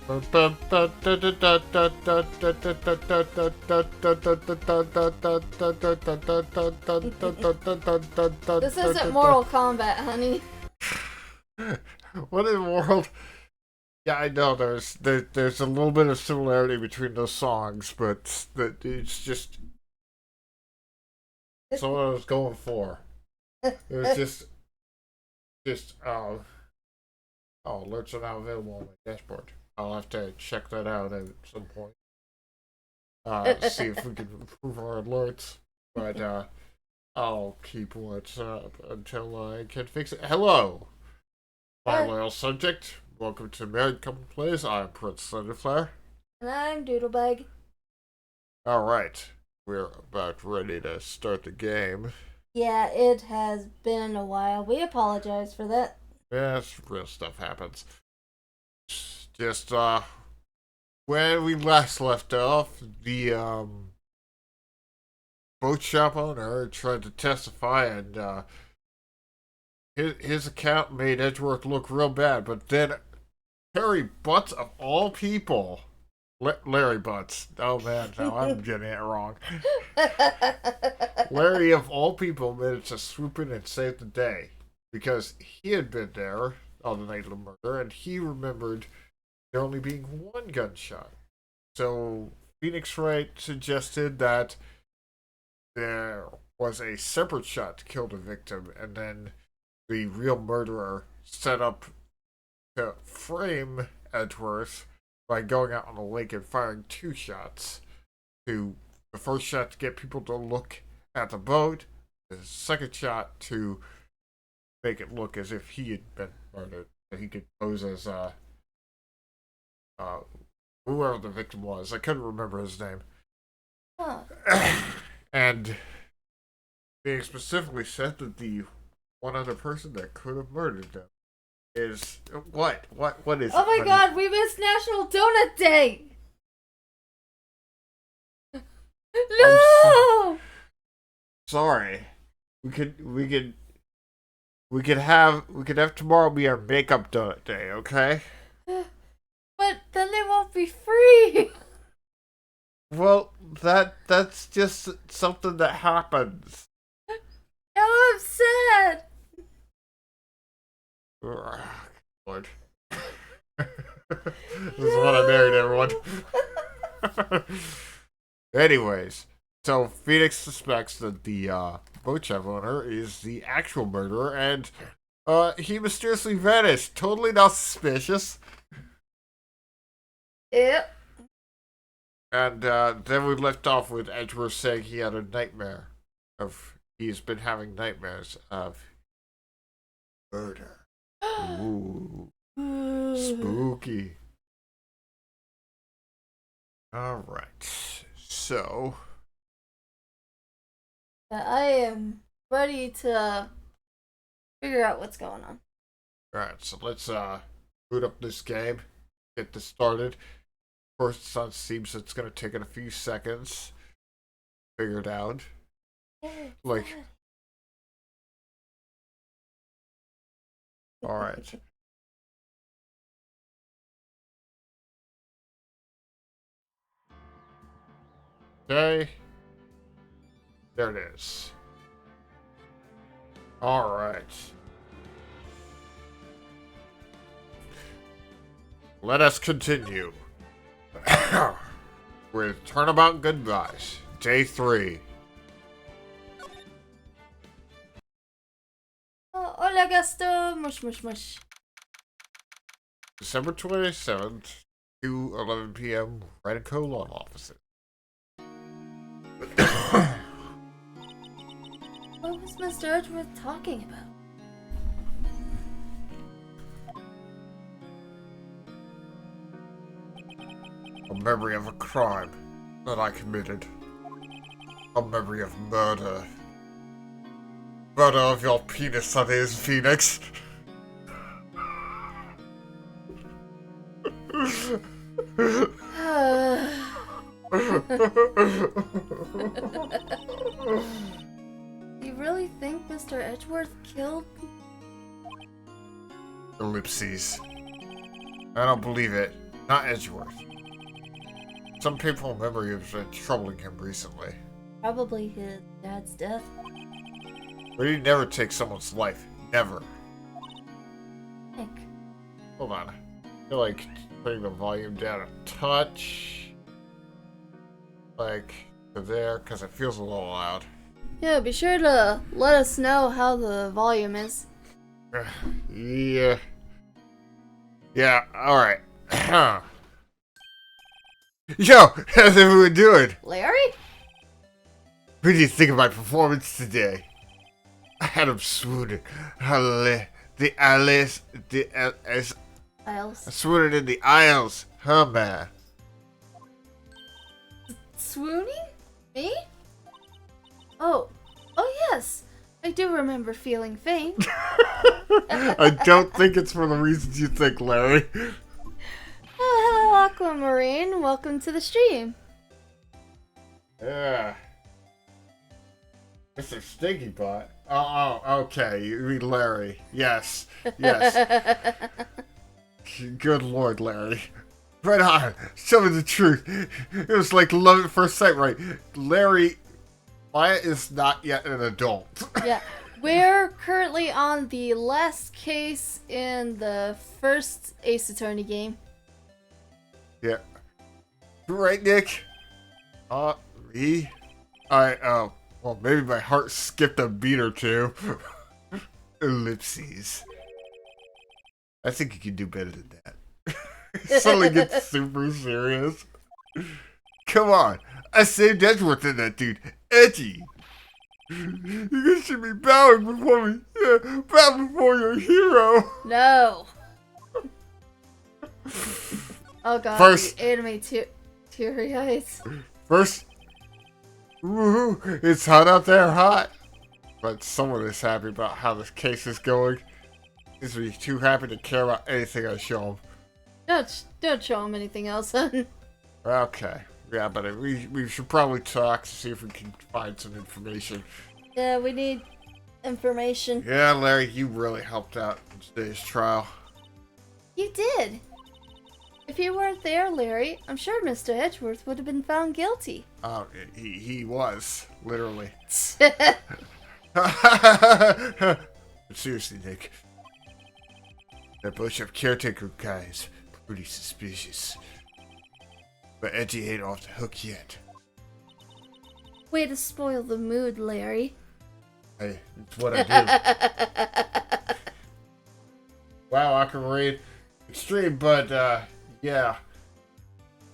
This isn't Mortal Kombat, honey. What in the world? Yeah, I know there's a little bit of similarity between those songs, but it's that's what I was going for. It was just alerts are now available on my dashboard. I'll have to check that out at some point. See if we can improve our alerts. But I'll keep what's up until I can fix it. Hello, my loyal subject. Welcome to Married Couple Plays. I'm Prince Thunderflare. And I'm Doodlebug. Alright, we're about ready to start the game. Yeah, it has been a while. We apologize for that. Yes, real stuff happens. Just, when we last left off, the, boat shop owner tried to testify, and, his account made Edgeworth look real bad, but then Harry Butts, of all people, Larry Butts. Oh man, no, I'm getting it wrong. Larry, of all people, managed to swoop in and save the day because he had been there on the night of the murder and he remembered there only being one gunshot. So Phoenix Wright suggested that there was a separate shot to kill the victim, and then the real murderer set up to frame Edgeworth by going out on the lake and firing two shots. The first shot to get people to look at the boat, the second shot to make it look as if he had been murdered. So he could pose as whoever the victim was. I couldn't remember his name. Huh. And being specifically said that the one other person that could have murdered them is what is oh my god, we missed National Donut Day. No. Sorry. We could have tomorrow be our makeup donut day, okay? But then they won't be free. Well, that's just something that happens. Now I'm sad. Lord. This is what I married, everyone. Anyways, so Phoenix suspects that the boat shop owner is the actual murderer, and he mysteriously vanished. Totally not suspicious. Yep. And then we left off with Edgeworth saying he had a nightmare of he's been having nightmares of murder. Ooh, spooky. All right, so I am ready to figure out what's going on. all right, so let's boot up this game, get this started. First, it seems it's gonna take it a few seconds. Figure it out. Like, all right. Okay. There it is. All right. Let us continue with Turnabout Goodbyes, Day 3. Oh, hola, Gasto. Mush, mush, mush. December 27th, 2:11 p.m., Radico Law Offices. What was Mr. Edgeworth talking about? A memory of a crime that I committed. A memory of murder. Murder of your penis, that is, Phoenix. You really think Mr. Edgeworth killed? Ellipses. I don't believe it. Not Edgeworth. Some painful memory has been troubling him recently. Probably his dad's death. But he never takes someone's life. Never. Nick. Hold on. I feel like putting the volume down a touch. Like, to there, because it feels a little loud. Yeah, be sure to let us know how the volume is. Yeah. Yeah, alright. Yo, how's everyone doing? Larry? What do you think of my performance today? I had him swooning. I Isles. swooning in the aisles. Huh, man? Swooning? Me? Oh yes. I do remember feeling faint. I don't think it's for the reasons you think, Larry. Oh, hello, Aquamarine. Welcome to the stream. Yeah. Mr. Stinky Butt. Oh, okay. You mean Larry. Yes. Yes. Good Lord, Larry. Right on. Show me the truth. It was like love at first sight, right? Larry, Maya is not yet an adult. Yeah. We're currently on the last case in the first Ace Attorney game. Yeah. Right, Nick? Me? Well, maybe my heart skipped a beat or two. Ellipses. I think you can do better than that. Suddenly gets super serious. Come on. I saved Edgeworth in that dude. Edgy. You should be bowing before me. Yeah, bow before your hero. No. Oh god. First. The anime teary eyes. First. Woohoo. It's hot out there, hot. But someone is happy about how this case is going. He's be too happy to care about anything I show him. Don't show him anything else, son. Okay. Yeah, but we should probably talk to see if we can find some information. Yeah, we need information. Yeah, Larry, you really helped out in today's trial. You did. If you weren't there, Larry, I'm sure Mr. Edgeworth would have been found guilty. Oh, he was, literally. Seriously, Nick. That bunch of caretaker guys, pretty suspicious. But Edgy ain't off the hook yet. Way to spoil the mood, Larry. Hey, it's what I do. Wow, Aquamarine. Extreme, but, yeah.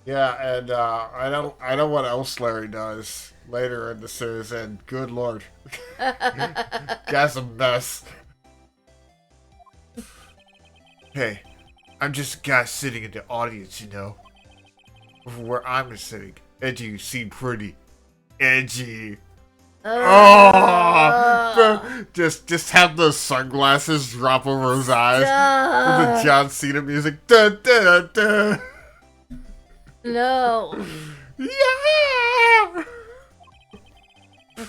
Yeah, and, I know what else Larry does later in the series, and good lord. Guy's a mess. Hey, I'm just a guy sitting in the audience, you know. Where I'm sitting. Edgy, you seem pretty. Edgy. Oh! Just have those sunglasses drop over his eyes. With the John Cena music. Da, da, da. No. Yeah! I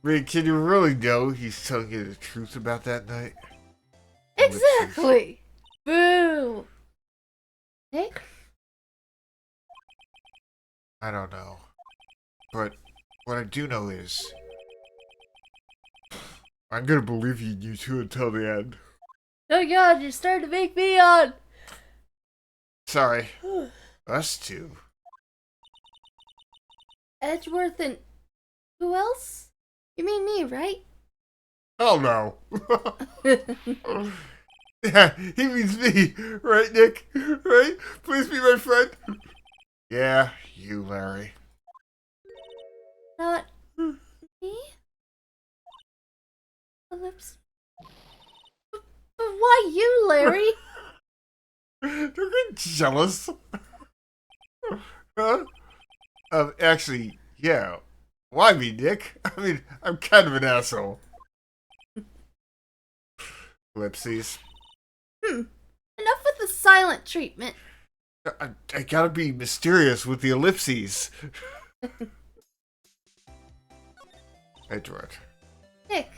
mean, can you really know he's telling you the truth about that night? Exactly. Boo. Nick? I don't know. But what I do know is I'm gonna believe you two until the end. Oh god, you're starting to make me on. Sorry. Us two. Edgeworth and who else? You mean me, right? Oh no. Yeah, he means me. Right, Nick? Right? Please be my friend. Yeah, you, Larry. Not me? Ellipse. But why you, Larry? Don't get jealous. Huh? Actually, yeah. Why me, Nick? I mean, I'm kind of an asshole. Ellipses. Enough with the silent treatment. I gotta be mysterious with the ellipses. Edgeworth. Nick,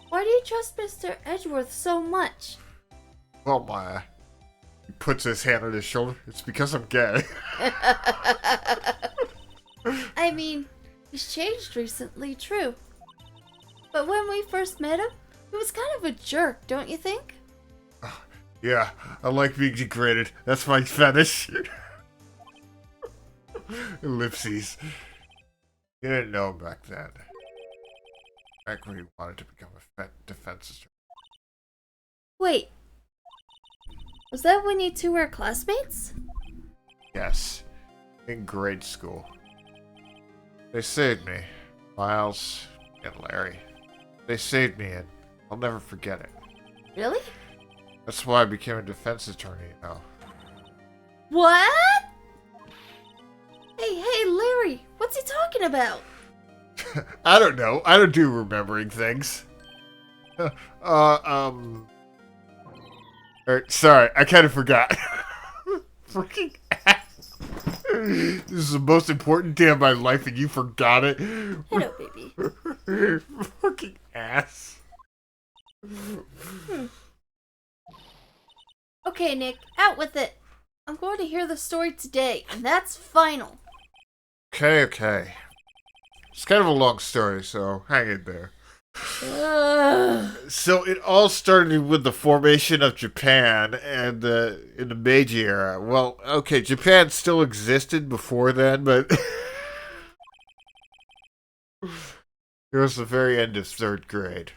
why do you trust Mr. Edgeworth so much? Well, Maya, you puts his hand on his shoulder. It's because I'm gay. I mean, he's changed recently, true. But when we first met him, he was kind of a jerk, don't you think? Yeah, I like being degraded. That's my fetish. Ellipses. You didn't know him back then. Back when he wanted to become a defense attorney. Wait. Was that when you two were classmates? Yes. In grade school. They saved me. Miles and Larry. They saved me and I'll never forget it. Really? That's why I became a defense attorney, you know. What? Hey, Larry, what's he talking about? I don't know. I don't do remembering things. Sorry, I kind of forgot. Freaking ass. This is the most important day of my life and you forgot it. Hello, baby. Fucking ass. Okay, Nick, out with it. I'm going to hear the story today, and that's final. Okay. It's kind of a long story, so hang in there. So it all started with the formation of Japan and in the Meiji era. Well, okay, Japan still existed before then, but it was the very end of 3rd grade.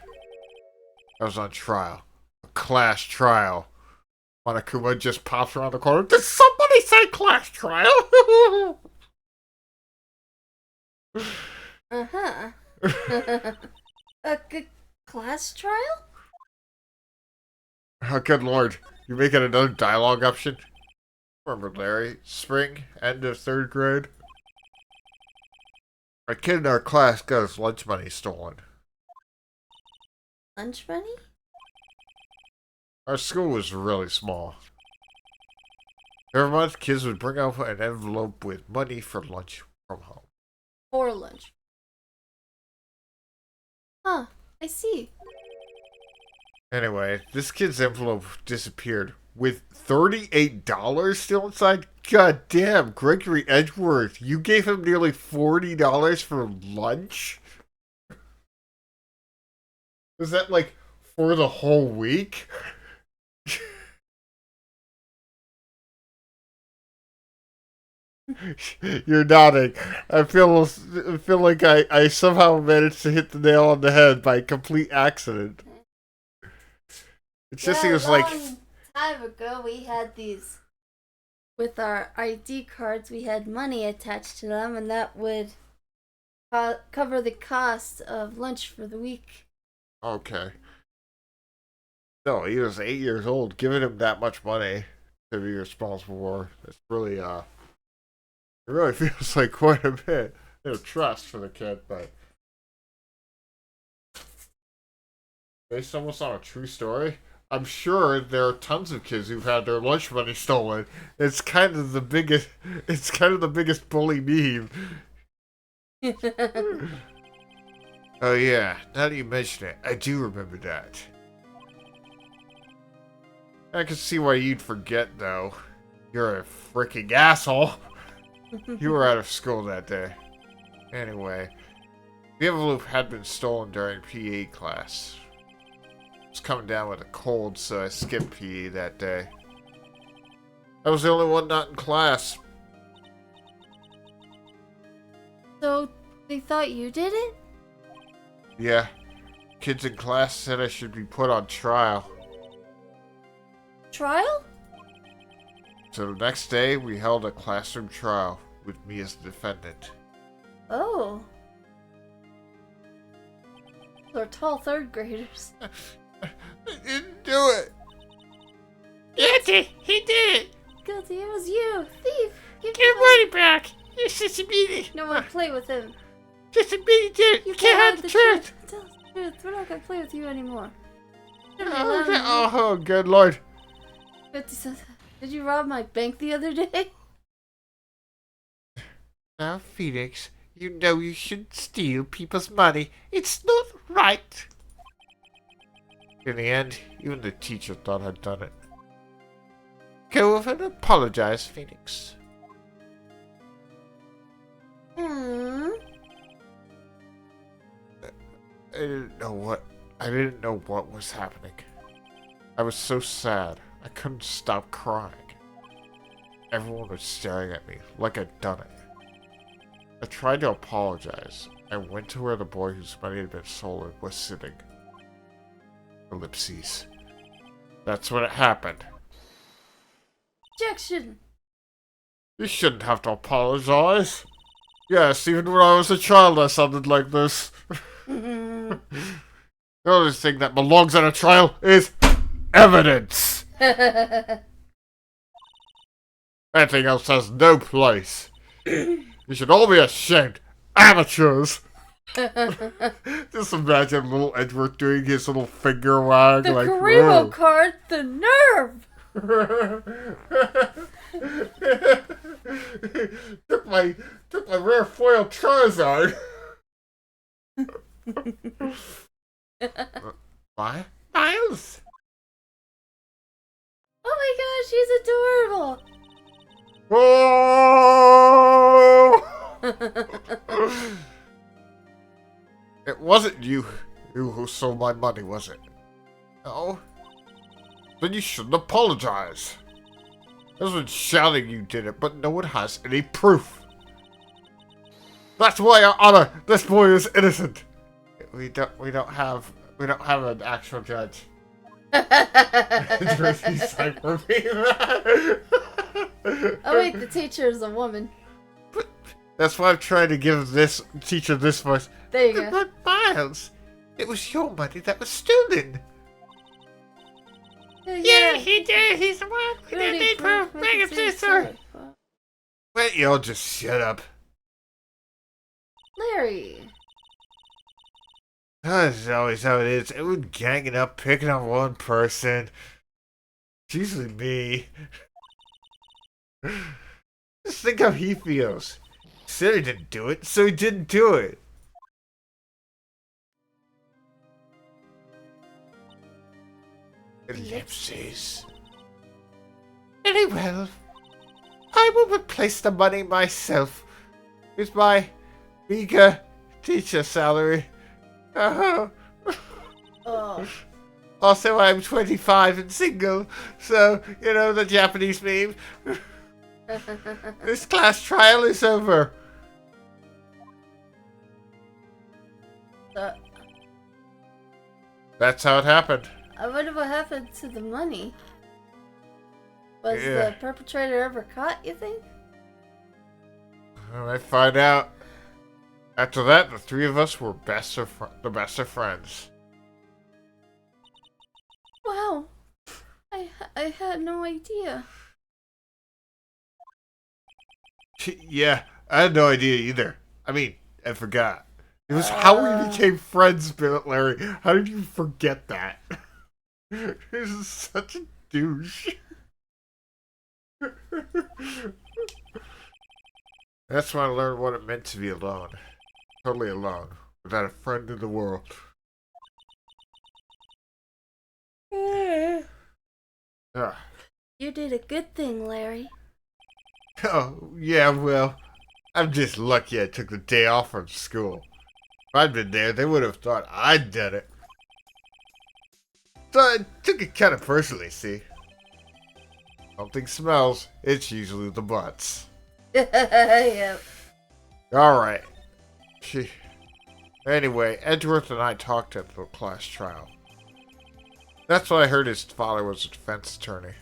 I was on trial. A class trial. Monokuma just pops around the corner. Did somebody say class trial? Uh-huh. A good class trial? Oh, good lord. You making another dialogue option? Remember Larry? Spring, end of 3rd grade? A kid in our class got his lunch money stolen. Lunch money? Our school was really small. Every month, kids would bring out an envelope with money for lunch from home. For lunch. Huh, I see. Anyway, this kid's envelope disappeared with $38 still inside. God damn, Gregory Edgeworth, you gave him nearly $40 for lunch? Was that like for the whole week? You're nodding. I feel like I somehow managed to hit the nail on the head by complete accident. It just seems like time ago we had these with our ID cards. We had money attached to them, and that would cover the cost of lunch for the week. okay. No, he was 8 years old. Giving him that much money to be responsible for, it's really it really feels like quite a bit of trust for the kid, but based almost on a true story, I'm sure there are tons of kids who've had their lunch money stolen. It's kind of the biggest bully meme. Oh yeah, now that you mention it, I do remember that. I can see why you'd forget though. You're a freaking asshole. You were out of school that day. Anyway, the envelope had been stolen during PE class. I was coming down with a cold, so I skipped PE that day. I was the only one not in class. So, they thought you did it? Yeah. Kids in class said I should be put on trial. Trial? So the next day, we held a classroom trial with me as the defendant. Oh. They're tall 3rd graders. I didn't do it. Yes, he did it. Guilty, it was you. Thief. Give Get money back. You're such a meanie. No one play with him. Just a meanie dude. You can't have the truth. Tell us the truth. We're not gonna play with you anymore. Oh, good lord. 50 Did you rob my bank the other day? Now, Phoenix, you know you shouldn't steal people's money. It's not right. In the end, even the teacher thought I'd done it. go over and apologize, Phoenix. Hmm. I didn't know what was happening. I was so sad. I couldn't stop crying. Everyone was staring at me like I'd done it. I tried to apologize. I went to where the boy whose money had been stolen was sitting. Ellipses. That's when it happened. Objection. You shouldn't have to apologize. Yes, even when I was a child I sounded like this. The only thing that belongs at a trial is evidence. Anything else has no place. You should all be ashamed. Amateurs. Just imagine little Edward doing his little finger wag The like, Karimo whoa. card, the nerve! took my rare foil Charizard. Why? Miles? Oh my gosh, she's adorable! Oh! It wasn't you who stole my money, was it? No? Then you shouldn't apologize. Everyone's shouting you did it, but no one has any proof. That's why, Your Honor, this boy is innocent. We don't have an actual judge. Jersey's like, repeat that. Oh wait, the teacher is a woman. That's why I'm trying to give this teacher this voice. There you go. But Miles, it was your money that was stolen. Yeah, he did. He's the one who did the proof. Make him say so. Well, y'all just shut up. Larry. That's always how it is. Everyone ganging up, picking on one person. It's usually me. Just think how he feels. He said he didn't do it, so he didn't do it. Ellipses. Very well. I will replace the money myself With my meager teacher salary. Oh. Also, I'm 25 and single, so, you know, the Japanese meme. This class trial is over. That's how it happened. I wonder what happened to the money. Was Yeah. the perpetrator ever caught, you think? I might find out. After that, the three of us were the best of friends. Wow. I had no idea. Yeah, I had no idea either. I mean, I forgot. It was how we became friends, Larry. How did you forget that? This is such a douche. That's when I learned what it meant to be alone. Totally alone. Without a friend in the world. You did a good thing, Larry. Oh, yeah, well, I'm just lucky I took the day off from school. If I'd been there, they would have thought I'd done it. So I took it kind of personally, see? Something smells, it's usually the butts. Yep. Alright. Anyway, Edgeworth and I talked at the class trial. That's when I heard his father was a defense attorney.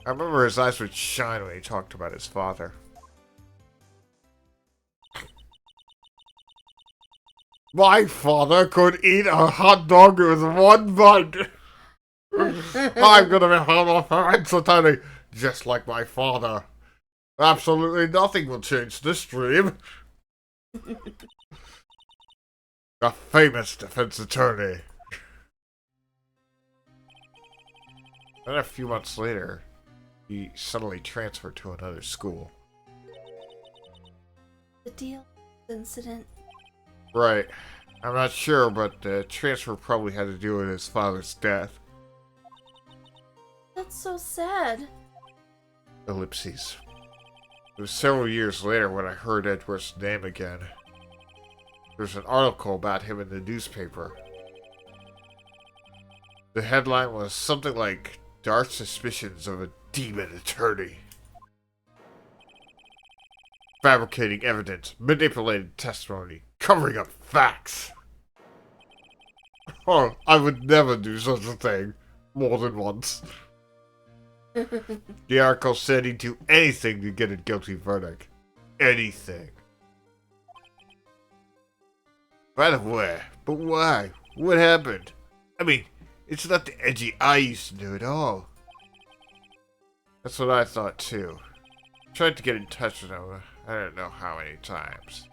I remember his eyes would shine when he talked about his father. My father could eat a hot dog with one bite. I'm gonna become a defense attorney, just like my father. Absolutely nothing will change this dream. A famous defense attorney. Then a few months later, he suddenly transferred to another school. The deal incident. Right. I'm not sure, but the transfer probably had to do with his father's death. The That's so sad. Ellipses. It was several years later when I heard Edgeworth's name again. There's an article about him in the newspaper. The headline was something like, "Dark Suspicions of a Demon Attorney. Fabricating evidence, manipulating testimony, covering up facts." Oh, I would never do such a thing. More than once. The article said he'd do anything to get a guilty verdict. Anything. By the way, but why? What happened? I mean, it's not the edgy I used to do at all. That's what I thought too. Tried to get in touch with him, I don't know how many times.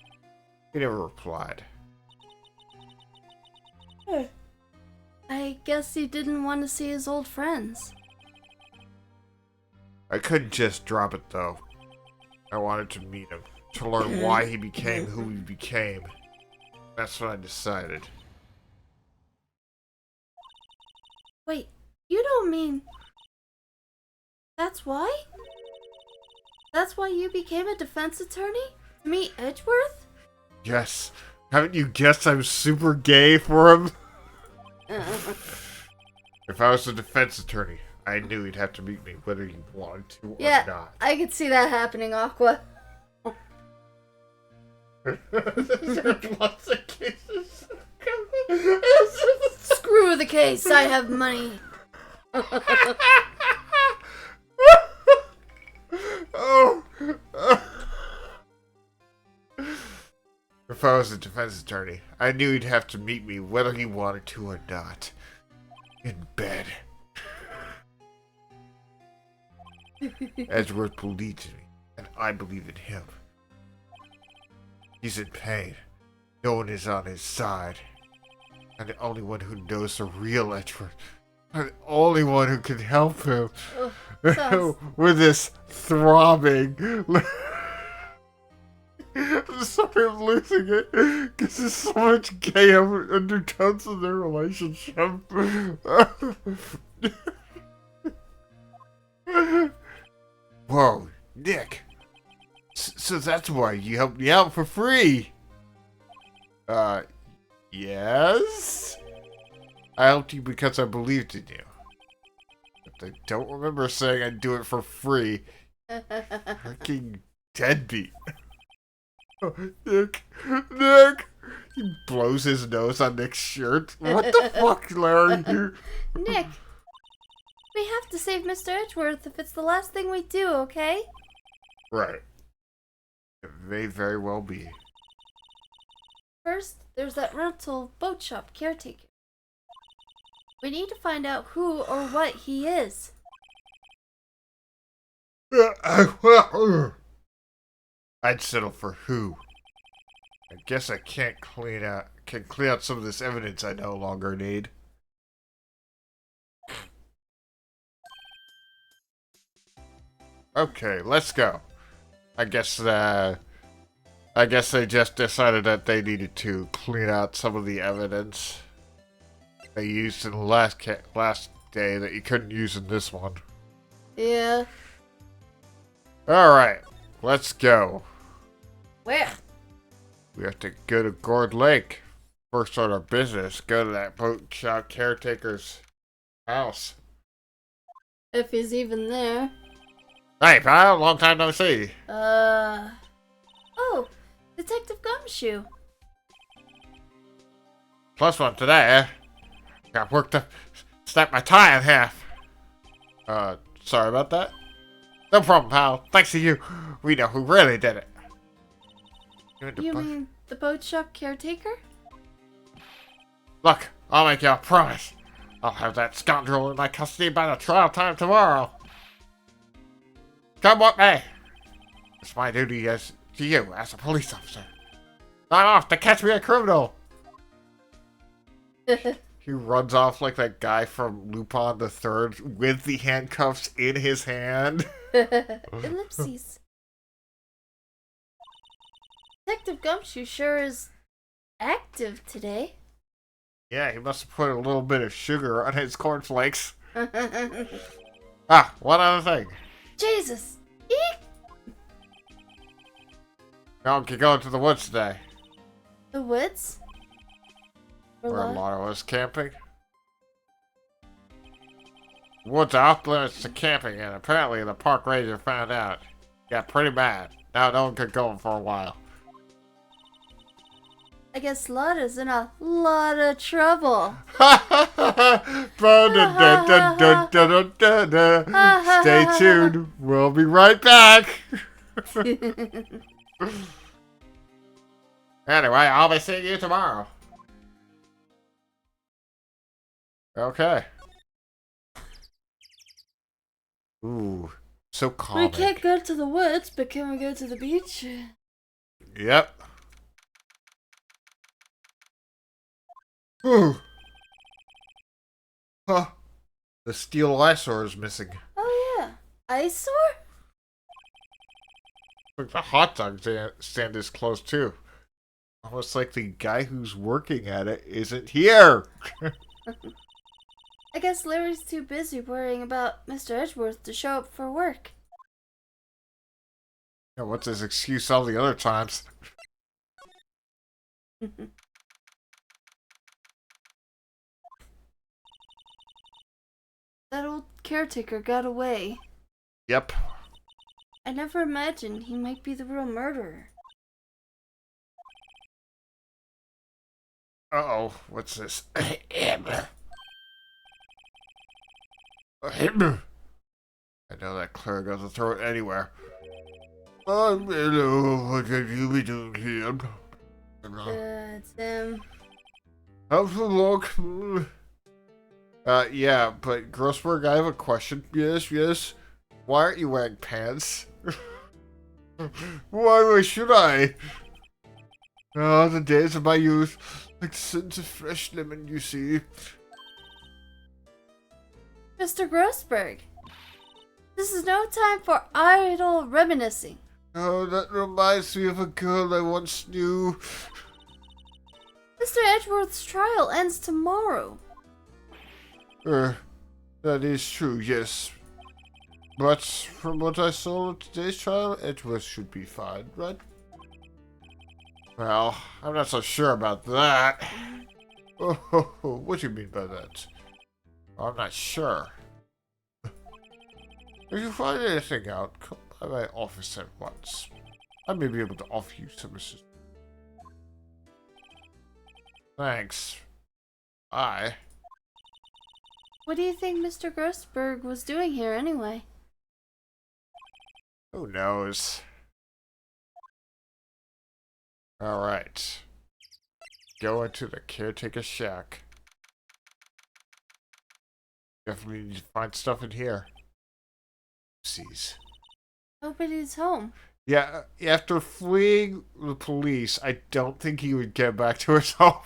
He never replied. I guess he didn't want to see his old friends. I couldn't just drop it though. I wanted to meet him, to learn why he became who he became. That's what I decided. Wait, you don't mean... That's why? That's why you became a defense attorney? To meet Edgeworth? Yes. Haven't you guessed I'm super gay for him? If I was a defense attorney, I knew he'd have to meet me whether he wanted to or not. I could see that happening, Aqua. Lots of cases. Screw the case, I have money. Oh. If I was a defense attorney, I knew he'd have to meet me whether he wanted to or not. In bed. Edgeworth believes in me, and I believe in him. He's in pain. No one is on his side. I'm the only one who knows the real Edgeworth. I'm the only one who can help him. Sounds... With this throbbing... I'm sorry I'm losing it, because there's so much gay undertones in their relationship. Whoa, Nick. So that's why you helped me out for free. Yes? I helped you because I believed in you. But I don't remember saying I'd do it for free. Freaking deadbeat. Nick! He blows his nose on Nick's shirt. What the fuck, Larry? Nick, we have to save Mr. Edgeworth if it's the last thing we do, okay? Right. It may very well be. First, there's that rental boat shop caretaker. We need to find out who or what he is. I'd settle for who. I guess I can't clean out some of this evidence I no longer need. Okay, let's go. I guess they just decided that they needed to clean out some of the evidence they used in the last day that you couldn't use in this one. Yeah. Alright, let's go. Where? We have to go to Gourd Lake. First order of business, go to that boat shop caretaker's house. If he's even there. Hey, pal, long time no see. Oh, Detective Gumshoe. +1 today, eh? Got work to snap my tie in half. Sorry about that. No problem, pal. Thanks to you, we know who really did it. You mean the boat shop caretaker? Look, I'll make you a promise. I'll have that scoundrel in my custody by the trial time tomorrow. Come what may. It's my duty to you as a police officer. I'm off to catch me a criminal. He runs off like that guy from Lupin the Third with the handcuffs in his hand. Ellipses. Detective Gumshoe sure is active today. Yeah, he must have put a little bit of sugar on his cornflakes. Ah, one other thing. Jesus! Eek! Now we can go to the woods today. The woods? Where Rely- Laura was camping. Woods are off limits to camping, and apparently the park ranger found out. Got pretty mad. Now no one could go for a while. I guess Lotta's in a lot of trouble. Stay tuned. We'll be right back. Anyway, I'll be seeing you tomorrow. Okay. Ooh, so We comic. can't go to the woods, but can we go to the beach? Yep. Ooh. Huh. The steel eyesore is missing. Oh yeah. Eyesore? Look, the hot dog stand is closed too. Almost like the guy who's working at it isn't here. I guess Larry's too busy worrying about Mr. Edgeworth to show up for work. Yeah, what's his excuse all the other times? That old caretaker got away. Yep. I never imagined he might be the real murderer. Uh-oh, what's this? I know that Claire got to throw it anywhere. Hello, what have you been doing here? It's him. Have a look. Yeah, but Grossberg, I have a question. Yes. Why aren't you wearing pants? Why should I? Oh, the days of my youth. Like the scent of fresh lemon, you see. Mr. Grossberg, this is no time for idle reminiscing. Oh, that reminds me of a girl I once knew. Mr. Edgeworth's trial ends tomorrow. That is true, yes. But from what I saw of today's trial, Edgeworth should be fine, right? Well, I'm not so sure about that. Oh, what do you mean by that? I'm not sure. If you find anything out, come by my office at once. I may be able to offer you some assistance. Thanks. Bye. What do you think Mr. Grossberg was doing here anyway? Who knows? Alright. Go into the caretaker shack. Definitely need to find stuff in here. Oopsies. Nobody's home. Yeah, after fleeing the police, I don't think he would get back to his home.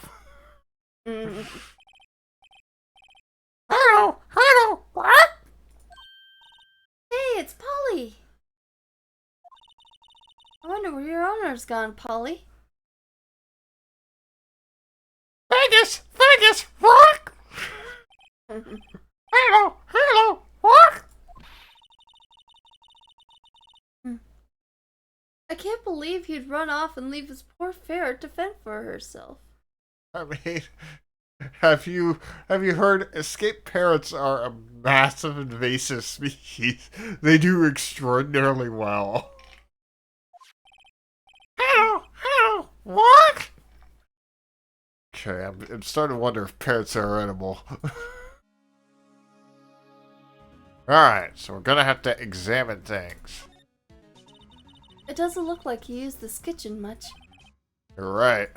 Hello, what? Hey, it's Polly. I wonder where your owner's gone, Polly. Vegas, what? Hello, what? I can't believe he'd run off and leave his poor ferret to fend for herself. I mean, have you heard escaped parrots are a massive invasive species? They do extraordinarily well. Hello, what? Okay, I'm starting to wonder if parrots are edible. Alright, so we're gonna have to examine things. It doesn't look like he used this kitchen much. You're right.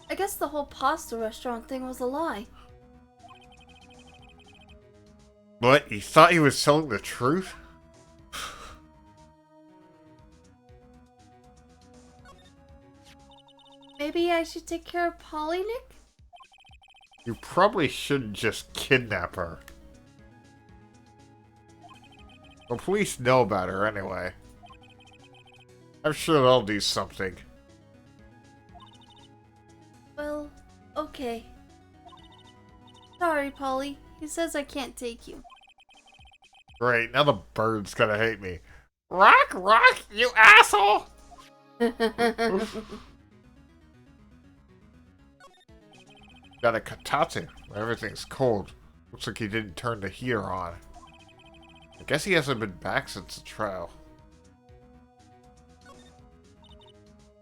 I guess the whole pasta restaurant thing was a lie. What? You thought he was telling the truth? Maybe I should take care of Polly, Nick? You probably shouldn't just kidnap her. The police know about her anyway. I'm sure they'll do something. Well, okay. Sorry, Polly. He says I can't take you. Great, now the bird's gonna hate me. Rock, rock, you asshole! Got a Katatsu. Everything's cold. Looks like he didn't turn the heater on. I guess he hasn't been back since the trial.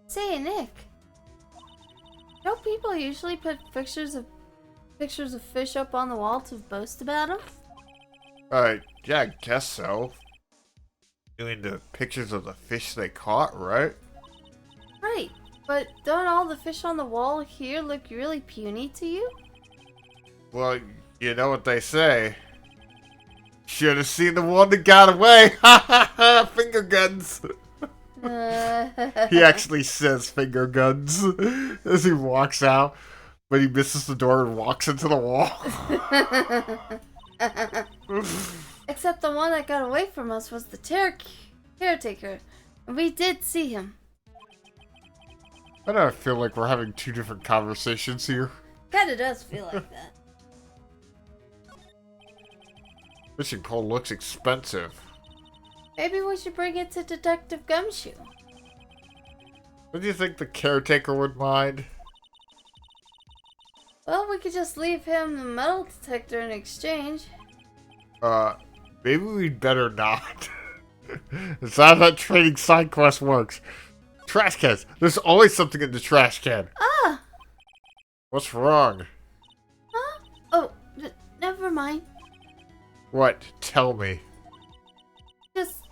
Say, Nick. Don't people usually put pictures of fish up on the wall to boast about them? Yeah, I guess so. Doing the pictures of the fish they caught, right? Right, but don't all the fish on the wall here look really puny to you? Well, you know what they say. Should have seen the one that got away. Ha ha ha! Finger guns. He actually says finger guns as he walks out, but he misses the door and walks into the wall. Except the one that got away from us was the caretaker, and we did see him. I don't feel like we're having two different conversations here. Kinda does feel like that. Fishing pole looks expensive. Maybe we should bring it to Detective Gumshoe. What do you think the caretaker would mind? Well, we could just leave him the metal detector in exchange. Maybe we'd better not. It's not how trading side quest works. Trash cans. There's always something in the trash can. Ah! What's wrong? Huh? Oh, never mind. What? Tell me. Just,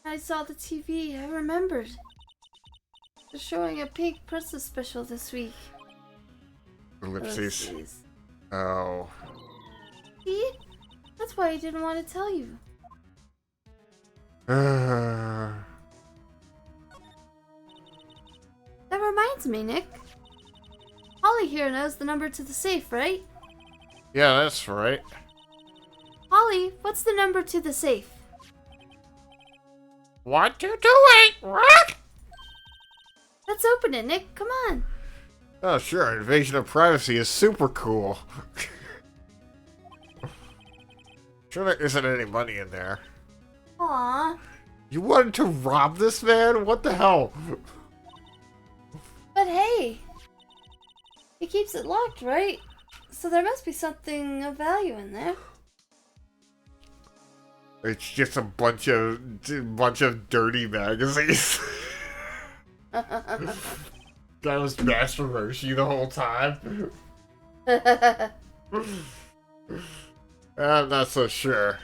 I saw the TV, I remembered. They're showing a Pink Princess special this week. Ellipses. Oh. See? That's why I didn't want to tell you. Yeah, That reminds me, Nick. Holly here knows the number to the safe, right? that's right. Holly, what's the number to the safe? 1228. What? Let's open it, Nick. Come on. Oh, sure. Invasion of privacy is super cool. Sure, there isn't any money in there. Aww. You wanted to rob this man? What the hell? But hey, he keeps it locked, right? So there must be something of value in there. It's just a bunch of dirty magazines. That was Master Roshi the whole time. I'm not so sure.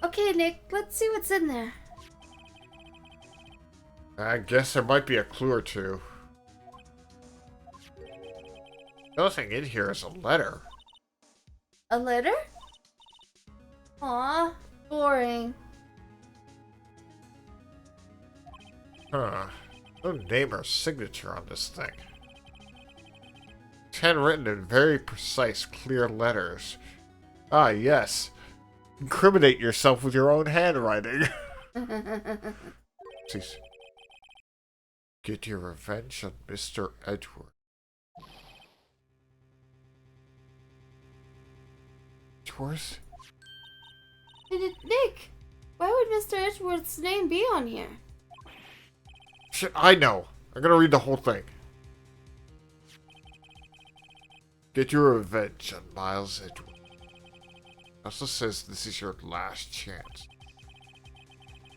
Okay, Nick, let's see what's in there. I guess there might be a clue or two. The only thing in here is a letter. A letter? Aw, boring. Huh. No name or signature on this thing. It's handwritten in very precise, clear letters. Ah, yes. Incriminate yourself with your own handwriting. Please. Get your revenge on Mr. Edward. Edgeworth? Nick, why would Mr. Edgeworth's name be on here? Shit, I know. I'm gonna read the whole thing. Get your revenge on Miles Edgeworth. It also says this is your last chance.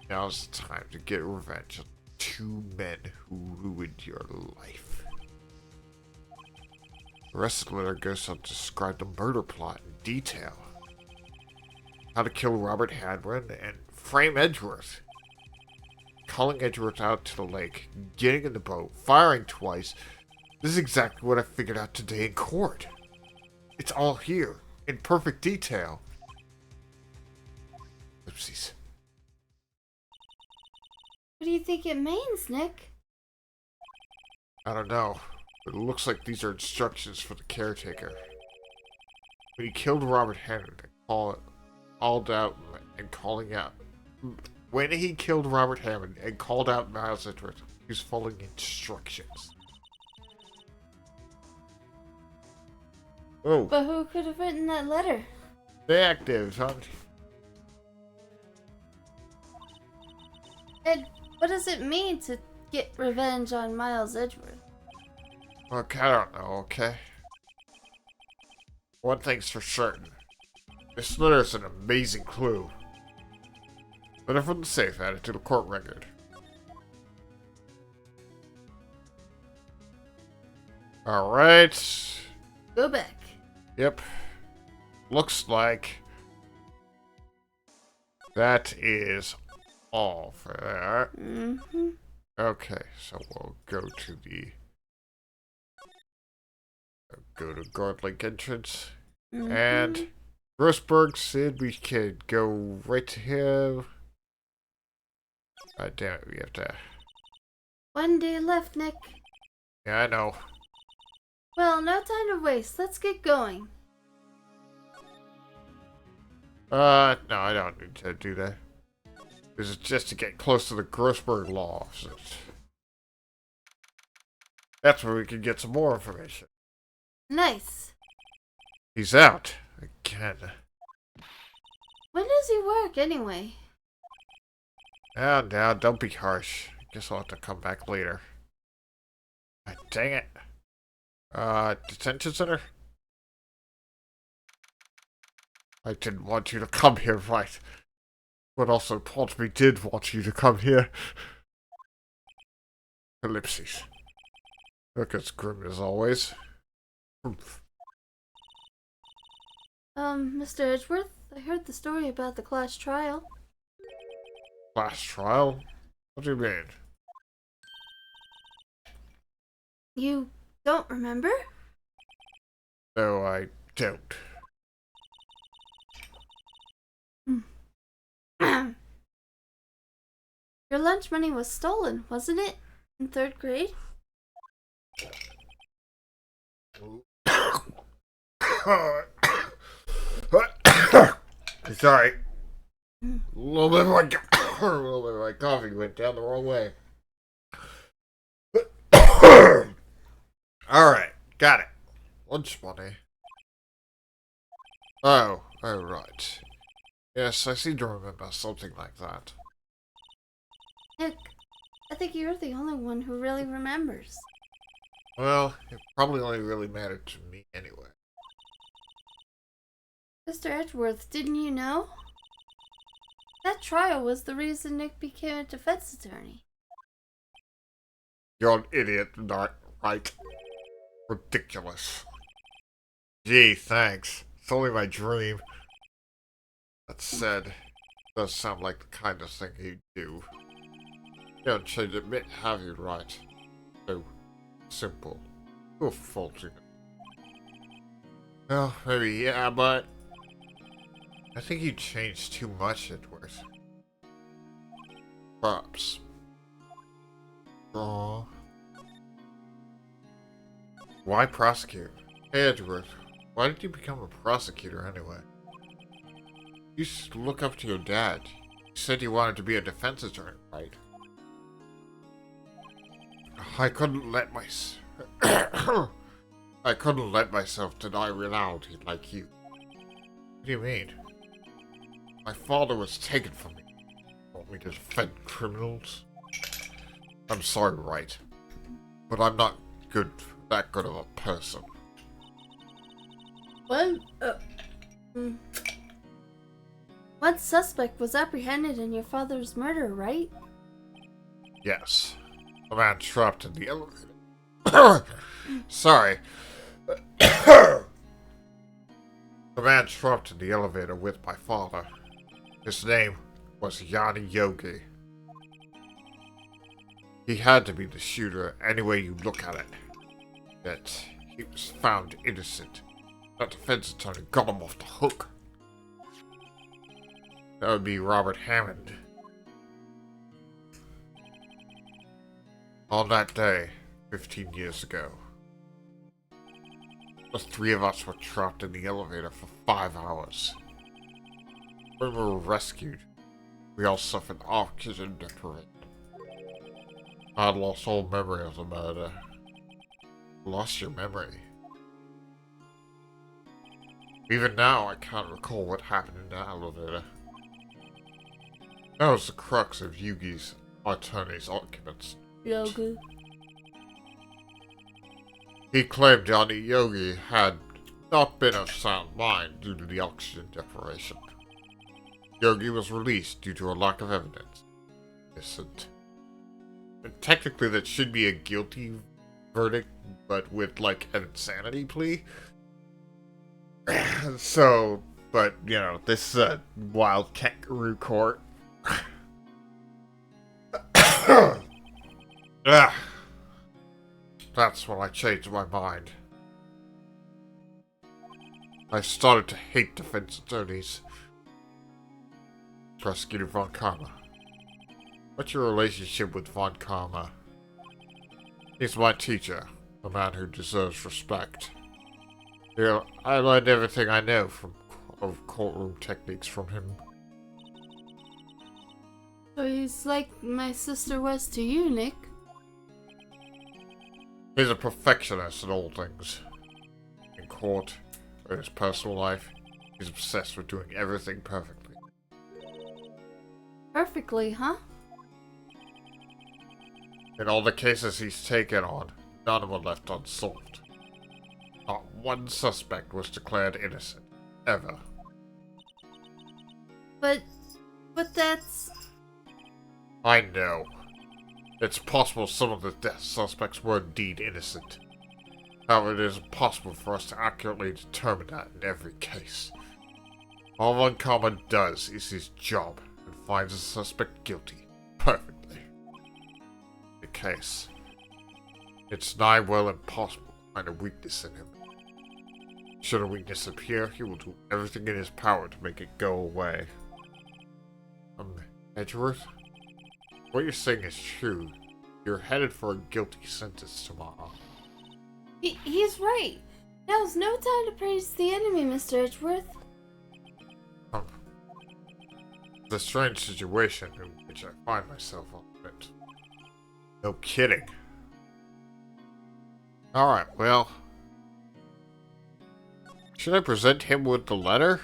Now's the time to get revenge on two men who ruined your life. The rest of the letter goes on to describe the murder plot in detail. How to kill Robert Hadwin and frame Edgeworth. Calling Edgeworth out to the lake, getting in the boat, firing twice. This is exactly what I figured out today in court. It's all here, in perfect detail. Oopsies. What do you think it means, Nick? I don't know, but it looks like these are instructions for the caretaker. When he killed Robert Henry When he killed Robert Hammond and called out Miles Edgeworth, he was following instructions. Oh, But who could have written that letter? the active, huh? And what does it mean to get revenge on Miles Edgeworth? Look, I don't know, okay? One thing's for certain. This letter's an amazing clue. Letter from the safe added to the court record. Alright. Go back. Yep. Looks like that is all for that. Mm-hmm. Okay, so we'll go to the Guard Lake entrance. Mm-hmm. And Grossberg said we could go right to him. God damn it, we have to. One day left, Nick. Yeah, I know. Well, no time to waste. Let's get going. No, I don't need to do that. This is just to get close to the Grossberg law offices. That's where we can get some more information. Nice. He's out again. When does he work, anyway? Now, don't be harsh. Guess I'll have to come back later. God dang it. Detention center? I didn't want you to come here, right? But also, Ponsby did want you to come here. Ellipses. Look as grim as always. Mr. Edgeworth, I heard the story about the class trial. Class trial? What do you mean? You don't remember? No, I don't. Your lunch money was stolen, wasn't it? In 3rd grade? Sorry. A little bit of my coffee went down the wrong way. Alright, got it. Lunch money. Oh, right. Yes, I seem to remember something like that. Nick, I think you're the only one who really remembers. Well, it probably only really mattered to me anyway. Mr. Edgeworth, didn't you know? That trial was the reason Nick became a defense attorney. You're an idiot, not right? Ridiculous. Gee, thanks. It's only my dream. That said, it does sound like the kind of thing he'd do. You don't change admit, have you, right? So simple. You're faulting it. Well, maybe yeah, but I think you changed too much, Edgeworth. Perhaps. Aww. Why prosecute? Hey, Edgeworth, why did you become a prosecutor anyway? You used to look up to your dad. You said you wanted to be a defense attorney, right? I couldn't let myself deny reality like you. What do you mean? My father was taken from me. Want me to defend criminals? I'm sorry, right? But I'm not that good of a person. One suspect was apprehended in your father's murder, right? Yes. A man trapped in the elevator. Sorry. A man trapped in the elevator with my father. His name was Yanni Yogi. He had to be the shooter any way you look at it. Yet, he was found innocent. That defense attorney got him off the hook. That would be Robert Hammond. On that day, 15 years ago, the 3 of us were trapped in the elevator for 5 hours. When we were rescued, we all suffered oxygen deprivation. I had lost all memory of the murder. Lost your memory? Even now, I can't recall what happened in the elevator. That was the crux of Yugi's attorney's arguments. Yogi. He claimed Johnny Yogi had not been of sound mind due to the oxygen deprivation. Yogi was released due to a lack of evidence. Innocent. And technically that should be a guilty verdict, but with like an insanity plea. So, but you know, this is a wild kangaroo court. That's when I changed my mind. I started to hate defense attorneys. Prosecutor Von Karma. What's your relationship with Von Karma? He's my teacher, a man who deserves respect. Yeah, I learned everything I know of courtroom techniques from him. So he's like my sister was to you, Nick. He's a perfectionist in all things. In court, or in his personal life, he's obsessed with doing everything perfectly. Perfectly, huh? In all the cases he's taken on, none were left unsolved. Not one suspect was declared innocent. Ever. But that's... I know. It's possible some of the death suspects were indeed innocent. However, it is impossible for us to accurately determine that in every case. All Von Karma does is his job and finds a suspect guilty perfectly. The case. It's nigh well impossible to find a weakness in him. Should a weakness appear, he will do everything in his power to make it go away. Edgeworth? What you're saying is true. You're headed for a guilty sentence tomorrow. He's right. Now's no time to praise the enemy, Mr. Edgeworth. It's a strange situation in which I find myself on it. No kidding. Alright, well... Should I present him with the letter?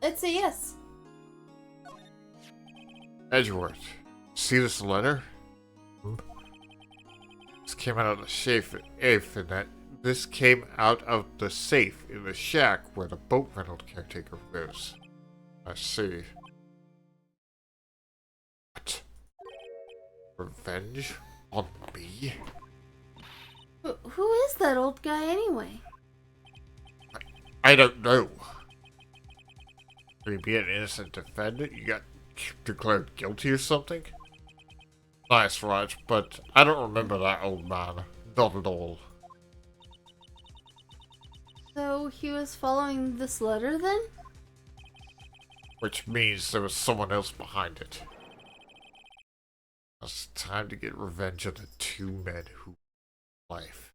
I'd say yes. Edgeworth, see this letter? This came out of the safe this came out of the safe in the shack where the boat rental caretaker lives. I see. What? Revenge on me? Who is that old guy anyway? I don't know. To be an innocent defendant, you got declared guilty or something? Nice, Raj, but I don't remember that old man. Not at all. So he was following this letter then? Which means there was someone else behind it. It's time to get revenge on the two men who life.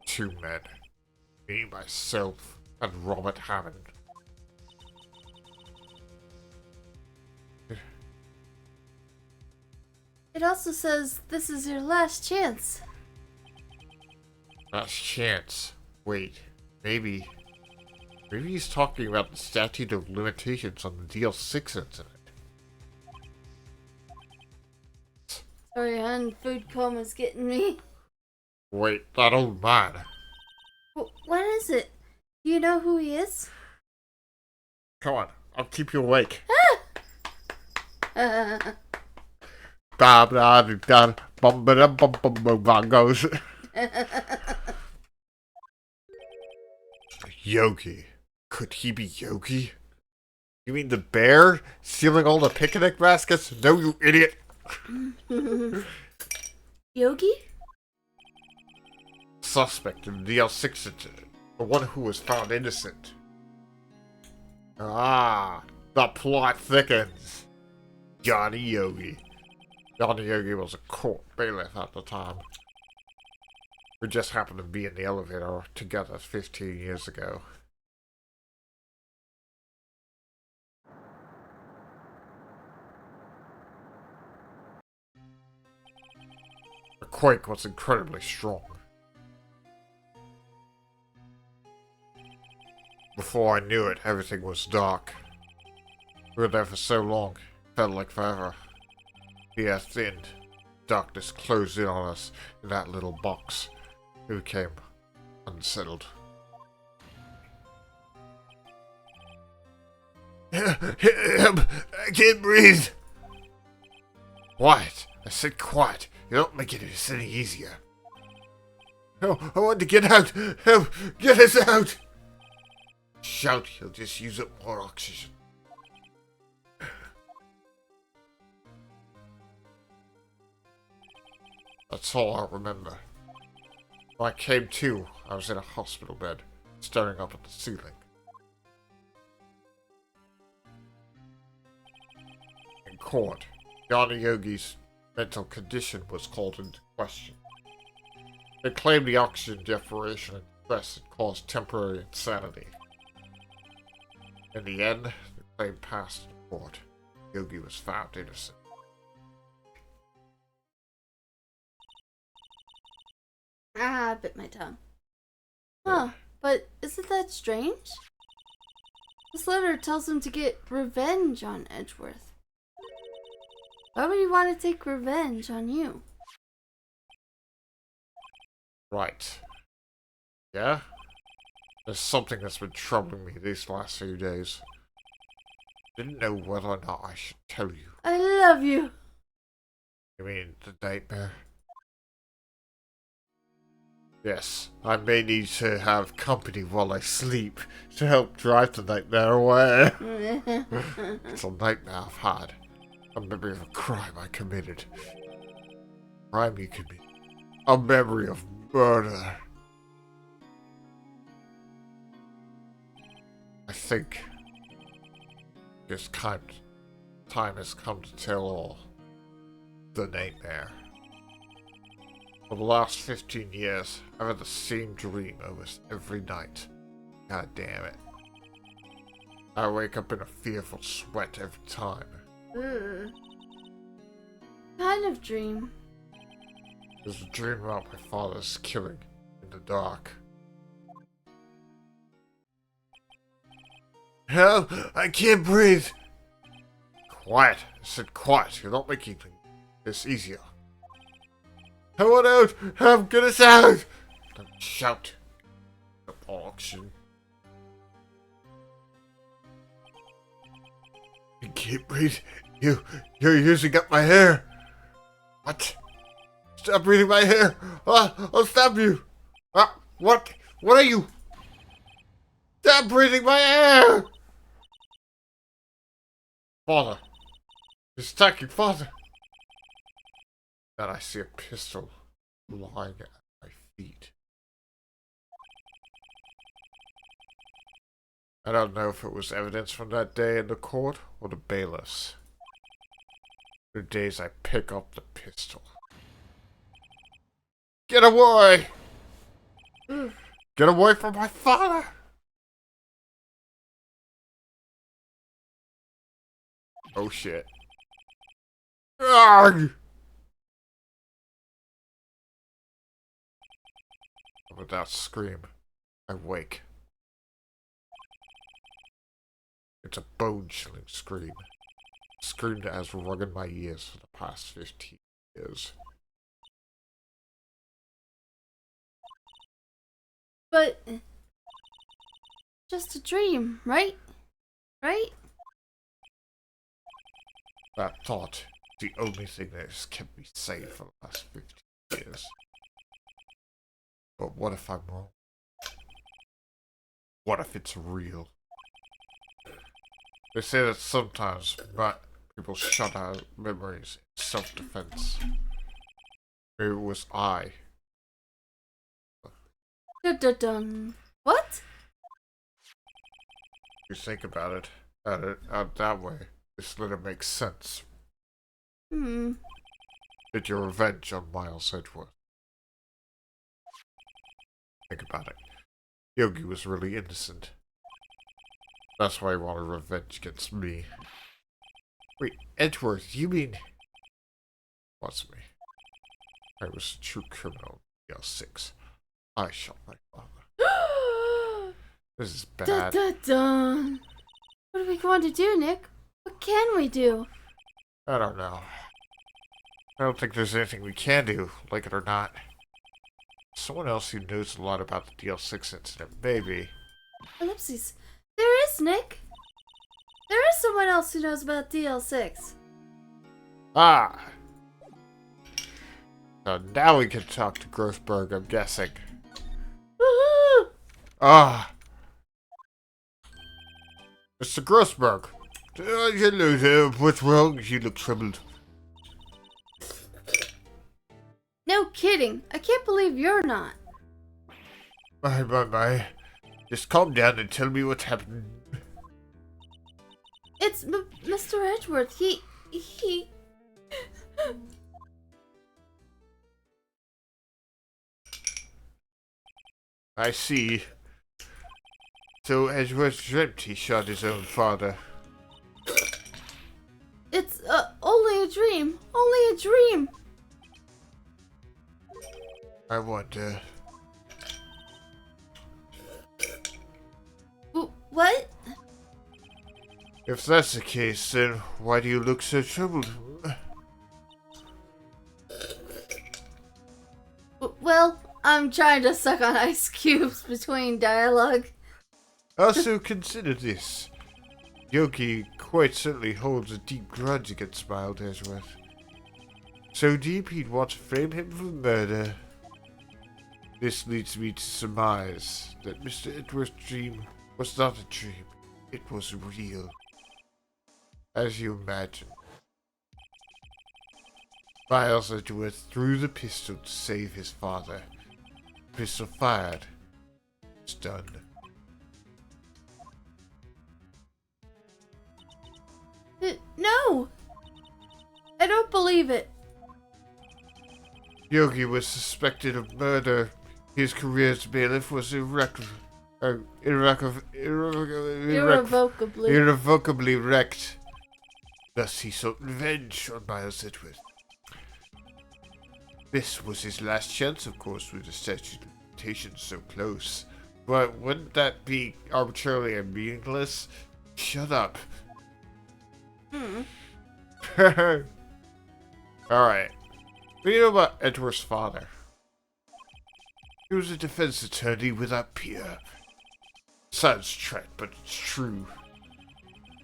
Two men. Me, myself, and Robert Hammond. It also says this is your last chance. Last chance. Wait, maybe he's talking about the statute of limitations on the DL6 incident. Sorry, hon, food coma's getting me. Wait, that old man. What is it? Do you know who he is? Come on, I'll keep you awake. Bongos. Yogi. Could he be Yogi? You mean the bear? Stealing all the picnic baskets? No, you idiot. Yogi? Suspect in the DL6 incident. The one who was found innocent. Ah, the plot thickens. Johnny Yogi. Johnny Yogi was a court bailiff at the time. We just happened to be in the elevator together 15 years ago. The quake was incredibly strong. Before I knew it, everything was dark. We were there for so long, it felt like forever. The air thinned. Darkness closed in on us in that little box. We became unsettled. I can't breathe. Quiet. I said quiet. You don't make it any easier. No, I want to get out. Help! Get us out! Shout, he'll just use up more oxygen. That's all I remember. When I came to, I was in a hospital bed, staring up at the ceiling. In court, Yana Yogi's mental condition was called into question. They claimed the oxygen deprivation and stress had caused temporary insanity. In the end, the claim passed in court. Yogi was found innocent. Ah, I bit my tongue. Huh, but isn't that strange? This letter tells him to get revenge on Edgeworth. Why would he want to take revenge on you? Right. Yeah? There's something that's been troubling me these last few days. Didn't know whether or not I should tell you. I love you. You mean the nightmare? Yes, I may need to have company while I sleep to help drive the nightmare away. It's a nightmare I've had. A memory of a crime I committed. Crime you committed. A memory of murder. I think this time has come to tell all. The nightmare. For the last 15 years, I've had the same dream almost every night. God damn it. I wake up in a fearful sweat every time. Kind of dream. It was a dream about my father's killing in the dark. Help! I can't breathe! Quiet! I said quiet. You're not making this easier. I want out! Help! Get us out! Don't shout. The oxygen. I can't breathe. You're using up my hair. What? Stop breathing my hair. I'll stab you. What? What are you? Stop breathing my hair. Father. He's attacking Father. Then I see a pistol lying at my feet. I don't know if it was evidence from that day in the court or the bailiffs. The days I pick up the pistol. Get away! Get away from my father! Oh shit. Arrgh! With that scream, I wake. It's a bone-chilling scream. A scream that has rung in my ears for the past 15 years. But just a dream, right? Right? That thought is the only thing that has kept me sane for the last 15 years. But what if I'm wrong? What if it's real? They say that sometimes people shut out memories in self-defense. Maybe it was I. Dun dun dun. What? You think about it, that way, this letter makes sense. It's your revenge on Miles Edgeworth. Think about it. Yogi was really innocent. That's why he wanted revenge against me. Wait, Edgeworth, you mean... What's me? I was a true criminal in L6. I shot my father. This is Dun, bad. dun, dun. What are we going to do, Nick? What can we do? I don't know. I don't think there's anything we can do, like it or not. Someone else who knows a lot about the DL6 incident, maybe. Ellipses. There is, Nick. There is someone else who knows about DL6. Ah! So now we can talk to Grossberg, I'm guessing. Woohoo! Ah! Mr. Grossberg. Hello there. What's wrong? You look troubled. No kidding. I can't believe you're not. My. Just calm down and tell me what's happened. It's Mr. Edgeworth. He... I see. So Edgeworth dreamt he shot his own father. It's only a dream. Only a dream. I wonder. What? If that's the case, then why do you look so troubled? Well, I'm trying to suck on ice cubes between dialogue. Also consider this. Yogi quite certainly holds a deep grudge against Mild Edgeworth. So deep he'd want to frame him for murder. This leads me to surmise that Mr. Edgeworth's dream was not a dream. It was real. As you imagine. Miles Edgeworth threw the pistol to save his father. The pistol fired. It's done. No! I don't believe it. Yogi was suspected of murder. His career as bailiff was irrevocably wrecked. Thus he sought revenge on Miles Edgeworth. This was his last chance, of course, with the statute of limitations so close. But wouldn't that be arbitrarily and meaningless? Shut up. Alright. What do you know about Edgeworth's father? He was a defense attorney without peer. Sounds trite, but it's true.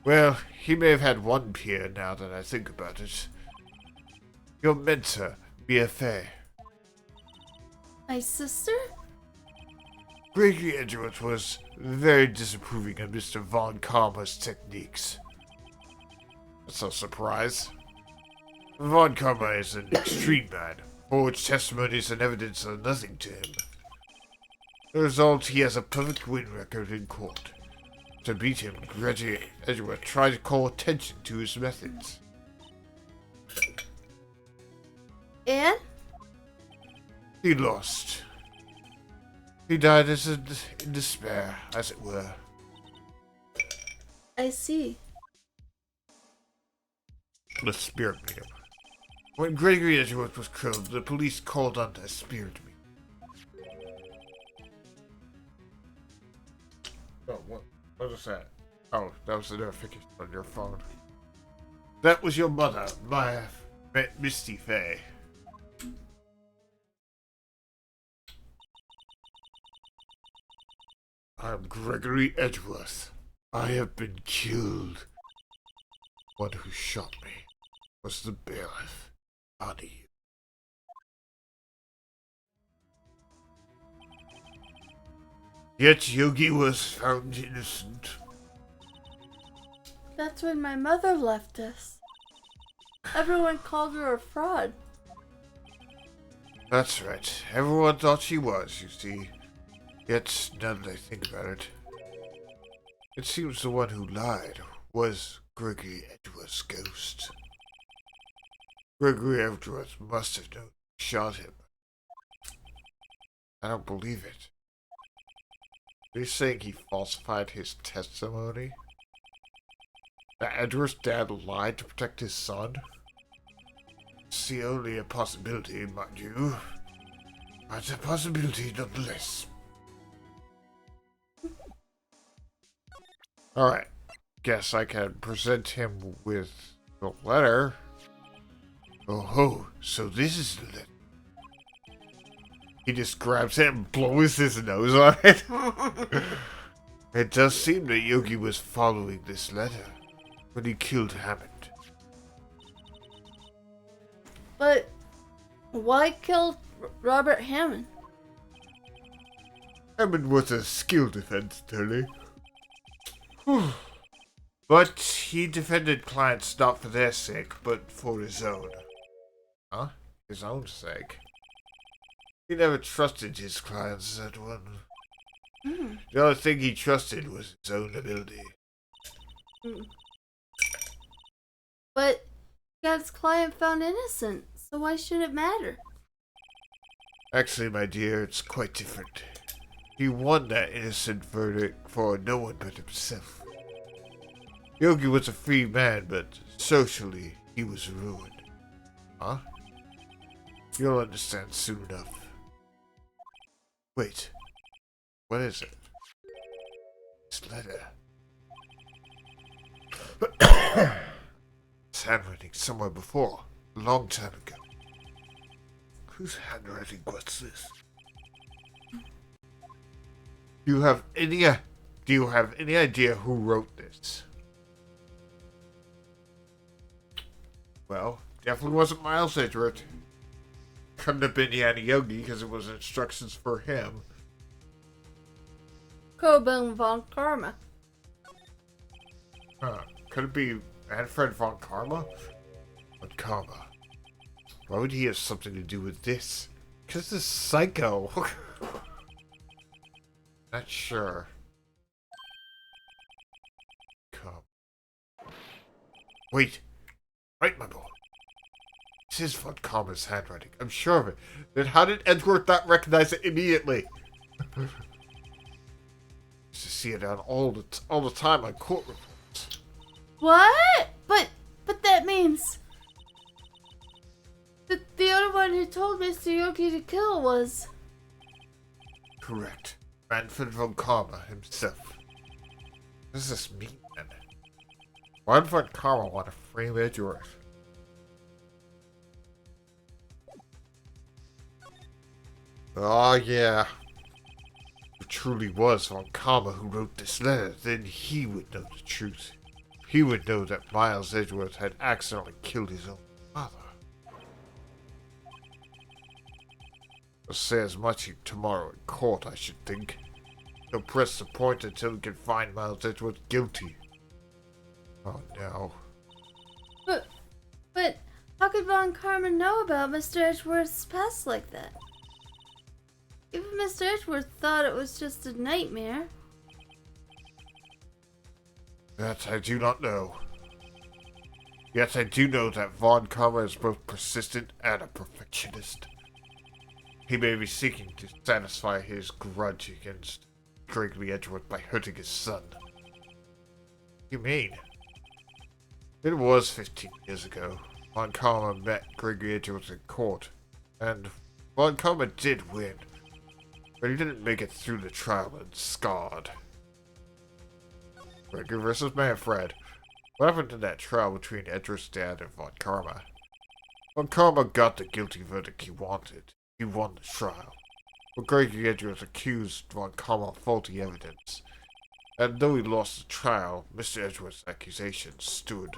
Well, he may have had one peer now that I think about it. Your mentor, BFA. My sister? Gregory Edgeworth was very disapproving of Mr. Von Karma's techniques. That's no surprise. Von Karma is an extreme man. Forged testimonies and evidence are nothing to him. The result, he has a perfect win record in court. To beat him, Gregory Edgeworth tried to call attention to his methods. And? He lost. He died in despair, as it were. I see. The spirit medium. When Gregory Edgeworth was killed, the police called on the spirit medium. Oh, what was that? Oh, that was the notification on your phone. That was your mother, Misty Fay. I'm Gregory Edgeworth. I have been killed. One who shot me was the bailiff, Honey. Yet Yogi was found innocent. That's when my mother left us. Everyone called her a fraud. That's right. Everyone thought she was, you see. Yet, now that I think about it, it seems the one who lied was Gregory Edgeworth's ghost. Gregory Edgeworth must have known who shot him. I don't believe it. Are you saying he falsified his testimony? That Edgeworth's dad lied to protect his son? It's the only a possibility, mind you. But a possibility nonetheless. Alright. Guess I can present him with the letter. Oh ho, so this is the letter. He just grabs it and blows his nose on it. It does seem that Yogi was following this letter when he killed Hammond. But why kill Robert Hammond? Hammond was a skilled defense attorney. But he defended clients not for their sake, but for his own. Huh? His own sake. He never trusted his clients, that one. Hmm. The only thing he trusted was his own ability. But he got his client found innocent, so why should it matter? Actually, my dear, it's quite different. He won that innocent verdict for no one but himself. Yogi was a free man, but socially, he was ruined. Huh? You'll understand soon enough. Wait, What is it? this letter. It's handwriting somewhere before, a long time ago. Whose handwriting was this? Do you have any idea who wrote this? Well, definitely wasn't Miles Edgeworth. Couldn't have been Yanni Yogi because it was instructions for him. Coburn von Karma. Huh. Could it be Manfred von Karma? But Karma. Why would he have something to do with this? Because this psycho. Not sure. Karma. Wait. Right, my boy. This is von Karma's handwriting. I'm sure of it. Then how did Edgeworth not recognize it immediately? Used to see it on all the time on court reports. What? But that means that the other one who told Mr. Yogi to kill was... Correct. Manfred von Karma himself. What does this mean then? Why would von Karma want to frame Edgeworth? Oh yeah. If it truly was von Karma who wrote this letter, then he would know the truth. He would know that Miles Edgeworth had accidentally killed his own father. He'll say as much tomorrow in court, I should think. He'll press the point until he can find Miles Edgeworth guilty. Oh no. But how could Von Karma know about Mr. Edgeworth's past like that? Even Mr. Edgeworth thought it was just a nightmare. That I do not know. Yet I do know that Von Karma is both persistent and a perfectionist. He may be seeking to satisfy his grudge against Gregory Edgeworth by hurting his son. You mean? It was 15 years ago. Von Karma met Gregory Edgeworth in court, and Von Karma did win, but he didn't make it through the trial and scarred. Gregory versus Manfred. What happened in that trial between Edgeworth's dad and Von Karma? Von Karma got the guilty verdict he wanted. He won the trial. But Gregory Edgeworth accused Von Karma of faulty evidence. And though he lost the trial, Mr. Edgeworth's accusations stood.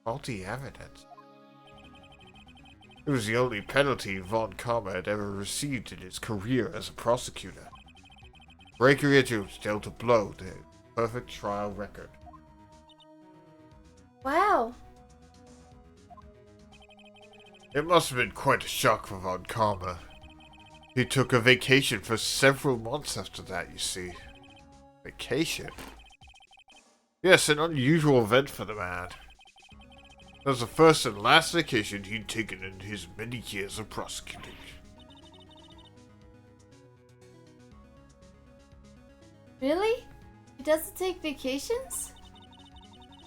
Faulty evidence. It was the only penalty Von Karma had ever received in his career as a prosecutor. Gregory Edgeworth dealt a blow to his perfect trial record. Wow. It must have been quite a shock for Von Karma. He took a vacation for several months after that, you see. Vacation? Yes, an unusual event for the man. It was the first and last vacation he'd taken in his many years of prosecuting. Really? He doesn't take vacations?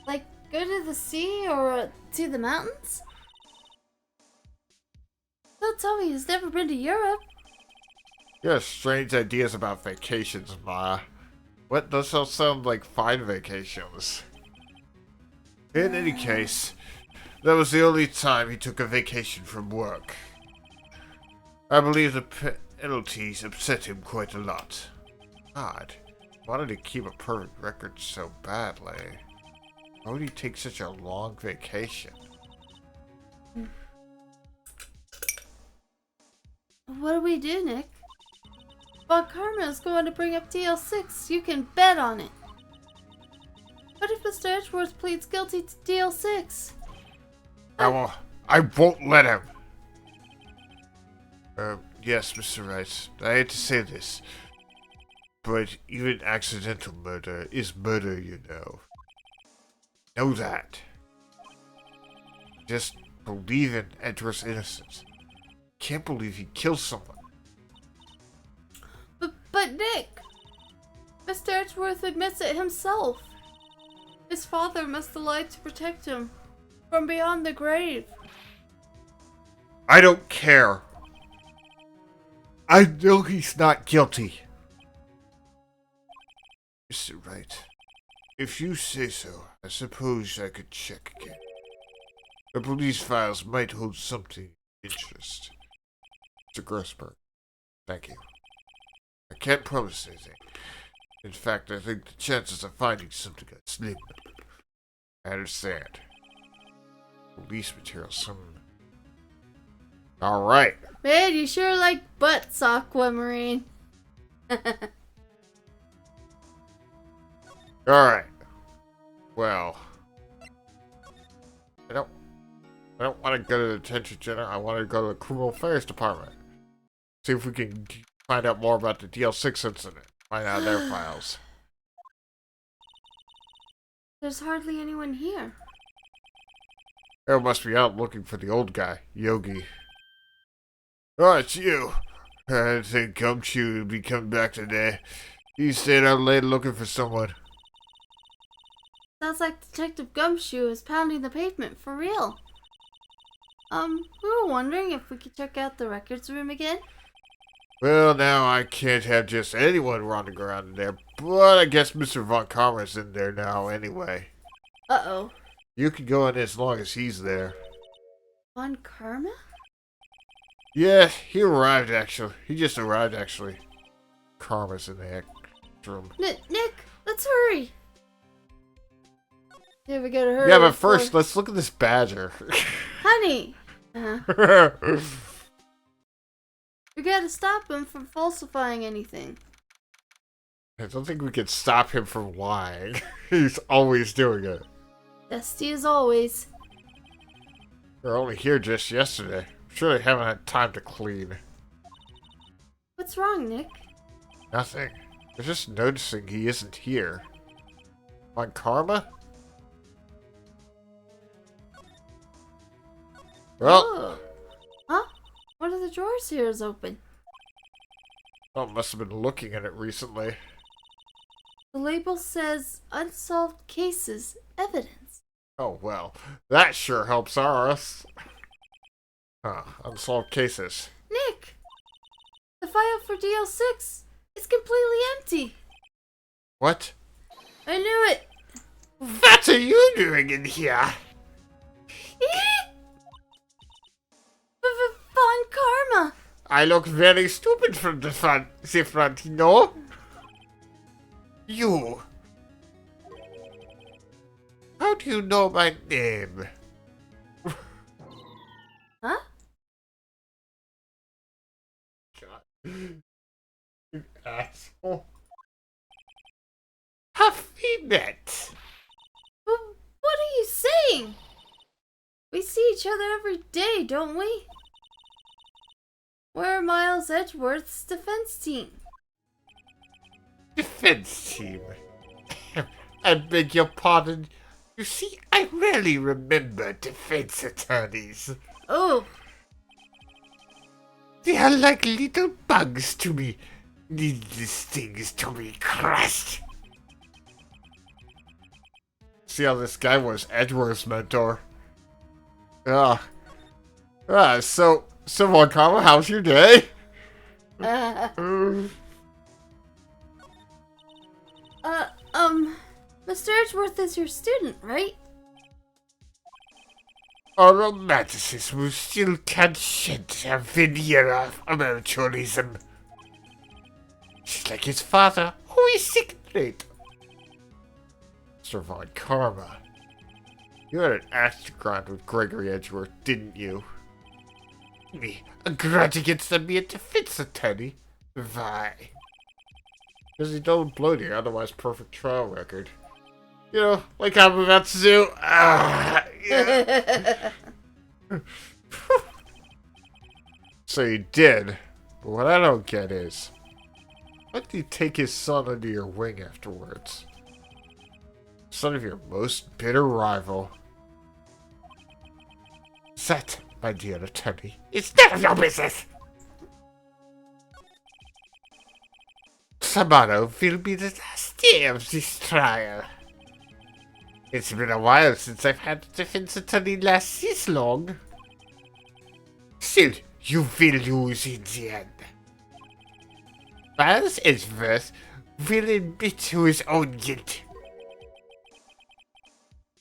Like, go to the sea or to the mountains? Don't tell me he's never been to Europe. You have strange ideas about vacations, Ma. What? Those all sound like fine vacations. In any case, that was the only time he took a vacation from work. I believe the penalties upset him quite a lot. Odd. Wanted to keep a perfect record so badly. Why would he take such a long vacation? What do we do, Nick? Von Karma is going to bring up DL6. You can bet on it. What if Mr. Edgeworth pleads guilty to DL6? I won't let him. Yes, Mr. Wright. I hate to say this, but even accidental murder is murder, you know. Know that. Just believe in Edward's innocence. Can't believe he killed someone. But Nick, Mr. Edgeworth admits it himself. His father must have lied to protect him from beyond the grave. I don't care. I know he's not guilty. Mr. Wright, if you say so, I suppose I could check again. The police files might hold something of interest. Mr. Grossberg, thank you. I can't promise anything. In fact, I think the chances of finding something are slim. I understand. Police material, some... Alright. Man, you sure like butts, Aquamarine. Alright. Well... I don't want to go to the detention center. I want to go to the criminal affairs department. See if we can find out more about the DL6 incident. Find out their files. There's hardly anyone here. They must be out looking for the old guy, Yogi. Oh, it's you. I didn't think Gumshoe would be coming back today. He stayed out late looking for someone. Sounds like Detective Gumshoe is pounding the pavement for real. We were wondering if we could check out the records room again. Well, now I can't have just anyone running around in there, but I guess Mr. Von Karma's in there now anyway. Uh-oh. You can go in as long as he's there. Von Karma? Yeah, he arrived actually. He just arrived actually. Karma's in the room. Nick, let's hurry. Yeah, we gotta hurry. Yeah, but first, let's look at this badger. Honey! We gotta stop him from falsifying anything. I don't think we can stop him from lying. He's always doing it. Dusty as always. They're only here just yesterday. I'm sure they haven't had time to clean. What's wrong, Nick? Nothing. They're just noticing he isn't here. On Karma? Well, Oh. Huh? One of the drawers here is open. I must have been looking at it recently. The label says unsolved cases, evidence. Oh well, that sure helps us. Unsolved cases. Nick! The file for DL6 is completely empty. What? I knew it. What are you doing in here? Von Karma! I look very stupid from the front, you know? You. How do you know my name? Huh? God. You asshole. Have we met? But what are you saying? We see each other every day, don't we? We're Miles Edgeworth's defense team. Defense team. I beg your pardon. You see, I rarely remember defense attorneys. Oh, They are like little bugs to me. Needless things to be crushed. See how this guy was Edward's mentor. So Von Karma, how's your day? Mr. Edgeworth is your student, right? Our romanticism still can't shed a veneer of amateurism. She's like his father, who is second rate. Mr. Von Karma, you had an axe to grind with Gregory Edgeworth, didn't you? Me, a grudge against the mere defense attorney? Why? Because he don't blow your otherwise perfect trial record. You know, like I'm about to do. Yeah. So you did, but what I don't get is, why did you take his son under your wing afterwards? Son of your most bitter rival. That, my dear attorney, is none of your business! Tomorrow will be the last day of this trial. It's been a while since I've had a defense attorney last this long. Still, you will lose in the end. Miles Edgeworth will admit to his own guilt.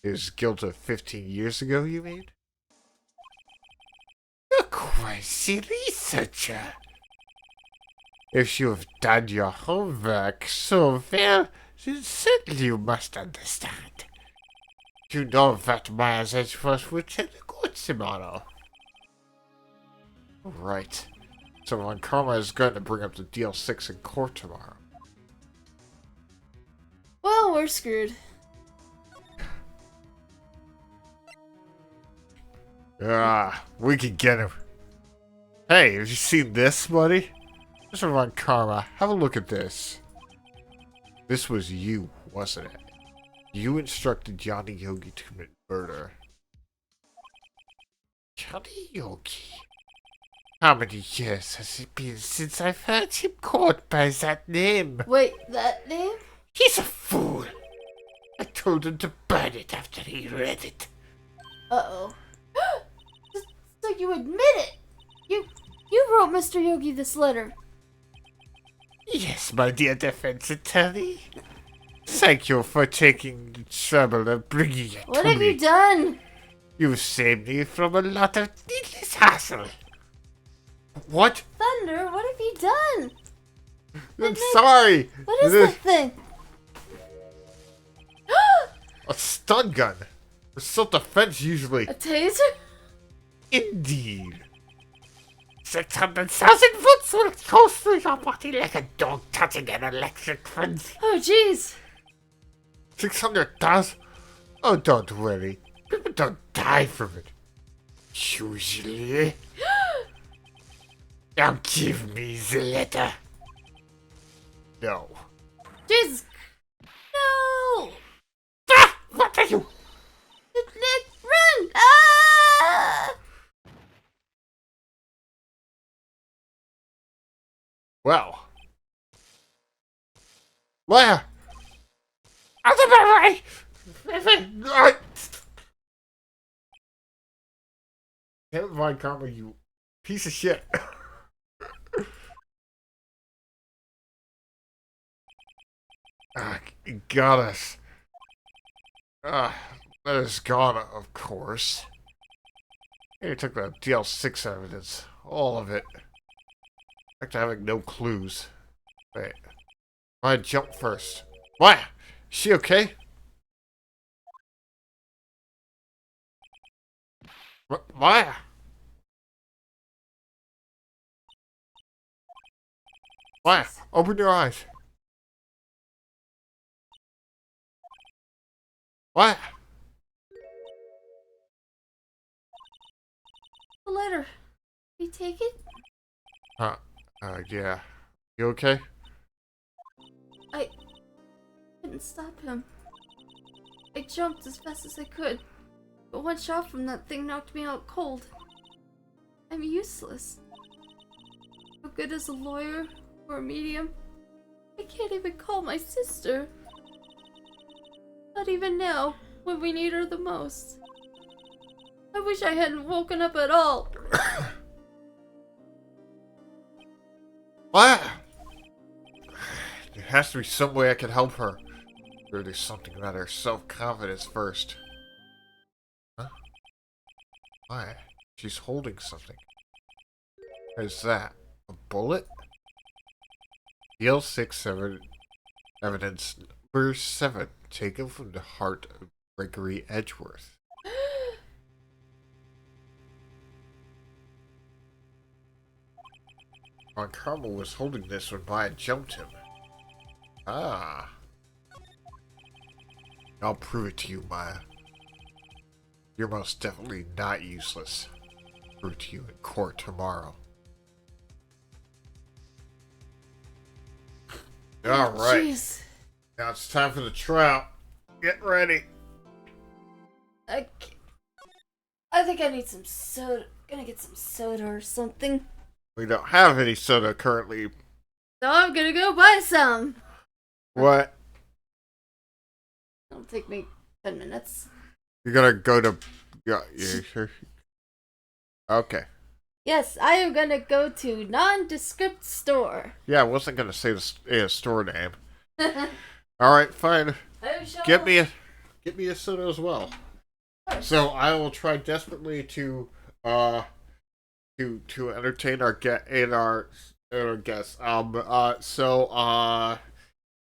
His guilt of 15 years ago, you mean? You're quite the researcher. If you have done your homework so well, then certainly you must understand. You know that Miles Edgeworth will tell the court tomorrow. Right. So Von Karma is going to bring up the DL6 in court tomorrow. Well, we're screwed. We can get him. Hey, have you seen this, buddy? Mr. Von Karma, have a look at this. This was you, wasn't it? You instructed Yanni Yogi to commit murder. Yanni Yogi? How many years has it been since I've heard him called by that name? Wait, that name? He's a fool. I told him to burn it after he read it. Uh-oh. So you admit it? You wrote Mr. Yogi this letter. Yes, my dear defense attorney. Thank you for taking the trouble of bringing it What to have me. you done? You saved me from a lot of needless hassle. What? Thunder, what have you done? I'm sorry. What is that thing? A stun gun. For self-defense, usually. A taser? Indeed. 600,000 volts will course through your body like a dog touching an electric fence. Oh, jeez. 600,000? Oh, don't worry. People don't die from it. Usually. Now give me the letter. No. Jesus. No. Ah! What are you? Nick, run! Ah! Well. Where? Out of my way! Damn it, Von Karma, you piece of shit. He got us. That is gone, of course. He took the DL6 evidence. All of it. Back to having no clues. Wait. I jump first. What? Is she okay? What? What? Open your eyes. What? The letter. You take it? Yeah. You okay? I couldn't stop him. I jumped as fast as I could, but one shot from that thing knocked me out cold. I'm useless. No good as a lawyer or a medium. I can't even call my sister. Not even now, when we need her the most. I wish I hadn't woken up at all. What? There has to be some way I can help her. Better do something about her self-confidence first. Huh? Why? She's holding something. What is that? A bullet? DL6 evidence number 7, taken from the heart of Gregory Edgeworth. Von Carmel was holding this when Maya jumped him. Ah. I'll prove it to you, Maya. You're most definitely not useless. I'll prove it to you in court tomorrow. Alright. Jeez. Now it's time for the trial. Get ready. I think I need some soda. Gonna get some soda or something. We don't have any soda currently. So I'm gonna go buy some. What? It'll take me 10 minutes. You're gonna go to... Yeah, sure. Okay. Yes, I am gonna go to nondescript store. Yeah, I wasn't gonna say the store name. Alright, fine. Get me a soda as well. So I will try desperately to entertain our guests.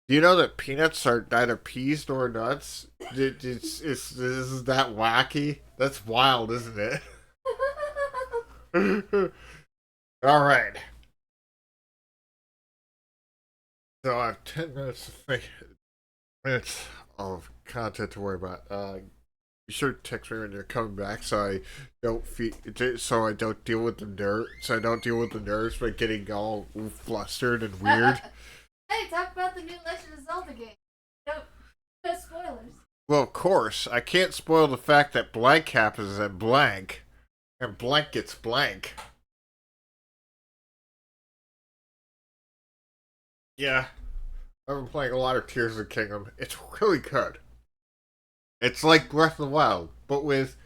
Do you know that peanuts are neither peas nor nuts? This is that wacky? That's wild, isn't it? Alright. So I have 10 minutes of content to worry about. Be sure to text me when you're coming back, so I don't deal with the nerves by getting all flustered and weird. Hey, talk about the new Legend of Zelda game. No spoilers. Well, of course, I can't spoil the fact that blank happens at blank, and blank gets blank. Yeah, I've been playing a lot of Tears of the Kingdom. It's really good. It's like Breath of the Wild, but with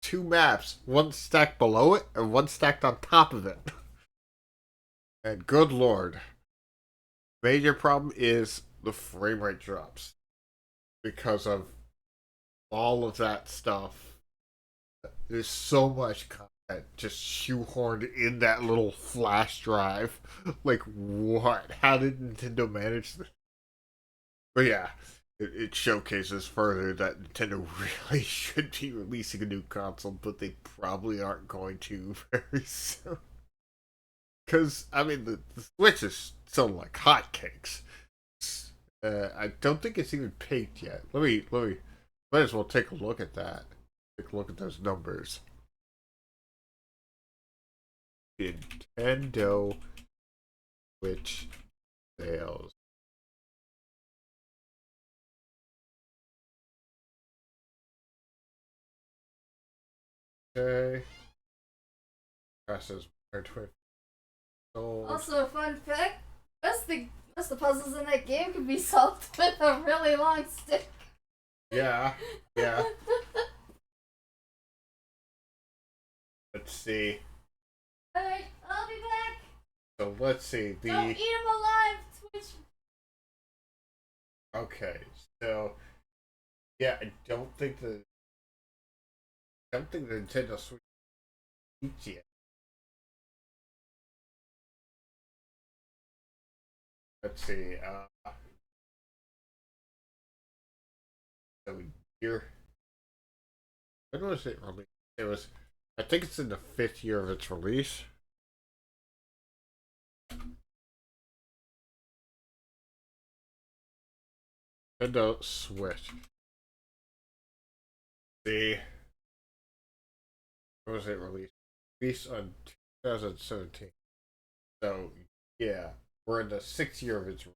2 maps, one stacked below it and one stacked on top of it. And good lord, major problem is the frame rate drops because of all of that stuff. There's so much content just shoehorned in that little flash drive. Like, what? How did Nintendo manage this? But yeah, it showcases further that Nintendo really should be releasing a new console, but they probably aren't going to very soon. Because, I mean, the Switch is selling like hotcakes. I don't think it's even peaked yet. Might as well take a look at that. Take a look at those numbers. Nintendo Switch sales. Okay. Process 120. Also, a fun fact: most of the puzzles in that game can be solved with a really long stick. Yeah. Let's see. Alright, I'll be back. So let's see. Don't eat him alive, Twitch. Okay, so yeah, I don't think the Nintendo Switch peaked yet. Let's see. So here, when was it released? It was. I think it's in the 5th year of its release. Nintendo Switch. See, when was it released? Released on 2017. So yeah, we're in the 6th year of its release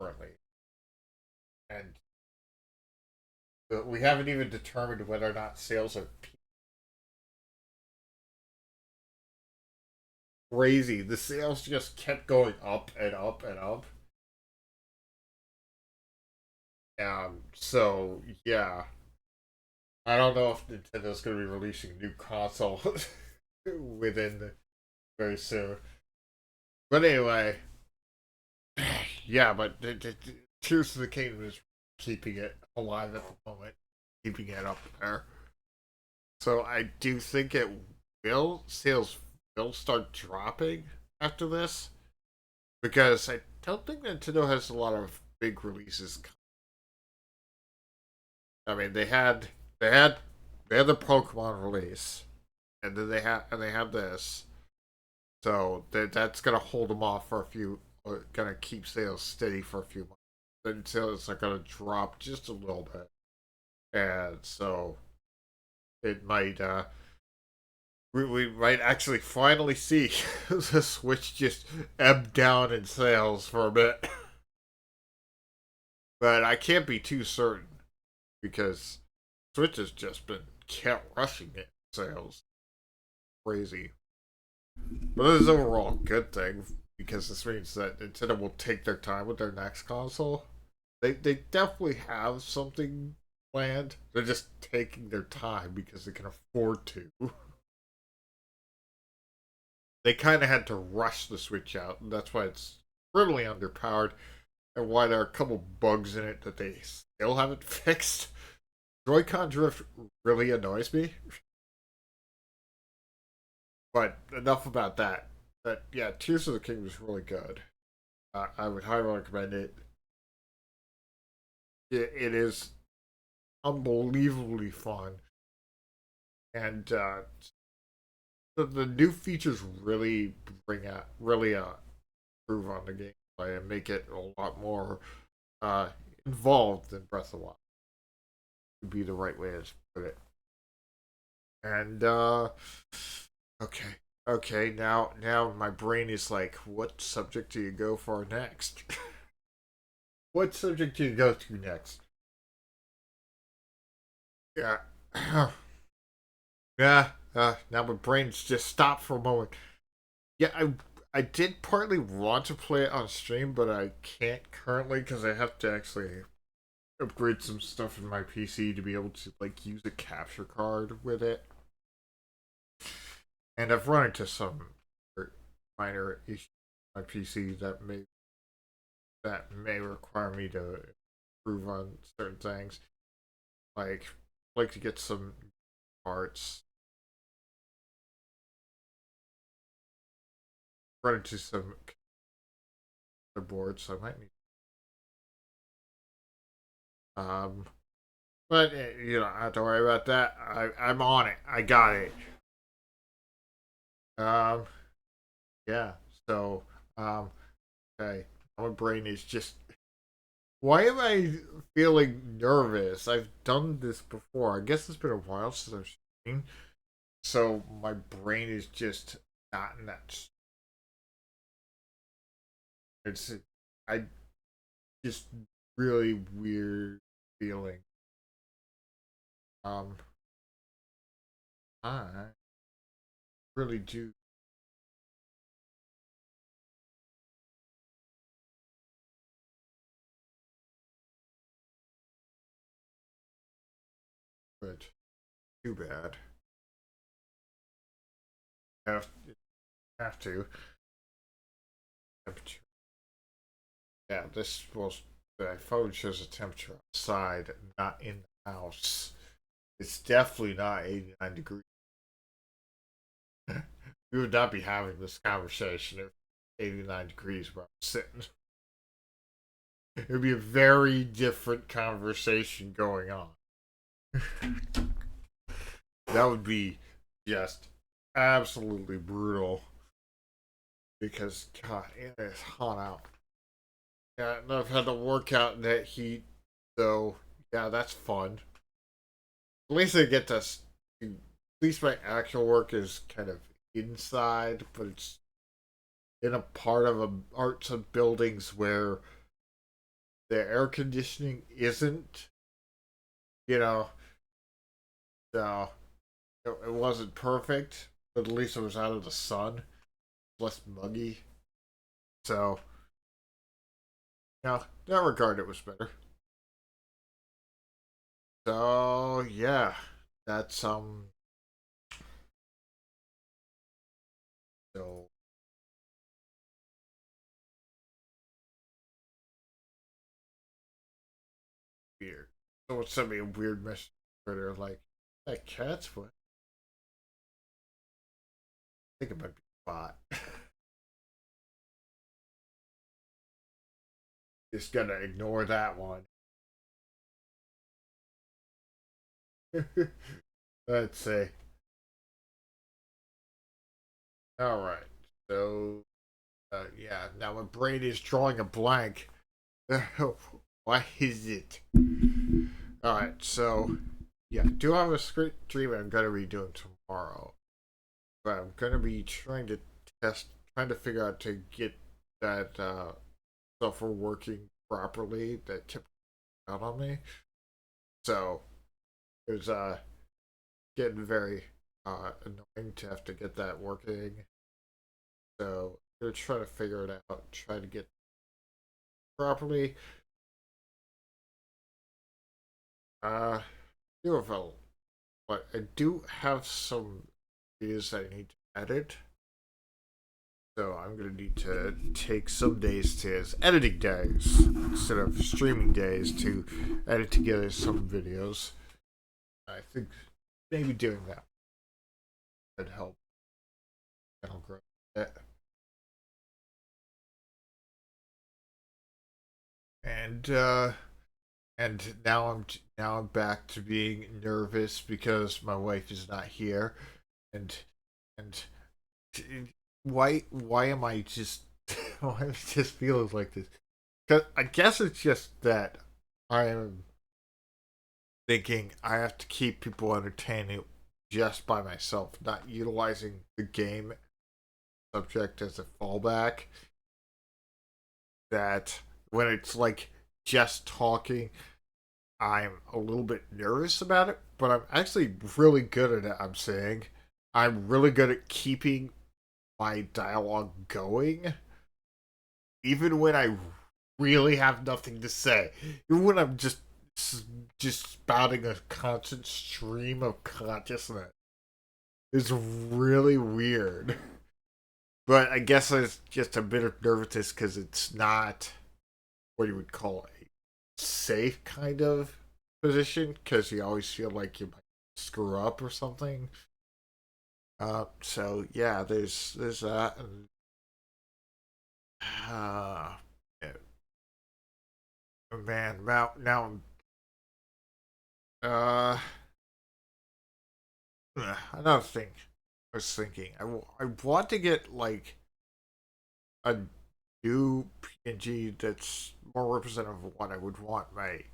currently, and we haven't even determined whether or not sales are crazy. The sales just kept going up and up and up. So yeah, I don't know if Nintendo's going to be releasing a new console within very soon. But anyway, yeah. But Tears of the Kingdom is keeping it alive at the moment, keeping it up there. So I do think sales will start dropping after this because I don't think Nintendo has a lot of big releases. I mean, they had the Pokemon release, and then they have this, so that's gonna hold them off for a few, or gonna keep sales steady for a few months. Then sales are gonna drop just a little bit, and so it might we might actually finally see the Switch just ebb down in sales for a bit. But I can't be too certain because Switch has just been kept rushing it sales. Crazy. But this is overall a good thing because this means that Nintendo will take their time with their next console. They definitely have something planned. They're just taking their time because they can afford to. They kind of had to rush the Switch out, and that's why it's really underpowered, and why there are a couple bugs in it that they still haven't fixed. Joy-Con drift really annoys me. But enough about that. But yeah, Tears of the Kingdom is really good. I would highly recommend it. It is unbelievably fun, and the new features really improve on the gameplay and make it a lot more involved than Breath of the Wild. Would be the right way to put it. And okay, now my brain is like, what subject do you go for next? What subject do you go to next? Yeah. Yeah, now my brain's just stopped for a moment. Yeah, I did partly want to play it on stream, but I can't currently because I have to actually upgrade some stuff in my PC to be able to like use a capture card with it. And I've run into some minor issues on my PC that may require me to improve on certain things. Like to get some parts. Run into some boards, so I might need. Um, but you don't have to worry about that. I'm on it. I got it. Um, yeah. So, okay. My brain is just. Why am I feeling nervous? I've done this before. I guess it's been a while since I've seen. So my brain is just not in that. It's I just really weird feeling. Um, I really do. But too bad. Have have to. Temperature. Yeah, this was the phone shows a temperature outside, not in the house. It's definitely not 89 degrees. We would not be having this conversation if 89 degrees where I'm sitting. It would be a very different conversation going on. That would be just absolutely brutal. Because, God, it is hot out. Yeah, and I've had to work out in that heat, so yeah, that's fun. At least I get to. At least my actual work is kind of inside, but it's in a part of a arts of buildings where the air conditioning isn't. You know, so it wasn't perfect, but at least it was out of the sun, less muggy. So, yeah, in that regard, it was better. So yeah, that's so weird. Someone sent me a weird message on Twitter like, that cat's foot. I think it might be a bot. Just gonna ignore that one. Let's see. Alright. So, yeah, now my brain is drawing a blank. Why is it? Alright, so, yeah, I do have a script dream I'm gonna be doing tomorrow. But I'm gonna be trying to figure out to get that software working properly that kept out on me. So, it was getting very annoying to have to get that working. So I'm gonna try to figure it out, try to get properly. Do have a, but I do have some videos that I need to edit. So I'm gonna need to take some days to as editing days instead of streaming days to edit together some videos. I think maybe doing that would help channel grow a bit. And now I'm back to being nervous because my wife is not here, and why am I just why am I just feeling like this? 'Cause I guess it's just that I am thinking I have to keep people entertained just by myself, not utilizing the game subject as a fallback. That when it's like just talking, I'm a little bit nervous about it, but I'm actually really good at it. I'm saying I'm really good at keeping my dialogue going, even when I really have nothing to say, even when I'm just spouting a constant stream of consciousness. It's really weird. But I guess it's just a bit of nervousness because it's not what you would call a safe kind of position, because you always feel like you might screw up or something. So yeah, there's that, and yeah. Man, now another thing I was thinking, I want to get like a new PNG that's more representative of what I would want my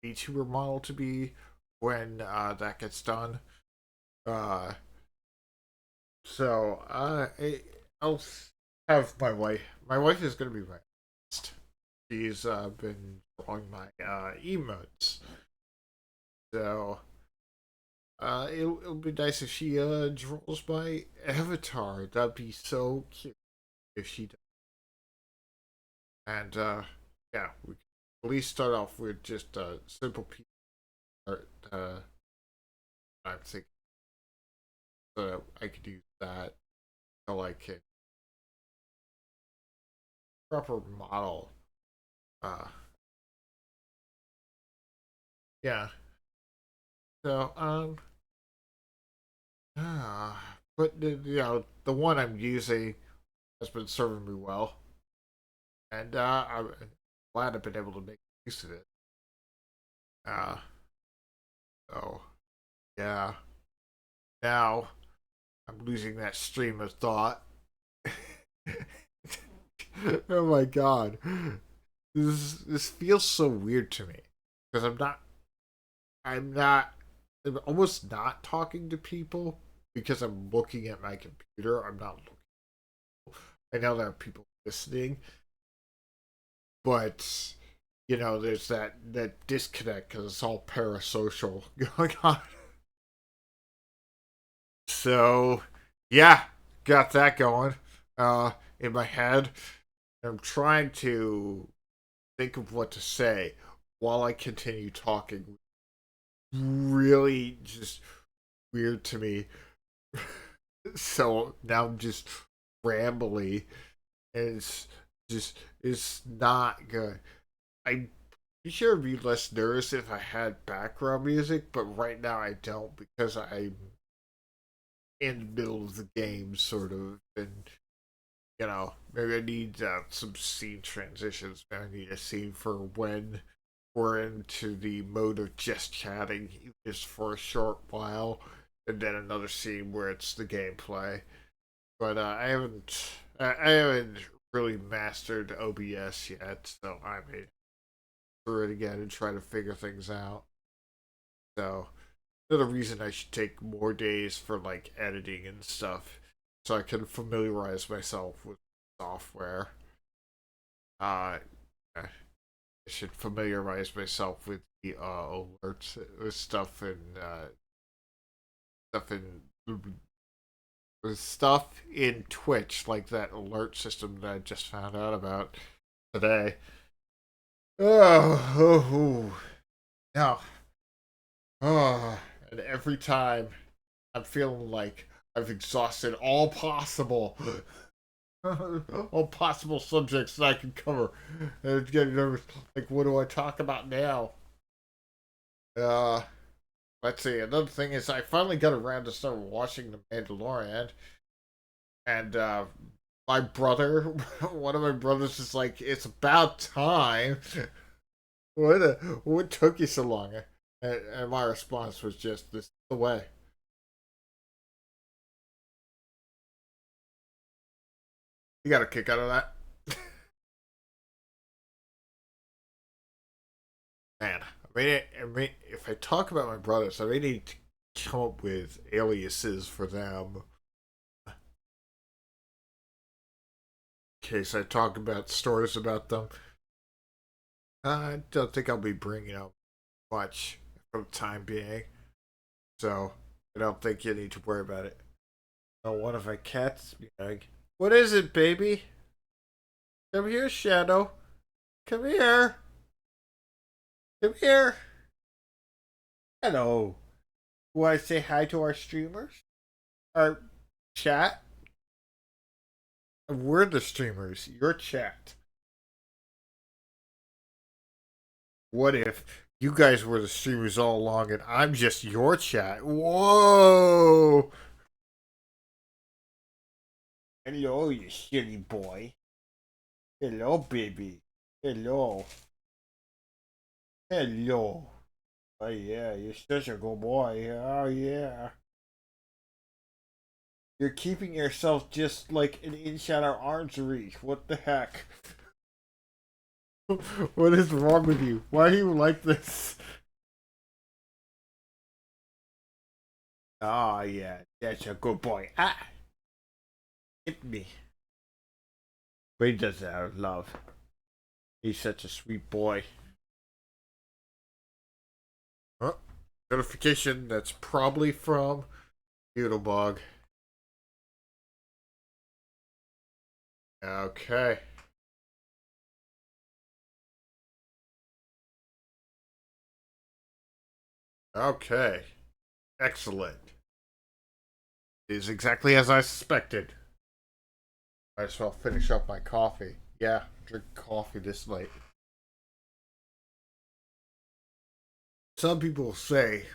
VTuber model to be when that gets done. Uh, so I'll have my wife. My wife is gonna be my artist. She's been drawing my emotes. So it'll be nice if she draws my avatar. That'd be so cute if she does. And yeah, we can at least start off with just a simple piece of art. I'm thinking I could use that. Like a proper model. Uh, yeah. So but the one I'm using has been serving me well, and I'm glad I've been able to make use of it. Uh, so yeah. Now I'm losing that stream of thought. Oh my god, this feels so weird to me because I'm almost not talking to people because I'm looking at my computer. I'm not looking. I know there are people listening, but there's that disconnect because it's all parasocial going on. So, yeah, got that going in my head. I'm trying to think of what to say while I continue talking. Really just weird to me. So now I'm just rambly. It's not good. I I'm sure it'd be less nervous if I had background music, but right now I don't because I'm in the middle of the game, sort of, and maybe I need some scene transitions. Maybe I need a scene for when we're into the mode of just chatting, just for a short while, and then another scene where it's the gameplay. But I haven't really mastered OBS yet, so I may through it again and try to figure things out. So another reason I should take more days for like editing and stuff, so I can familiarize myself with software. I should familiarize myself with the alerts, stuff in stuff in Twitch, like that alert system that I just found out about today. Oh, no. Oh, and every time I'm feeling like I've exhausted all possible subjects that I can cover. And it's getting nervous. Like, what do I talk about now? Uh, let's see. Another thing is, I finally got around to start watching The Mandalorian, and my brother, one of my brothers, is like, "It's about time." What took you so long? And my response was just, "This is the way." You got a kick out of that, man. I mean, if I talk about my brothers, I may need to come up with aliases for them in case I talk about stories about them. I don't think I'll be bringing up much for the time being, so I don't think you need to worry about it. Oh, one of my cats be like, "What is it, baby? Come here, Shadow. Come here. Come here. Hello. Want to say hi to our streamers? Our chat? We're the streamers. Your chat. What if you guys were the streamers all along and I'm just your chat? Whoa! Hello, you silly boy. Hello, baby. Hello. Hello. Oh, yeah, you're such a good boy. Oh, yeah. You're keeping yourself just like an inch out of arm's reach. What the heck? What is wrong with you? Why are you like this? Oh, yeah, that's a good boy. Ah! Hit me. But he does that out of love. He's such a sweet boy. Huh? Notification that's probably from Doodlebug. Okay. Okay. Excellent. It is exactly as I suspected. Might as well finish up my coffee. Yeah, drink coffee this late. Some people say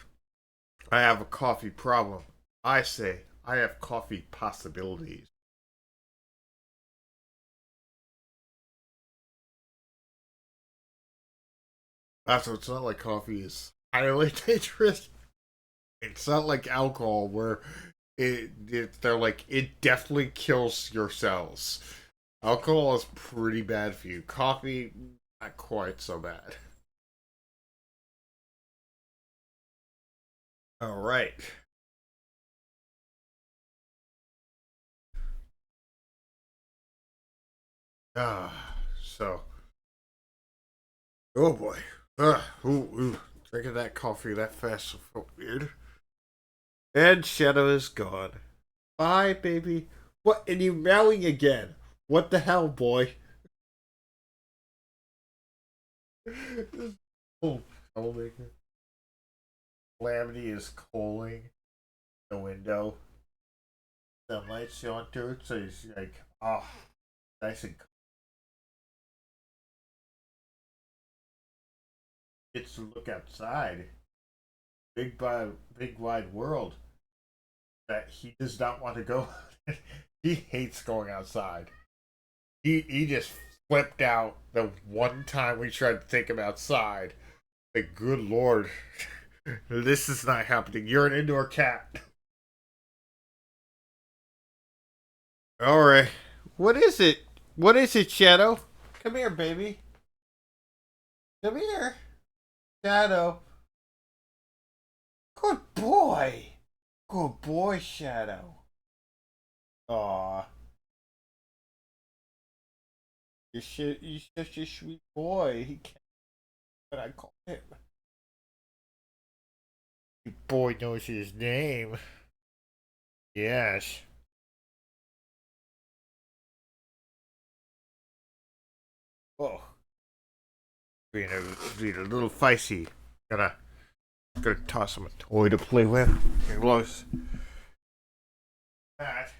I have a coffee problem. I say I have coffee possibilities. So it's not like coffee is highly dangerous. It's not like alcohol where they're like it definitely kills your cells. Alcohol is pretty bad for you. Coffee, not quite so bad. All right. So, oh boy. Drinking that coffee that fast felt weird. And Shadow is gone. Bye, baby. What? And you meowing again? What the hell, boy? Oh, troublemaker. Calamity is calling the window. Sunlight shone through it, so he's like, oh, nice and gets to look outside. Big wide world that he does not want to go. He hates going outside. He just flipped out the one time we tried to take him outside. Like, good lord, this is not happening. You're an indoor cat. All right, what is it? What is it, Shadow? Come here, baby. Come here, Shadow. Good boy. Good boy, Shadow. Aw. You're such a sweet boy. He can't what I call him. The boy knows his name. Yes. Oh. Being a little feisty. Gonna toss him a toy to play with. Here, Lois. That.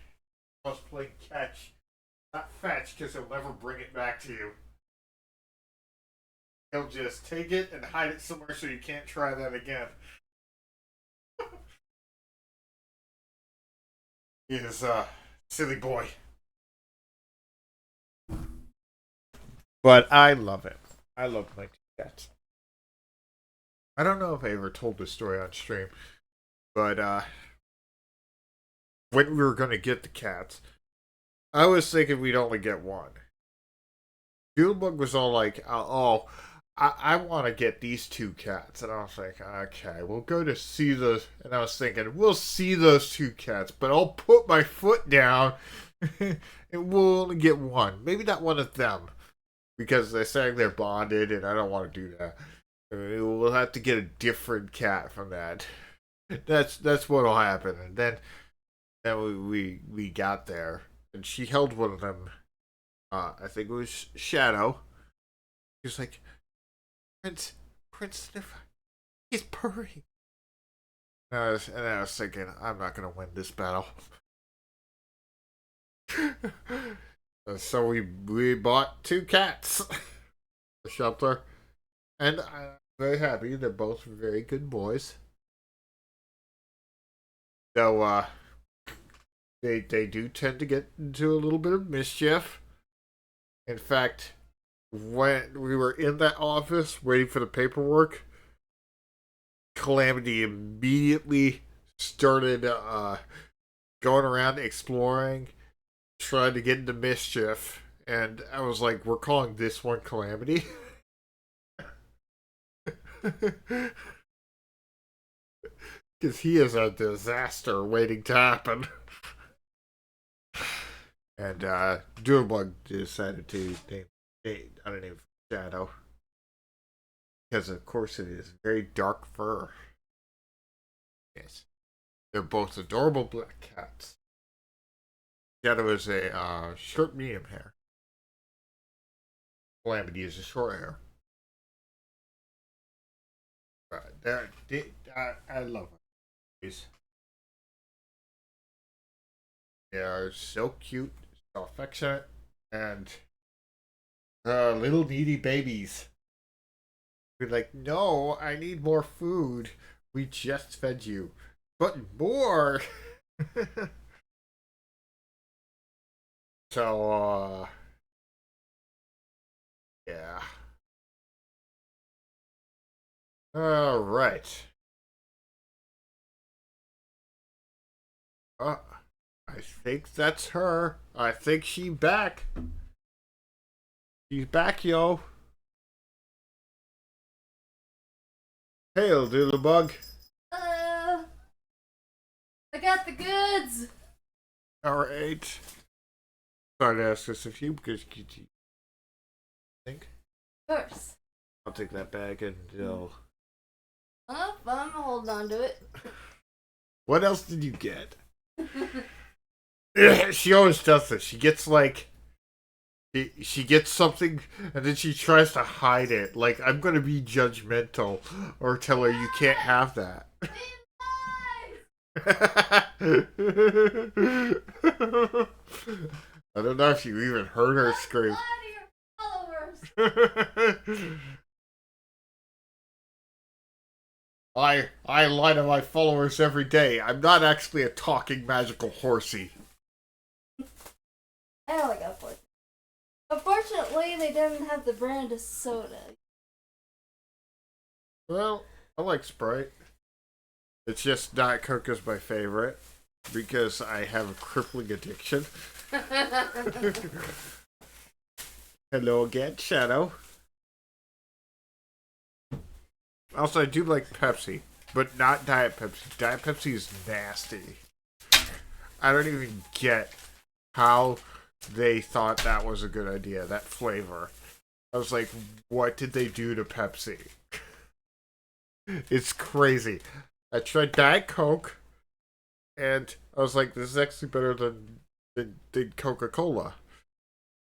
Let's play catch. Not fetch, because he'll never bring it back to you. He'll just take it and hide it somewhere so you can't try that again. He is a silly boy. But I love it. I love my cats. I don't know if I ever told this story on stream, but when we were going to get the cats, I was thinking we'd only get one. Doodlebug was all like, I want to get these two cats. And I was like, okay, we'll go to see those. And I was thinking, we'll see those two cats, but I'll put my foot down and we'll only get one. Maybe not one of them, because they're saying they're bonded and I don't want to do that. We'll have to get a different cat from that. That's what'll happen. And then we got there. And she held one of them. I think it was Shadow. He was like, Prince Sniffer, he's purring. And I was thinking, I'm not going to win this battle. So we bought two cats. The shelter. And I'm very happy. They're both very good boys. So, They do tend to get into a little bit of mischief. In fact, when we were in that office waiting for the paperwork, Calamity immediately started going around exploring, trying to get into mischief. And I was like, we're calling this one Calamity. Because he is a disaster waiting to happen. And Doodlebug decided to name Shadow. Because of course it is very dark fur. Yes. They're both adorable black cats. Shadow is a short medium hair. Calamity is a short hair. I love them. They are so cute, so affectionate, and little needy babies. We're like, no, I need more food. We just fed you, but more. So, yeah. All right. I think that's her. I think she's back. She's back, yo. Hail, Doodlebug. Hello. I got the goods. Alright. Sorry to ask this of you because you think? Of course. I'll take that bag and Oh, I'm holding on to it. What else did you get? She always does this. She gets like she gets something and then she tries to hide it. Like, I'm gonna be judgmental or tell her you can't have that. I don't know if you even heard her scream. I lie to my followers every day. I'm not actually a talking magical horsey. I only got 4. Unfortunately, they didn't have the brand of soda. Well, I like Sprite. It's just Diet Coke is my favorite because I have a crippling addiction. Hello again, Shadow. Also, I do like Pepsi, but not Diet Pepsi. Diet Pepsi is nasty. I don't even get how they thought that was a good idea, that flavor. I was like, what did they do to Pepsi? It's crazy. I tried Diet Coke, and I was like, this is actually better than Coca-Cola.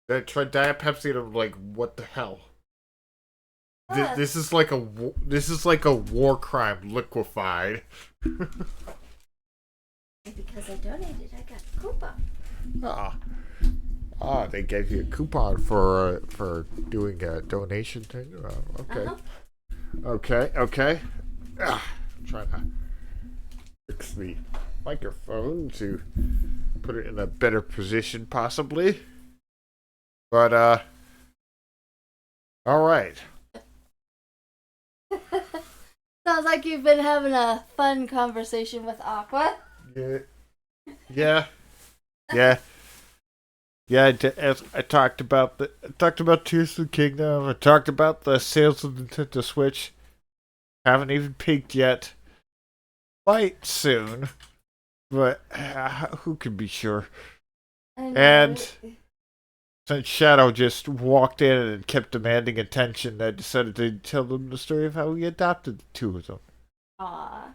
Then I tried Diet Pepsi, and I'm like, what the hell? This is like a war crime liquefied. Because I donated, I got a coupon. They gave you a coupon for doing a donation thing. Okay, okay. I'm trying to fix the microphone to put it in a better position, possibly. But all right. Sounds like you've been having a fun conversation with Aqua. Yeah. As I talked about Tears of the Kingdom. I talked about the sales of the Nintendo Switch. Haven't even peaked yet. Might soon, but who can be sure? And since Shadow just walked in and kept demanding attention, I decided to tell them the story of how we adopted the 2 of them. Aww.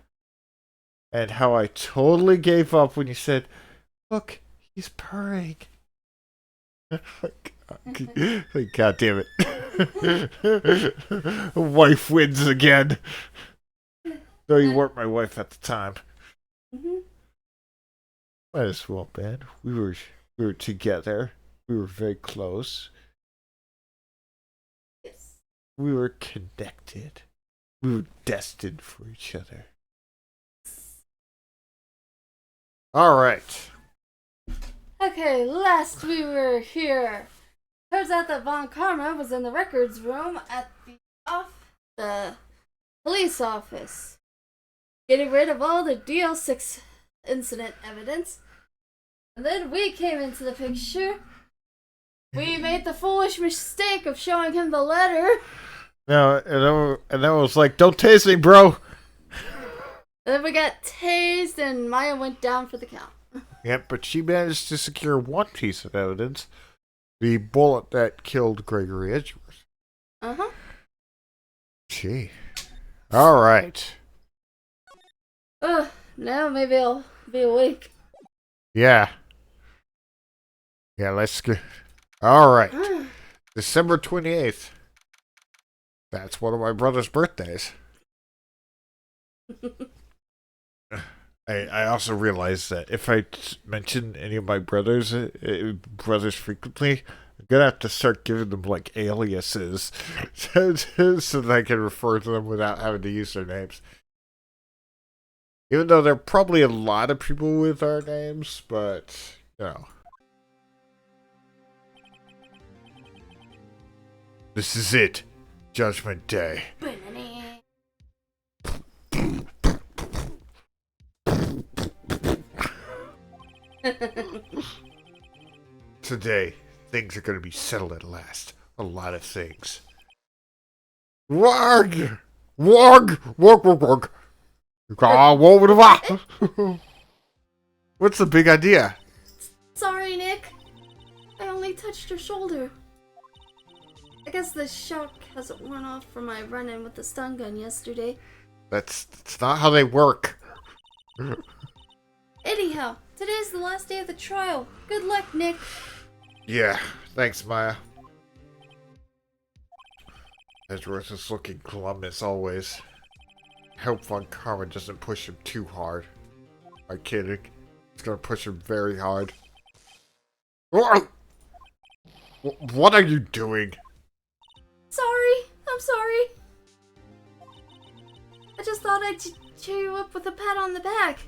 And how I totally gave up when you said, "Look, he's purring." God damn it. Wife wins again. Though you weren't my wife at the time. Mm-hmm. Might as well, man. We were together. We were very close. Yes. We were connected. We were destined for each other. All right. Okay, last we were here. Turns out that Von Karma was in the records room at the police office, getting rid of all the DL6 incident evidence. And then we came into the picture. We made the foolish mistake of showing him the letter. No, and then was like, "Don't tase me, bro." And then we got tased, and Maya went down for the count. Yep, but she managed to secure one piece of evidence: the bullet that killed Gregory Edgeworth. Uh-huh. Gee. All right. Now maybe I'll be awake. Yeah, let's go. All right. December 28th. That's one of my brother's birthdays. I also realized that if I mention any of my brothers frequently, I'm gonna have to start giving them like aliases so that I can refer to them without having to use their names. Even though there are probably a lot of people with our names, but you know. This is it. Judgment Day. Today, things are going to be settled at last. A lot of things. Warg! Warg! Warg, warg, warg. What's the big idea? Sorry, Nick. I only touched your shoulder. I guess the shock hasn't worn off from my run-in with the stun gun yesterday. That's not how they work. Anyhow, today's the last day of the trial. Good luck, Nick. Yeah, thanks, Maya. Edgeworth is looking glum as always. I hope Von Karma doesn't push him too hard. I'm kidding. He's gonna push him very hard. What are you doing? Sorry. I'm sorry. I just thought I'd cheer you up with a pat on the back.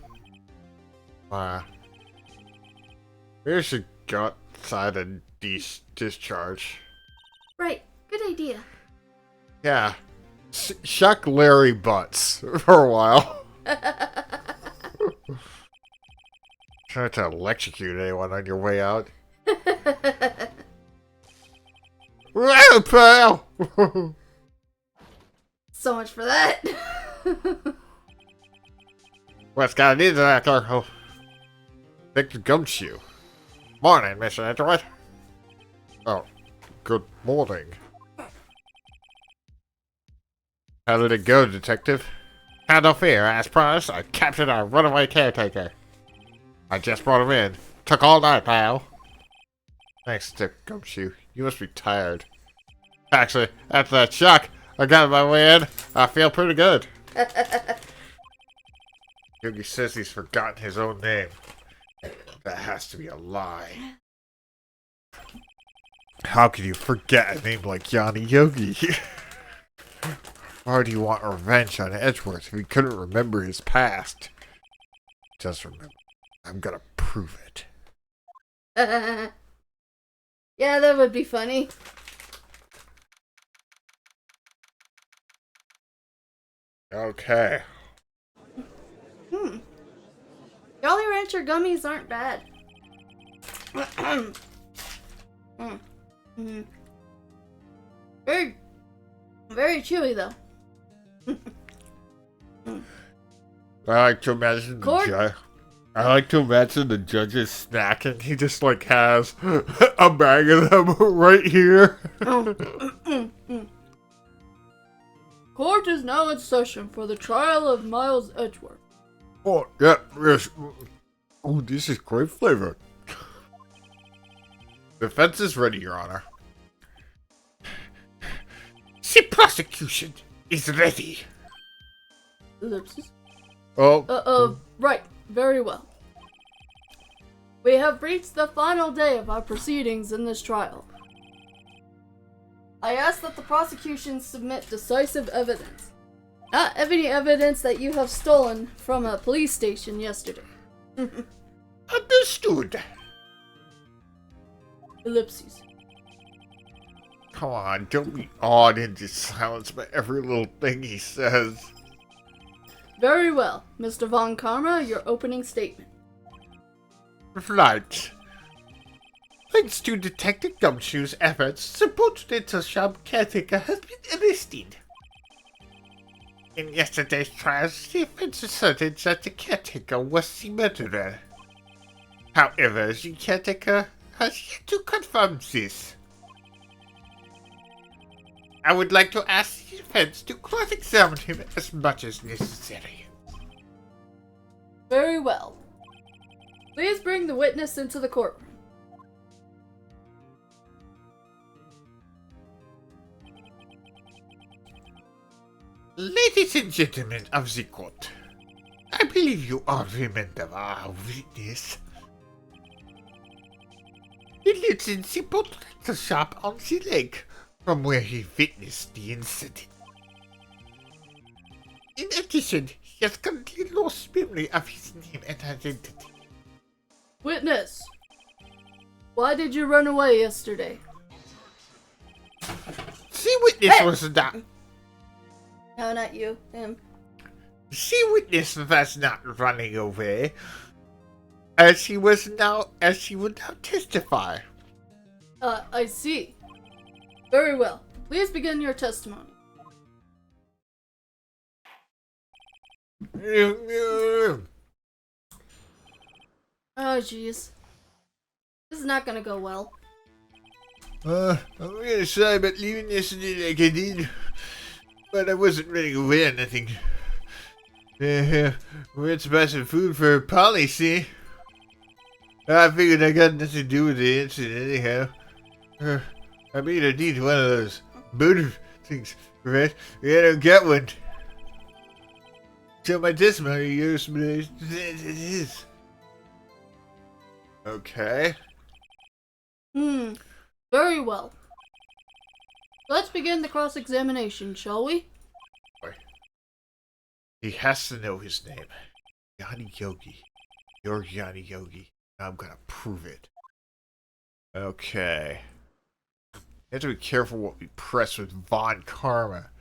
We should go outside and discharge. Right, good idea. Yeah. Shuck Larry butts for a while. Try to electrocute anyone on your way out. Well, pal! So much for that. What's got into that car? Victor Gumshoe. Morning, Mr. Edgeworth. Oh, good morning. How did it go, Detective? Have no fear, as promised, I captured our runaway caretaker. I just brought him in. Took all night, pal. Thanks, Dick Gumshoe. You must be tired. Actually, after that shock, I got my way in. I feel pretty good. Yogi says he's forgotten his own name. That has to be a lie. How could you forget a name like Yanni Yogi? Why do you want revenge on Edgeworth if he couldn't remember his past? Just remember, I'm gonna prove it. Yeah, that would be funny. Okay. Jolly Rancher gummies aren't bad. Very, very chewy though. I like to imagine the judge is snacking. He just like has a bag of them right here. Court is now in session for the trial of Miles Edgeworth. Oh, yeah, yes. Oh, this is great flavor. Defense is ready, Your Honor. The prosecution is ready. Ellipsis. Oh. Right. Very well. We have reached the final day of our proceedings in this trial. I ask that the prosecution submit decisive evidence. Not any evidence that you have stolen from a police station yesterday. Understood. Ellipses. Come on, don't be awed into silence by every little thing he says. Very well. Mr. Von Karma, your opening statement. Right. Thanks to Detective Gumshoe's efforts, the Little Shop caretaker has been arrested. In yesterday's trial, the defense asserted that the caretaker was the murderer. However, the caretaker has yet to confirm this. I would like to ask the defense to cross-examine him as much as necessary. Very well. Please bring the witness into the courtroom. Ladies and gentlemen of the court, I believe you all remember our witness. He lives in the Little Shop on the lake, from where he witnessed the incident. In addition, he has completely lost memory of his name and identity. Witness! Why did you run away yesterday? The witness was not... No, not you. Him. The witness was not running away, as he would now testify. I see. Very well. Please begin your testimony. Oh, jeez. This is not gonna go well. I'm really sorry about leaving yesterday like I did, but I wasn't running away or nothing. Went to buy some food for Polly, see? I figured I got nothing to do with the incident anyhow. I mean, I need one of those motor things, right? I don't get one. So my testimony yours, but it is. Okay. Very well. Let's begin the cross-examination, shall we? He has to know his name. Yanni Yogi. You're Yanni Yogi. I'm gonna prove it. Okay. You have to be careful what we press with Von Karma.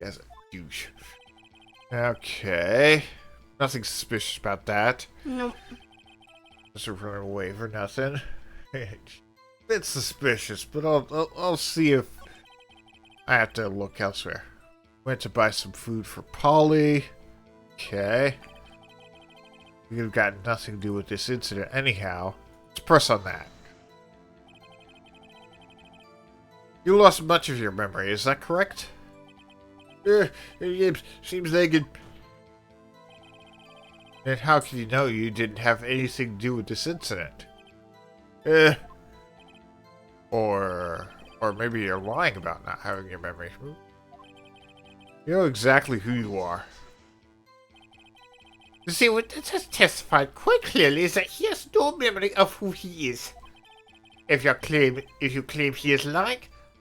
As a douche. Okay. Nothing suspicious about that. Nope. Just running away for nothing. Bit suspicious, but I'll see if I have to look elsewhere. Went to buy some food for Polly. Okay. You've got nothing to do with this incident anyhow. Let's press on that. You lost much of your memory, is that correct? It seems they could... And how can you know you didn't have anything to do with this incident? Or maybe you're lying about not having your memory. You know exactly who you are. You see, what this has testified quite clearly is that he has no memory of who he is. If you claim he is lying,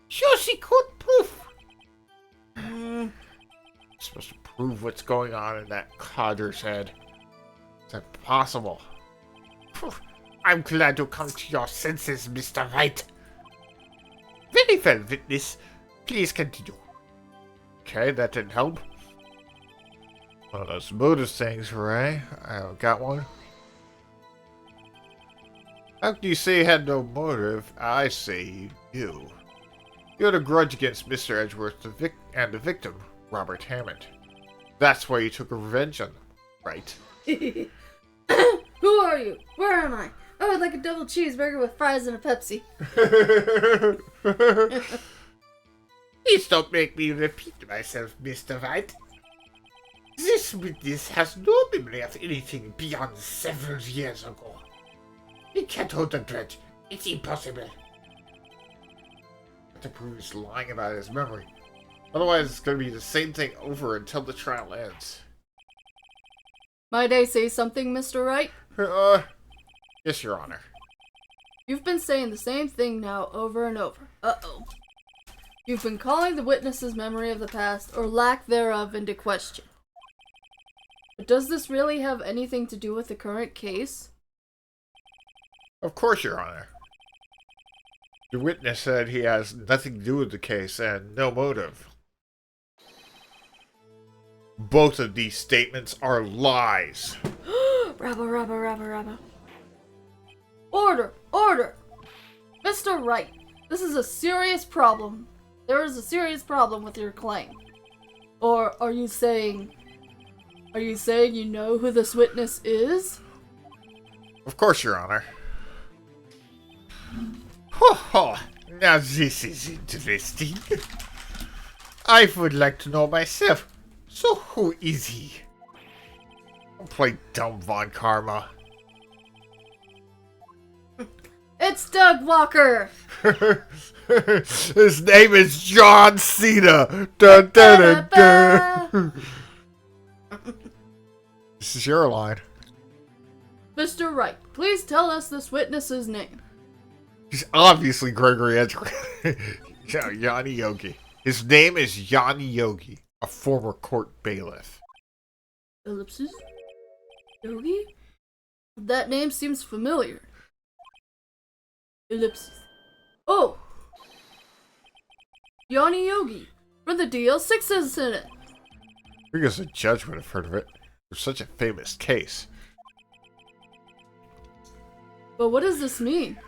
show see court proof. You're supposed to prove what's going on in that codger's head. It's impossible. I'm glad to come to your senses, Mr. White. Very well, witness. Please continue. Okay, that didn't help. One of those motive things, right? I got one. How can you say you had no motive? I say you do. You had a grudge against Mr. Edgeworth and the victim, Robert Hammond. That's why you took revenge on them, right? Who are you? Where am I? I would like a double cheeseburger with fries and a Pepsi. Please don't make me repeat myself, Mr. White. This witness has no memory of anything beyond several years ago. He can't hold a grudge. It's impossible. To prove he's lying about his memory. Otherwise, it's going to be the same thing over until the trial ends. Might I say something, Mr. Wright? Yes, Your Honor. You've been saying the same thing now over and over. Uh-oh. You've been calling the witness's memory of the past, or lack thereof, into question. But does this really have anything to do with the current case? Of course, Your Honor. The witness said he has nothing to do with the case and no motive. Both of these statements are lies. Rabba. Order! Order! Mr. Wright, this is a serious problem. There is a serious problem with your claim. Or are you saying you know who this witness is? Of course, Your Honor. Ho! Now this is interesting. I would like to know myself. So who is he? Don't play dumb, Von Karma. It's Doug Walker! His name is John Cena! Dun, dun, dun, dun. This is your line. Mr. Wright, please tell us this witness's name. He's obviously Gregory Edgeworth. Yanni Yogi. His name is Yanni Yogi, a former court bailiff. Ellipses? Yogi? That name seems familiar. Ellipses. Oh! Yanni Yogi, for the DL6 incident. I guess a judge would have heard of it. It's such a famous case. But what does this mean?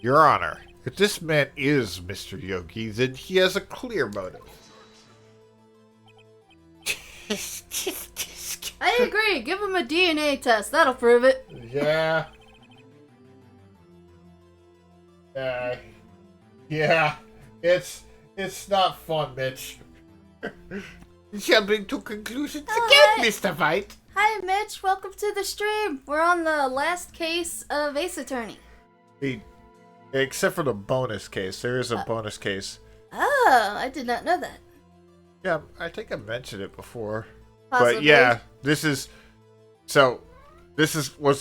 Your Honor, if this man is Mr. Yogi, then he has a clear motive. I agree. Give him a DNA test. That'll prove it. Yeah. Yeah. It's not fun, Mitch. Jumping to conclusions again, Mr. White. Hi, Mitch. Welcome to the stream. We're on the last case of Ace Attorney. Except for the bonus case. There is a bonus case. Oh, I did not know that. Yeah, I think I mentioned it before. Possibly. But yeah, this was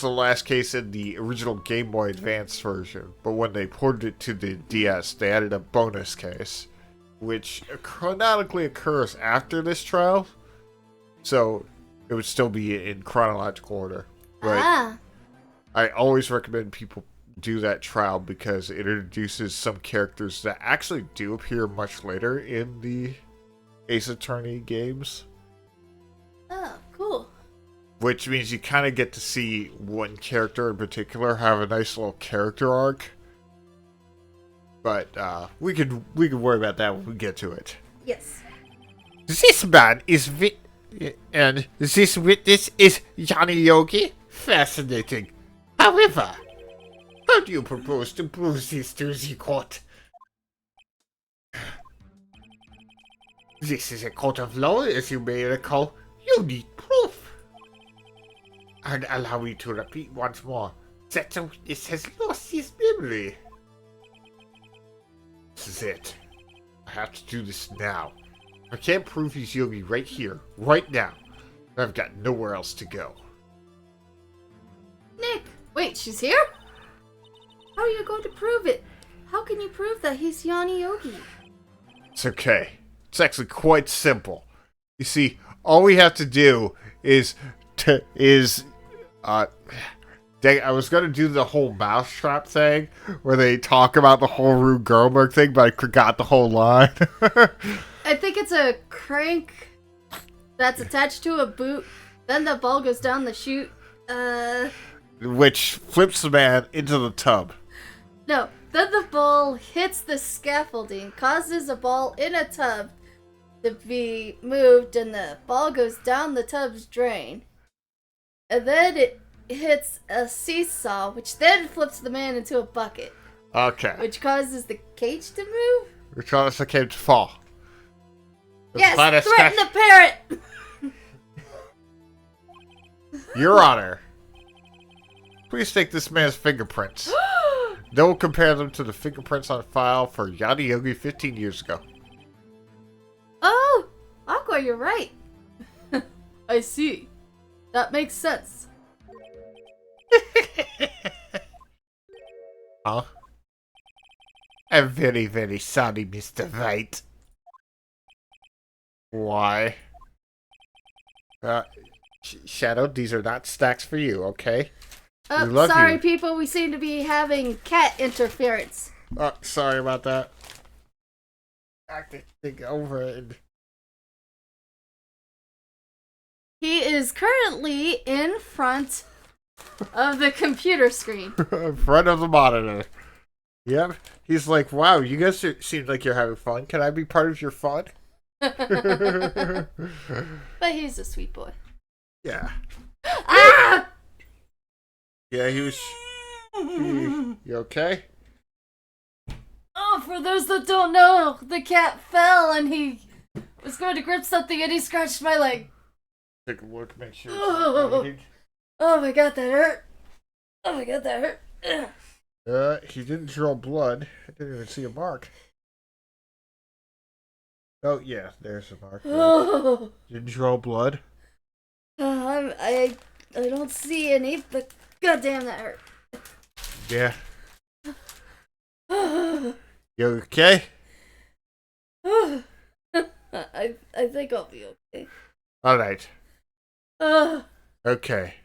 the last case in the original Game Boy Advance version. But when they ported it to the DS, they added a bonus case, which chronologically occurs after this trial, So it would still be in chronological order. But Ah. I always recommend people do that trial because it introduces some characters that actually do appear much later in the Ace Attorney games. Oh, cool. Which means you kind of get to see one character in particular have a nice little character arc. But we could worry about that when we get to it. Yes. This man is and this witness is Johnny Yogi? Fascinating. However, how do you propose to prove this to the court? This is a court of law, as you may recall. You need proof. And allow me to repeat once more that the witness has lost his memory. This is it. I have to do this now. I can't prove he's Yogi right here, right now. I've got nowhere else to go. Nick, wait, she's here? How are you going to prove it? How can you prove that he's Yanni Yogi? It's okay. It's actually quite simple. You see, all we have to do is I was gonna do the whole mousetrap thing where they talk about the whole Rube Goldberg thing, but I forgot the whole line. I think it's a crank that's attached to a boot. Then the ball goes down the chute. Which flips the man into the tub. No. Then the ball hits the scaffolding, causes a ball in a tub to be moved, and the ball goes down the tub's drain. And then it hits a seesaw, which then flips the man into a bucket, Okay. which causes the cage to move. Which caused the cage to fall. Yes, Let us threaten the parrot! Your Honor, please take this man's fingerprints. Then we'll compare them to the fingerprints on file for Yadi Yogi 15 years ago. Oh, Aqua, you're right. I see. That makes sense. Huh? I'm very, very sorry, Mr. White. Why? Shadow, these are not stacks for you, okay? We Oh, love sorry, you. people. We seem to be having cat interference. Sorry about that. I have to think over it. He is currently in front of the computer screen. In front of the monitor. Yep. He's like, wow, you guys seem like you're having fun. Can I be part of your fun? But he's a sweet boy. Yeah. Ah! Yeah, he was... You okay? Oh, for those that don't know, the cat fell and he was going to grip something and he scratched my leg. Take a look, make sure. Oh. Oh my god, that hurt. Oh my god, that hurt. Ugh. He didn't draw blood. I didn't even see a mark. Oh, yeah, there's a mark. Oh. Didn't draw blood? I don't see any, but goddamn, that hurt. Yeah. You okay? I think I'll be okay. Alright. Ugh. Okay.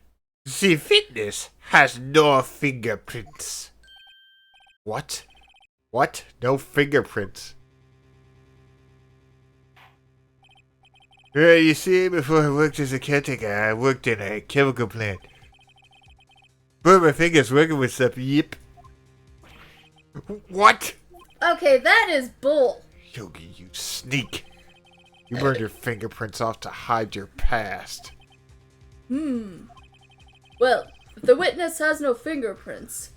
The witness has no fingerprints. What? What? No fingerprints. You see, before I worked as a caretaker, I worked in a chemical plant. Burned my fingers working with stuff, yep. What? Okay, that is bull. Yogi, you sneak. You burned your fingerprints off to hide your past. Well, if the witness has no fingerprints,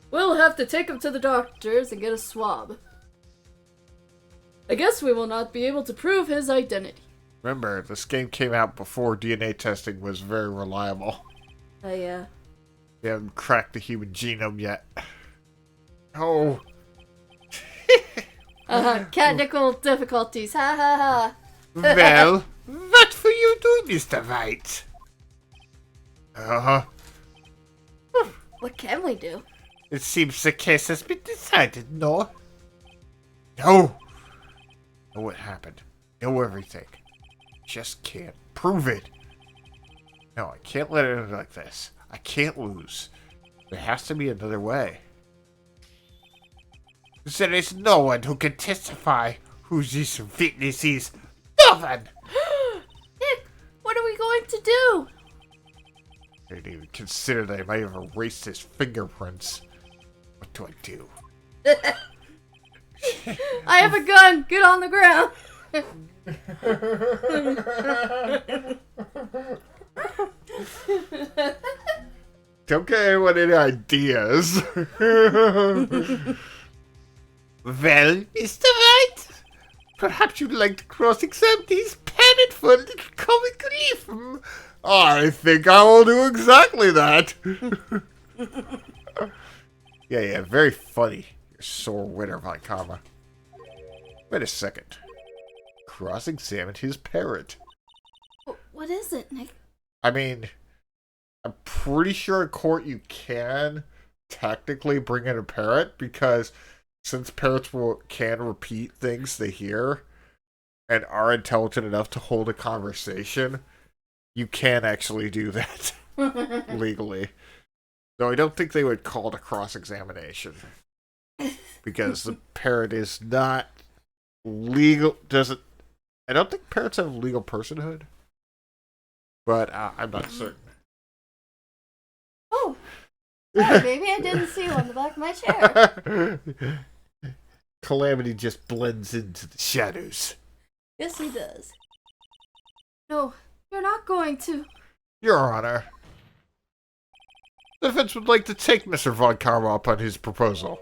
we'll have to take him to the doctors and get a swab. I guess we will not be able to prove his identity. Remember, this game came out before DNA testing was very reliable. Yeah. They haven't cracked the human genome yet. Oh. Technical difficulties. Ha ha ha. Well, what will you do, Mr. White? Uh-huh. What can we do? It seems the case has been decided, no? No! Know what happened. Know everything. just can't prove it. No, I can't let it end like this. I can't lose. There has to be another way. There is no one who can testify who this witness is. No one! Nick, what are we going to do? I didn't even consider that I might have erased his fingerprints. What do I do? I have a gun. Get on the ground. Don't get anyone any ideas. Well, Mr. White, perhaps you'd like to cross-examine these parrot for a little comic relief. I think I will do exactly that. Yeah, very funny. You're sore winner, Von Karma. Wait a second. Cross-examine his parrot. What is it, Nick? I mean, I'm pretty sure in court you can technically bring in a parrot because since parrots can repeat things they hear and are intelligent enough to hold a conversation, you can actually do that legally. Though I don't think they would call it a cross-examination because the parrot is not legal. I don't think parrots have legal personhood, but I'm not certain. Oh, sorry, baby, I didn't see you on the back of my chair. Calamity just blends into the shadows. Yes, he does. No, you're not going to. Your Honor, the defense would like to take Mr. Von Karma up on his proposal.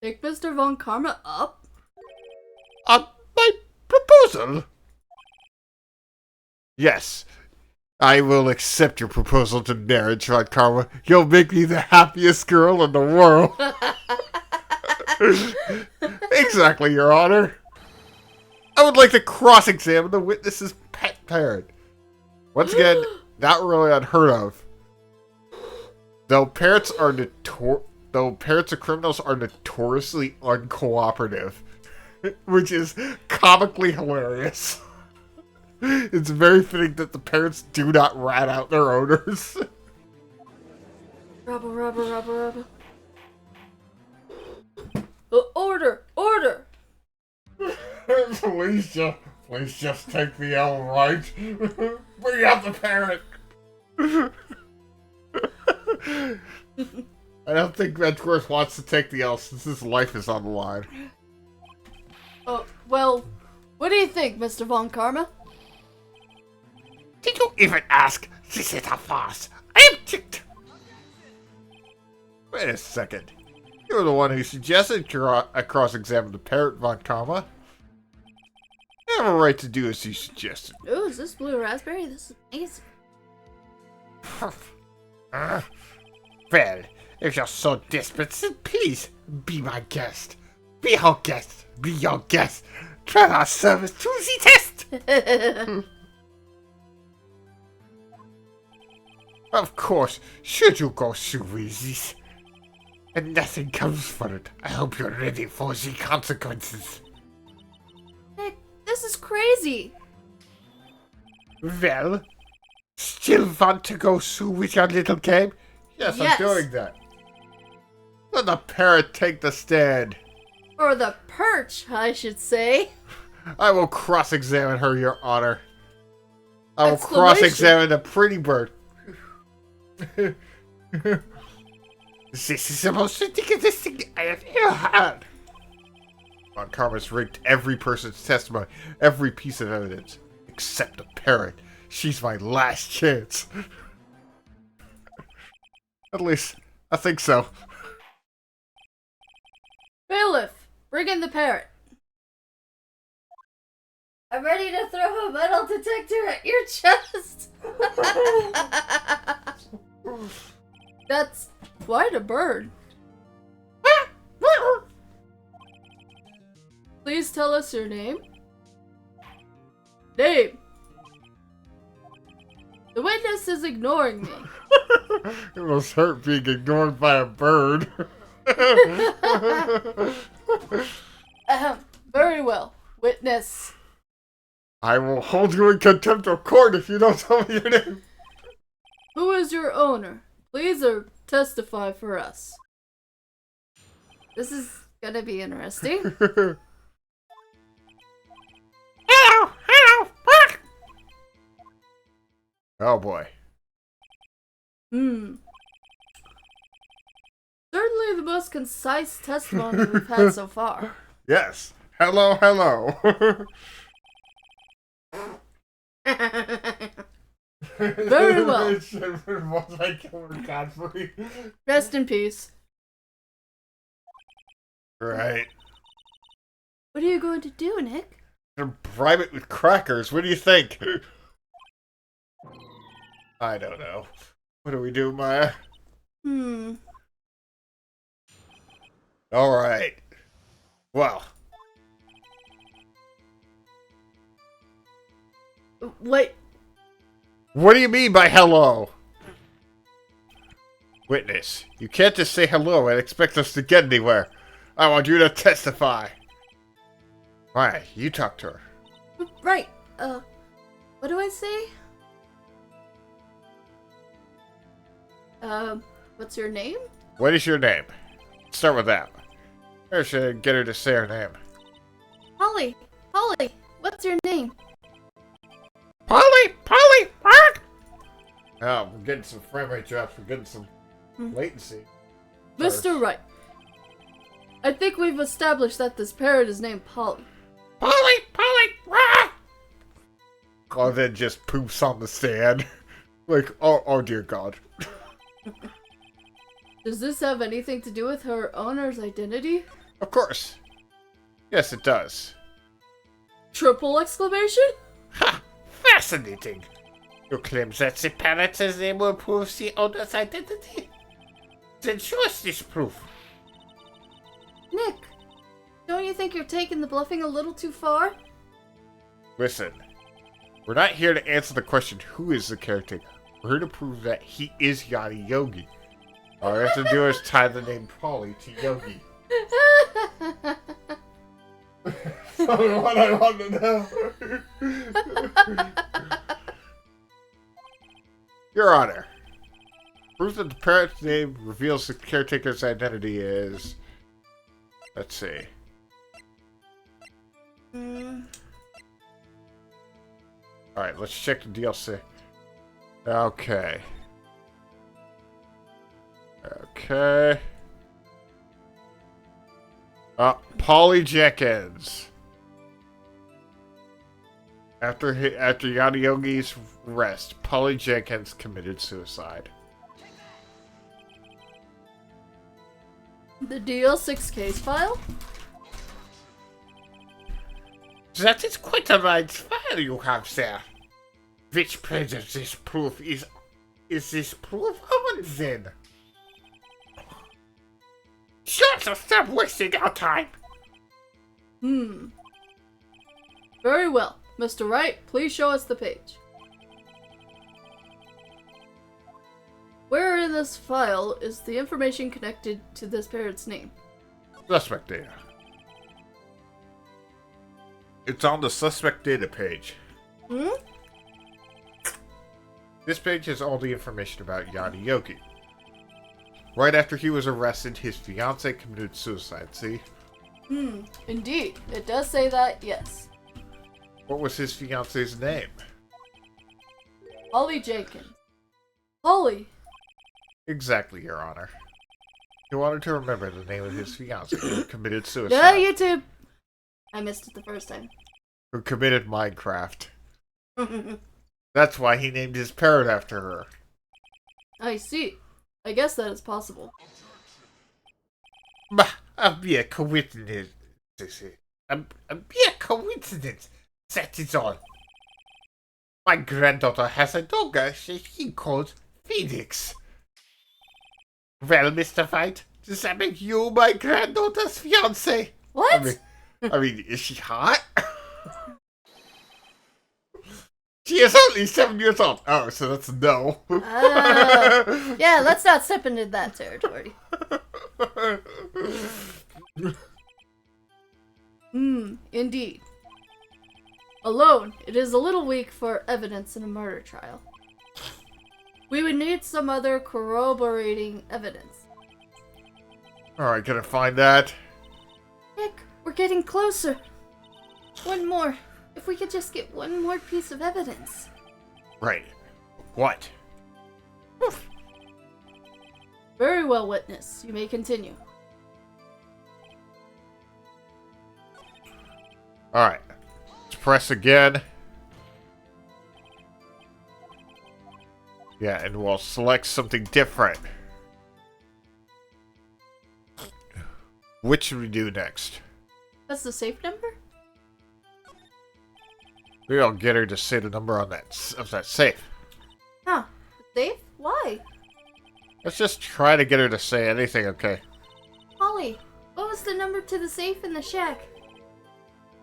Take Mr. Von Karma up? On my proposal? Yes. I will accept your proposal to marriage, Von Karma. You'll make me the happiest girl in the world. Exactly, Your Honor. I would like to cross-examine the witness's pet parrot. Once again, not really unheard of. Though parrots and criminals are notoriously uncooperative, which is comically hilarious. It's very fitting that the parrots do not rat out their owners. Rubber. Order! Please just take the L right. Bring out the parrot. I don't think Redworth wants to take the L since his life is on the line. Oh, well, what do you think, Mr. Von Karma? Did you even ask? This is a farce. I am ticked. Wait a second. You're the one who suggested I cross-examine the parrot, Von Karma. You have a right to do as you suggested. Oh, is this blue raspberry? This is amazing. Well, if you're so desperate, then please be my guest. Be our guest. Be your guest. Try our service to the test. Of course, should you go through with this, and nothing comes from it, I hope you're ready for the consequences. Nick, this is crazy. Well, still want to go through with your little game? Yes, Yes. I'm doing that. Let the parrot take the stand. Or the perch, I should say. I will cross-examine her, Your Honor. I will Exclamation. cross-examine the pretty bird. This is the most ridiculous thing I have ever had. Von Karma's rigged every person's testimony, every piece of evidence, except the parrot. She's my last chance. At least, I think so. Bailiff, bring in the parrot. I'm ready to throw a metal detector at your chest. That's quite a bird. Please tell us your name. Name. The witness is ignoring me. It must hurt being ignored by a bird. Very well. Witness. I will hold you in contempt of court if you don't tell me your name. Who is your owner? Please testify for us. This is gonna be interesting. Hello! Oh boy. Certainly the most concise testimony we've had so far. Yes. Hello. Very well. Rest in peace. Right. What are you going to do, Nick? Bribe it with crackers. What do you think? I don't know. What do we do, Maya? Alright. Well. Wait. What do you mean by hello? Witness, you can't just say hello and expect us to get anywhere. I want you to testify. Alright, you talk to her. Right. What do I say? What's your name? What is your name? Start with that. I should get her to say her name. Polly, what's your name? Polly! Oh, we're getting some frame rate drops. We're getting some latency. Mr. Wright. I think we've established that this parrot is named Polly. Polly! Rah! Oh, then just poops on the stand. Like, oh dear God. Does this have anything to do with her owner's identity? Of course. Yes, it does. Triple exclamation? Ha! Fascinating! You claim that the parrot's name will prove the owner's identity? Then show us this proof. Nick, don't you think you're taking the bluffing a little too far? Listen, we're not here to answer the question who is the caretaker. We're here to prove that he is Yadi Yogi. All we have to do is tie the name Polly to Yogi. That's what I want to know. Your Honor, proof that the parrot's name reveals the caretaker's identity is... Let's see. Alright, let's check the DLC. Okay. Polly Jenkins. After Yadi Yogi's arrest, Polly Jenkins committed suicide. The DL6 case file? That is quite a large file you have there. Which presents this proof is this proof of then? Sure, so stop wasting our time. Very well. Mr. Wright, please show us the page. Where in this file is the information connected to this parrot's name? Suspect data. It's on the suspect data page. This page has all the information about Yadi Yogi. Right after he was arrested, his fiancée committed suicide, see? Indeed. It does say that, yes. What was his fiancée's name? Polly Jenkins. Polly! Exactly, Your Honor. He wanted to remember the name of his fiancée who committed Yeah, suicide. YouTube! I missed it the first time. Who committed Minecraft. That's why he named his parrot after her. I see. I guess that is possible. Bah, a mere coincidence. A mere coincidence. That is all. My granddaughter has a dog she calls Phoenix. Well, Mr. White, does that make you my granddaughter's fiancé? What? I mean, is she hot? She is only 7 years old. Oh, so that's no. Yeah, let's not step into that territory. Indeed. Alone, it is a little weak for evidence in a murder trial. We would need some other corroborating evidence. Alright, gonna find that. Nick, we're getting closer. One more. If we could just get one more piece of evidence. Right. What? Very well, witness. You may continue. Alright. Let's press again. Yeah, and we'll select something different. Which should we do next? That's the safe number? Maybe I'll get her to say the number on that safe. Huh. Safe? Why? Let's just try to get her to say anything, okay? Holly, what was the number to the safe in the shack?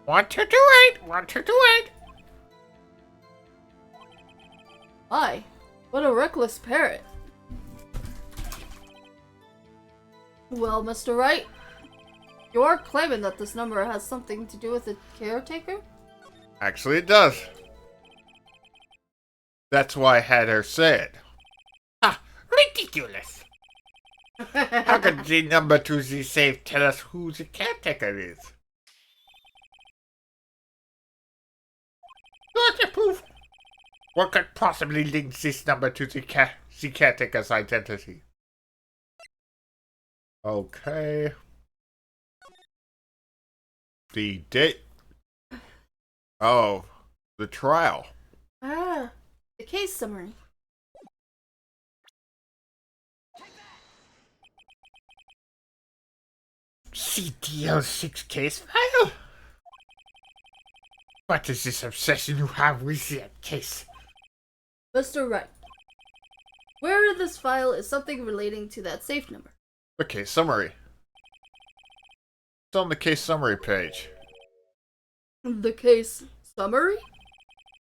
1228! 1228! Why? What a reckless parrot. Well, Mr. Wright, you are claiming that this number has something to do with the caretaker? Actually, it does. That's why I had her say it. Ah, ridiculous! How could the number to the safe tell us who the caretaker is? Not a proof. What could possibly link this number to the caretaker's identity? Okay. The date. Oh, the trial. Ah, the case summary. CDL6 case file? What is this obsession you have with that case? Mr. Wright, where in this file is something relating to that safe number? The case summary. It's on the case summary page. The case summary?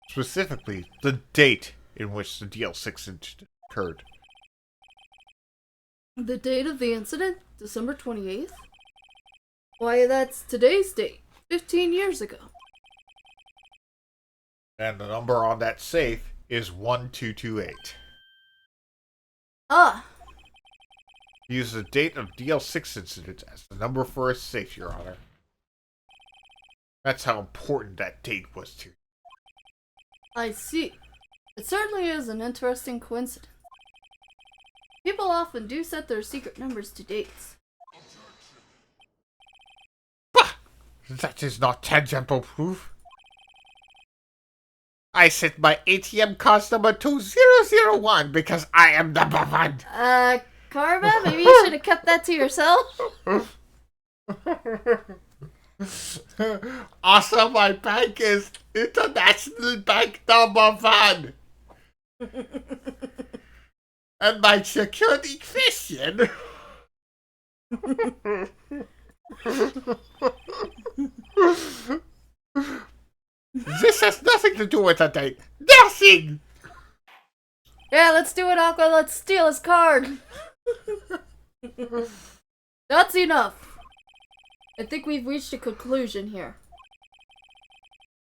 Specifically, the date in which the DL6 incident occurred. The date of the incident? December 28th? Why, that's today's date. 15 years ago. And the number on that safe is 1228. Ah, Use the date of DL6 incident as the number for a safe, Your Honor. That's how important that date was to you. I see. It certainly is an interesting coincidence. People often do set their secret numbers to dates. Bah! That is not tangible proof. I set my ATM card number to 001 because I am number one. Karma, maybe you should have kept that to yourself? Also, my bank is International Bank number one. And my security question. This has nothing to do with the date. Nothing! Yeah, let's do it, Aqua. Let's steal his card. That's enough. I think we've reached a conclusion here.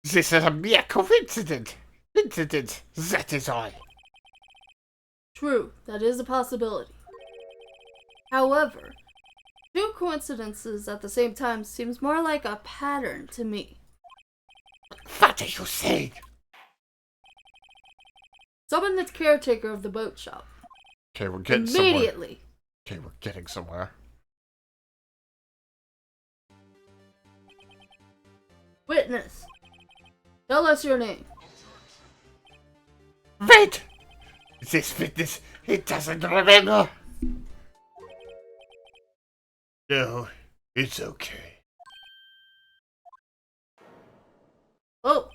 This is a mere coincidence. That is all. True, that is a possibility. However, two coincidences at the same time seems more like a pattern to me. What are you saying? Summon the caretaker of the boat shop. Okay, we're getting somewhere. Immediately. Okay, we're getting somewhere. Witness, tell us your name. Wait! This witness, he doesn't remember. No, it's okay. Oh,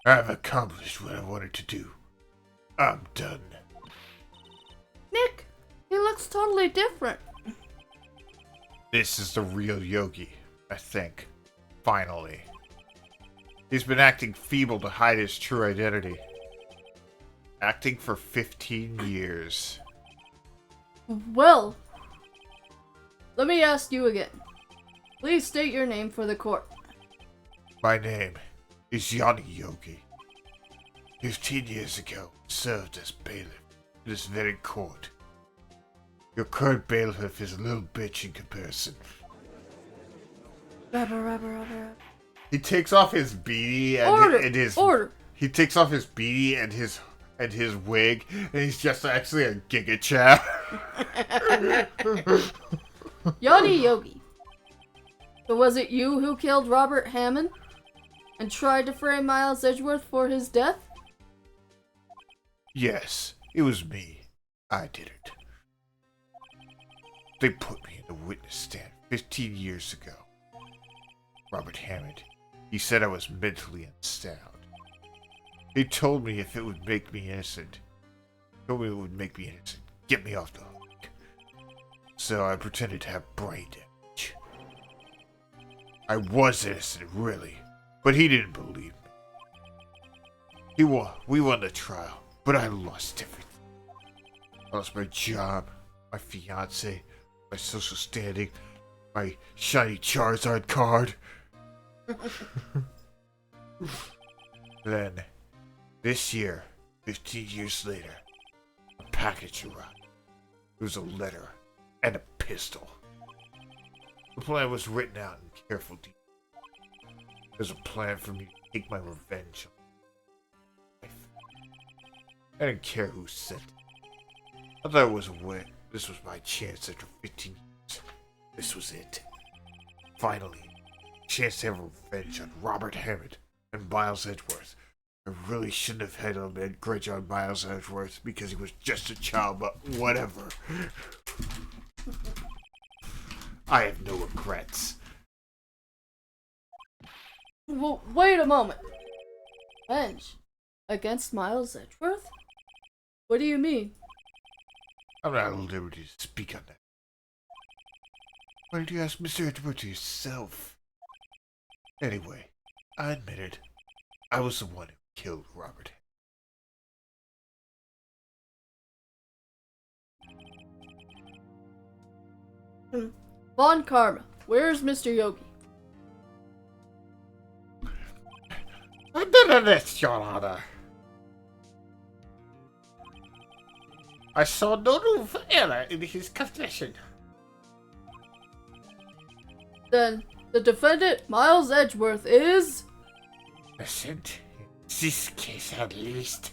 I've accomplished what I wanted to do. I'm done. Nick, he looks totally different. This is the real Yogi, I think. Finally. He's been acting feeble to hide his true identity. Acting for 15 years. Well, let me ask you again. Please state your name for the court. My name is Yanni Yogi. 15 years ago, served as bailiff in this very court. Your current bailiff is a little bitch in comparison. Rubber. He takes off his beanie and, Order. He takes off his beanie and his wig, and he's just actually a Giga Chad. Yanni Yogi. So was it you who killed Robert Hammond and tried to frame Miles Edgeworth for his death? Yes, it was me. I did it. They put me in the witness stand 15 years ago. Robert Hammond, he said I was mentally unsound. He told me if it would make me innocent, get me off the hook. So I pretended to have brain damage. I was innocent, really, but he didn't believe me. We won the trial, but I lost everything. I lost my job, my fiance, my social standing, my shiny Charizard card. Then, this year, 15 years later, a package arrived. It was a letter and a pistol. The plan was written out in careful detail. It was a plan for me to take my revenge on my life. I didn't care who sent it. I thought it was a win. This was my chance after 15 years. This was it. Finally, a chance to have revenge on Robert Hammond and Miles Edgeworth. I really shouldn't have had a grudge on Miles Edgeworth because he was just a child, but whatever. I have no regrets. Well, wait a moment. Revenge? Against Miles Edgeworth? What do you mean? I'm not at liberty to speak on that. Why don't you ask Mr. Edgeworth yourself? Anyway, I admitted I was the one who killed Robert. Von Karma, where's Mr. Yogi? I did this, Your Honor. I saw no room for error in his confession. Then, the defendant, Miles Edgeworth, is... Innocent. In this case, at least.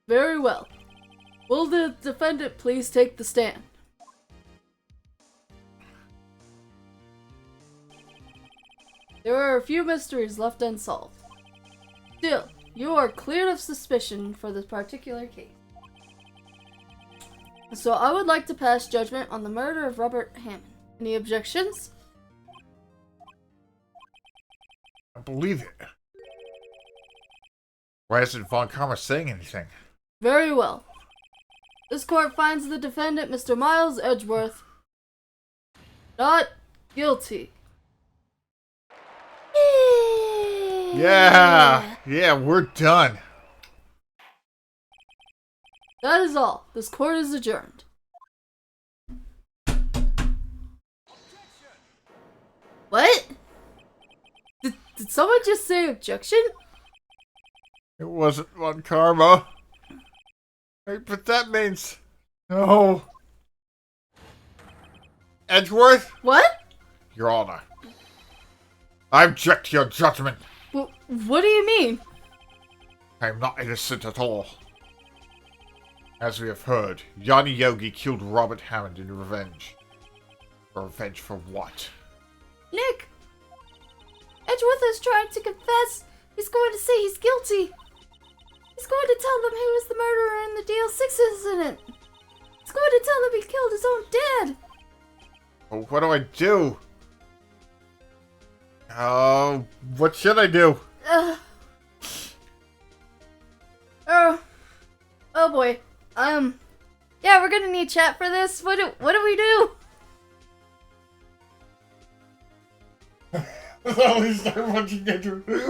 Very well. Will the defendant please take the stand? There are a few mysteries left unsolved. Still, you are cleared of suspicion for this particular case. So I would like to pass judgment on the murder of Robert Hammond. Any objections? I believe it. Why isn't Von Karma saying anything? Very well. This court finds the defendant, Mr. Miles Edgeworth, not guilty. Yeah, we're done. That is all. This court is adjourned. What? Did someone just say objection? It wasn't Von Karma. Hey, but that means... No. Edgeworth? What? Your Honor. I object to your judgment. What do you mean? I am not innocent at all. As we have heard, Yanni Yogi killed Robert Hammond in revenge. Revenge for what? Nick! Edgeworth is trying to confess. He's going to say he's guilty. He's going to tell them he was the murderer in the DL6 incident. He's going to tell them he killed his own dad. Well, what do I do? What should I do? Oh boy. Yeah, we're gonna need chat for this. What do we do?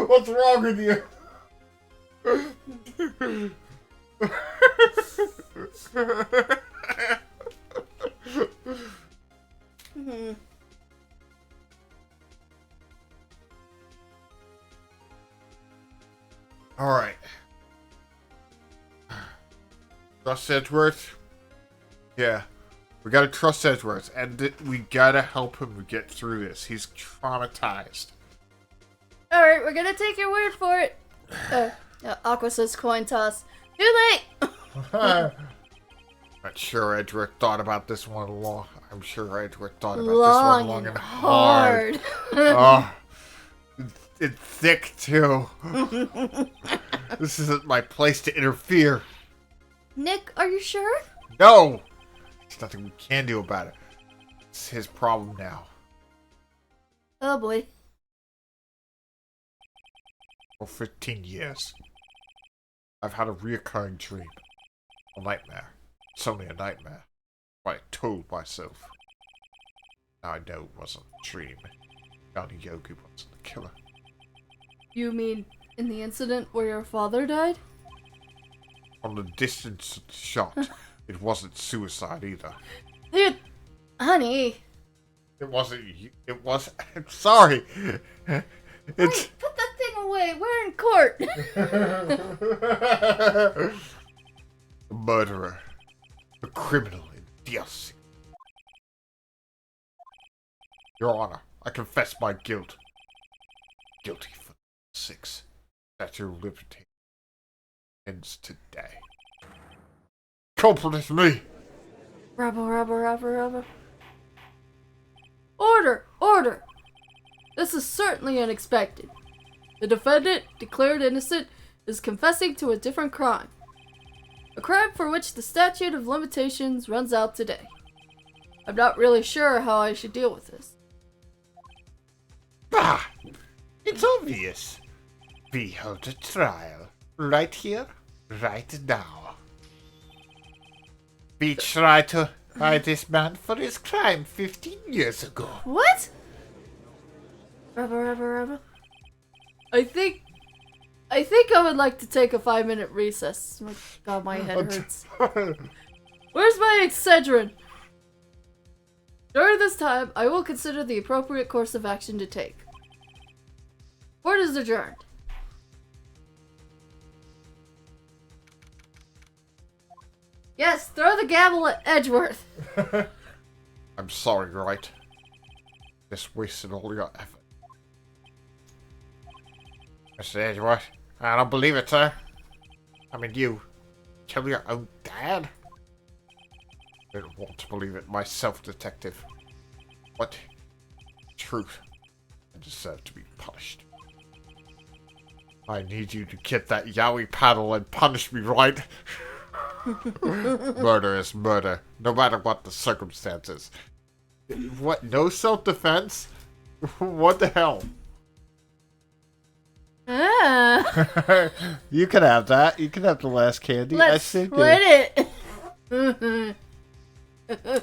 What's wrong with you? Alright. Trust Edgeworth? Yeah. We gotta trust Edgeworth, and we gotta help him get through this. He's traumatized. Alright, we're gonna take your word for it. Aqua says coin toss. Too late! Not sure Edgeworth thought about this one long. I'm sure Edgeworth thought about long this one long and and hard. hard. It's thick too. This isn't my place to interfere. Nick, are you sure? No! There's nothing we can do about it. It's his problem now. Oh boy. For 15 years, I've had a reoccurring dream. A nightmare. It's only a nightmare. I told myself. Now I know it wasn't a dream. Johnny Yogi wasn't the killer. You mean in the incident where your father died? From the distance shot, it wasn't suicide either. Dude, honey. It wasn't you. It was. I'm sorry. It's. Wait, put that thing away. We're in court. The murderer. The criminal in DLC. Your Honor, I confess my guilt. Guilty for 6. Statue of Liberty ends today. Culprit is me! Rubber. Order! Order! This is certainly unexpected. The defendant, declared innocent, is confessing to a different crime. A crime for which the statute of limitations runs out today. I'm not really sure how I should deal with this. Bah! It's obvious. We hold a trial. Right here, right now. We try to hide this man for his crime 15 years ago. What? Rubber. I think I would like to take a 5-minute recess. Oh, God, my head hurts. Where's my Excedrin? During this time, I will consider the appropriate course of action to take. Court is adjourned. Yes, throw the gavel at Edgeworth. I'm sorry, right? Just wasted all your effort. Mr. Edgeworth, I don't believe it, sir. I mean, you kill your own dad? I don't want to believe it myself, detective. What? Truth. I deserve to be punished. I need you to get that yaoi paddle and punish me, right? Murder is murder, no matter what the circumstances. What? No self-defense? What the hell? Ah. You can have that. You can have the last candy. Let's split it. I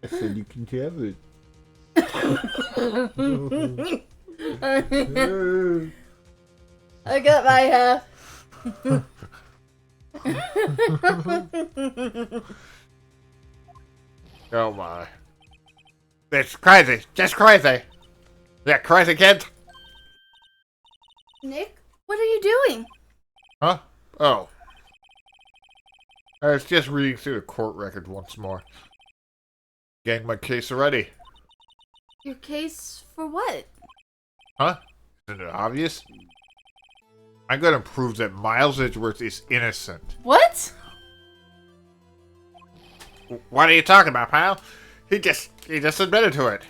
said you can have it. I got my half. Oh my. It's crazy. Just crazy. Yeah, crazy kid. Nick, what are you doing? Huh? Oh. I was just reading through the court record once more. Getting my case already. Your case for what? Huh? Isn't it obvious? I'm gonna prove that Miles Edgeworth is innocent. What? What are you talking about, pal? He just admitted to it.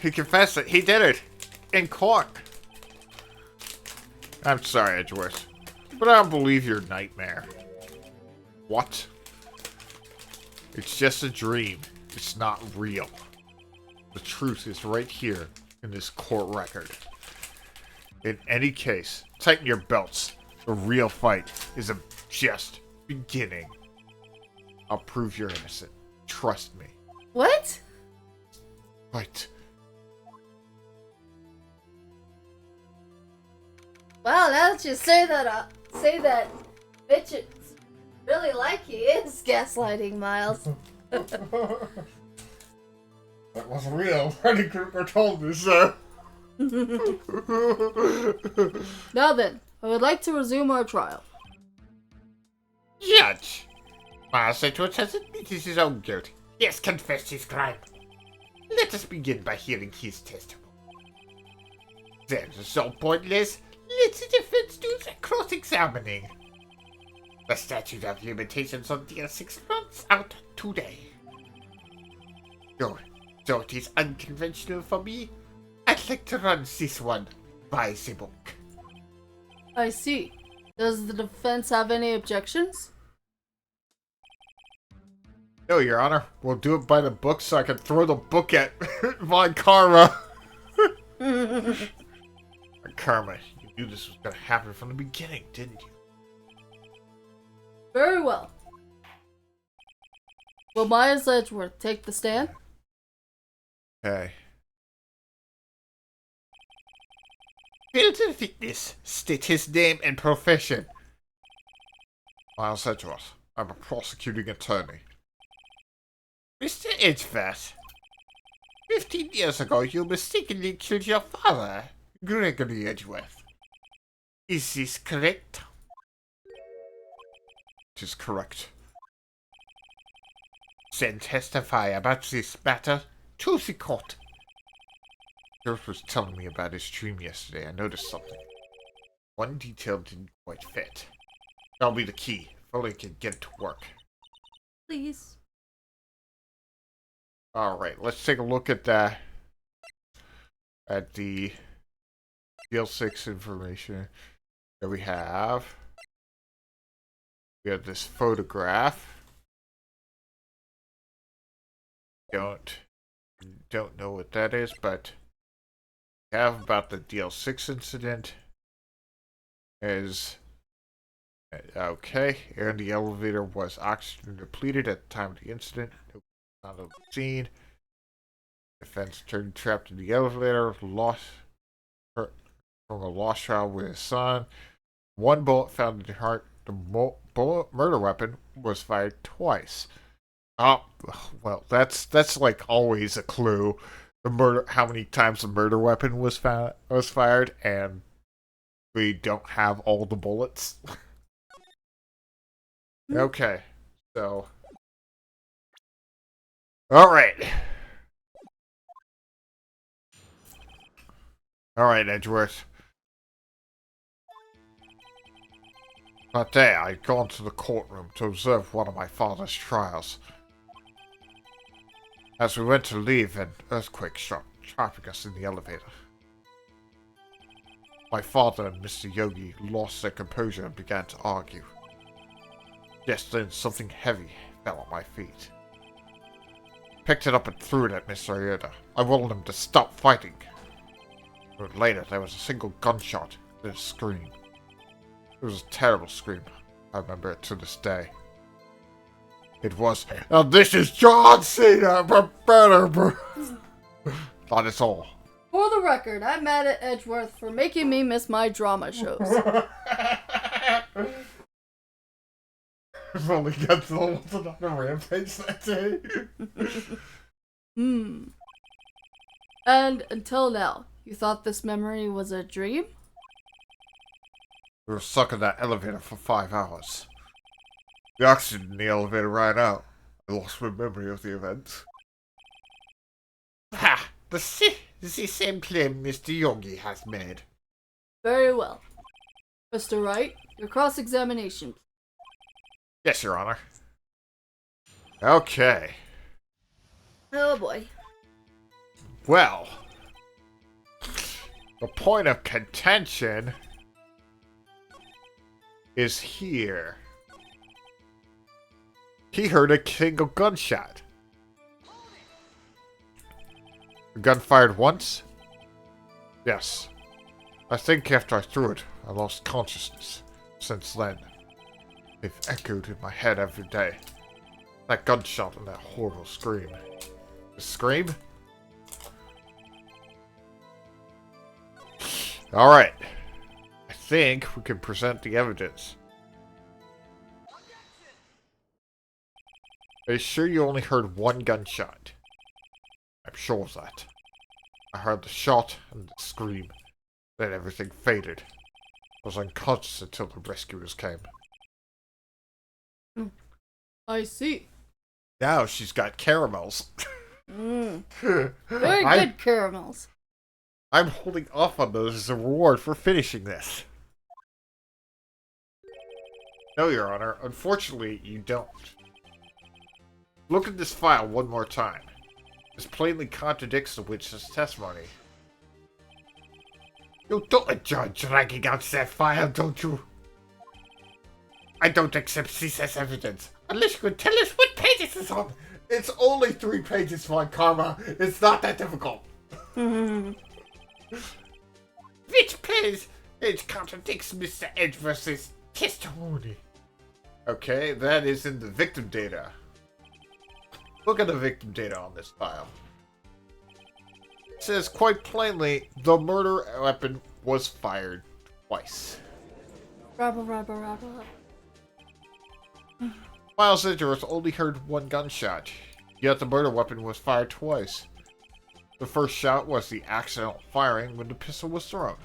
He confessed it. He did it. In court. I'm sorry, Edgeworth, but I don't believe your nightmare. What? It's just a dream. It's not real. The truth is right here in this court record. In any case, tighten your belts. The real fight is just beginning. I'll prove you're innocent. Trust me. What? Right. Well, now that you say that bitches really like he is gaslighting Miles. That wasn't real. Freddy Krueger told me so. Now then, I would like to resume our trial. Judge, Miles Edgeworth has admitted his own guilt. He has confessed his crime. Let us begin by hearing his testimony. Then, so pointless, let the defense do the cross-examining. The statute of limitations on DL6 runs out today. Though it is unconventional for me, I'd like to run this one by the book. I see. Does the defense have any objections? No, Your Honor. We'll do it by the book so I can throw the book at Von Karma. Karma, you knew this was going to happen from the beginning, didn't you? Very well. Will Miles Edgeworth take the stand? Okay. Will the witness state his name and profession? Miles Edgeworth. I'm a prosecuting attorney. Mr. Edgeworth, 15 years ago you mistakenly killed your father, Gregory Edgeworth. Is this correct? It is correct. Then testify about this matter to the court. Sheriff was telling me about his dream yesterday. I noticed something. One detail didn't quite fit. That'll be the key. If only I can get it to work. Please. Alright, let's take a look at the DL6 information that we have. We have this photograph. Don't know what that is, but we have about the DL6 incident is okay. Air in the elevator was oxygen depleted at the time of the incident. Not on the scene. Defense attorney trapped in the elevator, lost from a lost child with his son. One bullet found in the heart. The murder weapon was fired twice. Oh, well, that's like always a clue. How many times the murder weapon was fired, and we don't have all the bullets. Okay, so. Alright. Alright, Edgeworth. That day, I'd gone to the courtroom to observe one of my father's trials. As we went to leave, an earthquake struck, trapping us in the elevator. My father and Mr. Yogi lost their composure and began to argue. Just then, something heavy fell at my feet. Picked it up and threw it at Mr. Ayuda. I warned him to stop fighting. But later, there was a single gunshot, then a scream. It was a terrible scream. I remember it to this day. It was, "Now this is John Cena, but better, bro." That is all. For the record, I'm mad at Edgeworth for making me miss my drama shows. I've only got the ones on a rampage that day. And until now, you thought this memory was a dream? We were stuck in that elevator for 5 hours. The oxygen in the elevator ran out. I lost my memory of the events. Ha! The same claim Mr. Yogi has made. Very well. Mr. Wright, your cross-examination. Yes, Your Honor. Okay. Oh boy. Well, the point of contention is here. He heard a single gunshot. The gun fired once? Yes. I think after I threw it, I lost consciousness. Since then, they've echoed in my head every day. That gunshot and that horrible scream. The scream? Alright. I think we can present the evidence. Are you sure you only heard one gunshot? I'm sure of that. I heard the shot and the scream. Then everything faded. I was unconscious until the rescuers came. I see. Now she's got caramels. Very good caramels. I'm holding off on those as a reward for finishing this. No, Your Honor. Unfortunately, you don't. Look at this file one more time. This plainly contradicts the witch's testimony. You don't enjoy dragging out that file, don't you? I don't accept this as evidence. Unless you can tell us what pages it's on. It's only 3 pages, Von Karma. It's not that difficult. Which page? It contradicts Mr. Edgeworth's testimony. Okay, that is in the victim data. Look at the victim data on this file. It says quite plainly, the murder weapon was fired twice. Rabble. Miles Edgeworth only heard 1 gunshot, yet the murder weapon was fired twice. The first shot was the accidental firing when the pistol was thrown.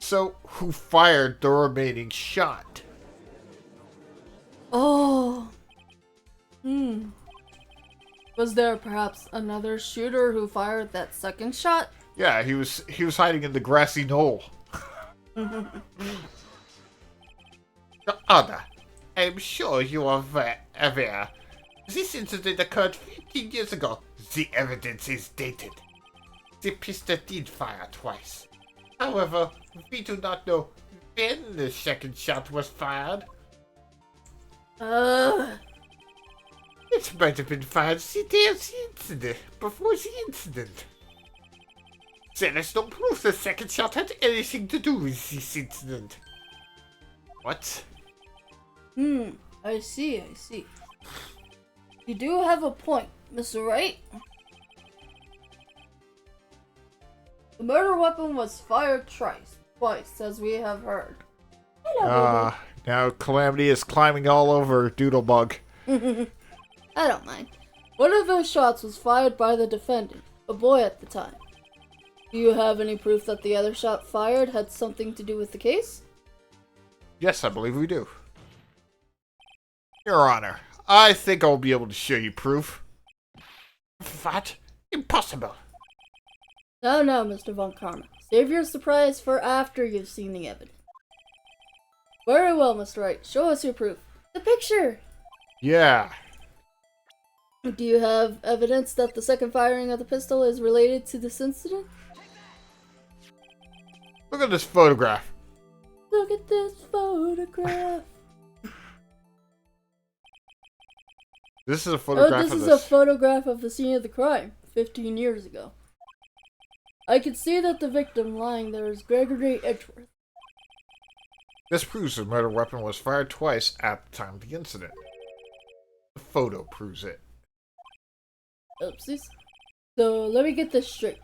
So, who fired the remaining shot? Oh. Was there perhaps another shooter who fired that second shot? Yeah, he was hiding in the grassy knoll. Your Honor, I'm sure you are aware. This incident occurred 15 years ago. The evidence is dated. The pistol did fire twice. However, we do not know when the second shot was fired. It might have been fired the day of the incident, before the incident. There is no proof the second shot had anything to do with this incident. What? I see. You do have a point, Mr. Wright. The murder weapon was fired twice, as we have heard. Hello, now Calamity is climbing all over Doodlebug. I don't mind. One of those shots was fired by the defendant, a boy at the time. Do you have any proof that the other shot fired had something to do with the case? Yes, I believe we do. Your Honor, I think I'll be able to show you proof. What? Impossible. No, Mr. Von Karma. Save your surprise for after you've seen the evidence. Very well, Mr. Wright. Show us your proof. The picture! Yeah. Do you have evidence that the second firing of the pistol is related to this incident? Look at this photograph. Look at this photograph. This is a photograph This is a photograph of the scene of the crime, 15 years ago. I can see that the victim lying there is Gregory Edgeworth. This proves the murder weapon was fired twice at the time of the incident. The photo proves it. Oopsies. So, let me get this straight.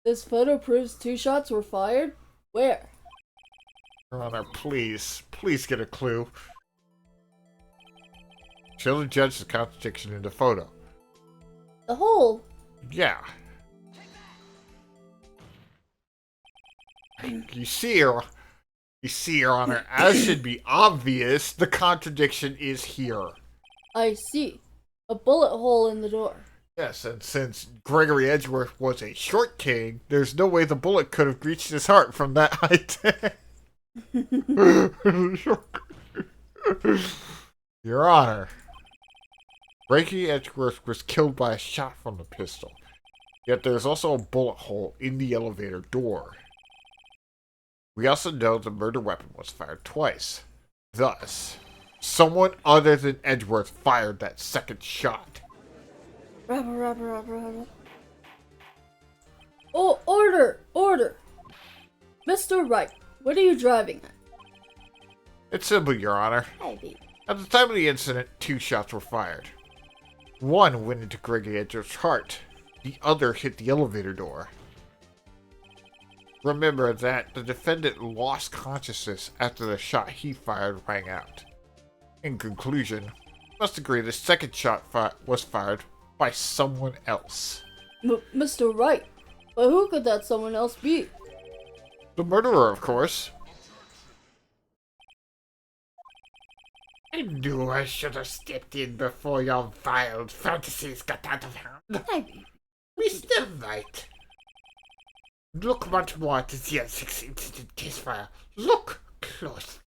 This photo proves 2 shots were fired? Where? Your Honor, please get a clue. Show the judge the contradiction in the photo. The hole? Yeah. You see, Your Honor, as should be obvious, the contradiction is here. I see. A bullet hole in the door. Yes, and since Gregory Edgeworth was a short king, there's no way the bullet could have reached his heart from that height. Your Honor, Gregory Edgeworth was killed by a shot from the pistol. Yet there's also a bullet hole in the elevator door. We also know the murder weapon was fired twice. Thus, someone other than Edgeworth fired that second shot. Rabble. Oh, order! Mr. Wright, what are you driving at? It's simple, Your Honor. Maybe. At the time of the incident, 2 shots were fired. One went into Gregory Edgeworth's heart. The other hit the elevator door. Remember that the defendant lost consciousness after the shot he fired rang out. In conclusion, we must agree the second shot was fired by someone else. Mr. Wright, but who could that someone else be? The murderer, of course. I knew I should have stepped in before your wild fantasies got out of hand. Mr. Wright. Look much more at the Z6 incident case file. Look close.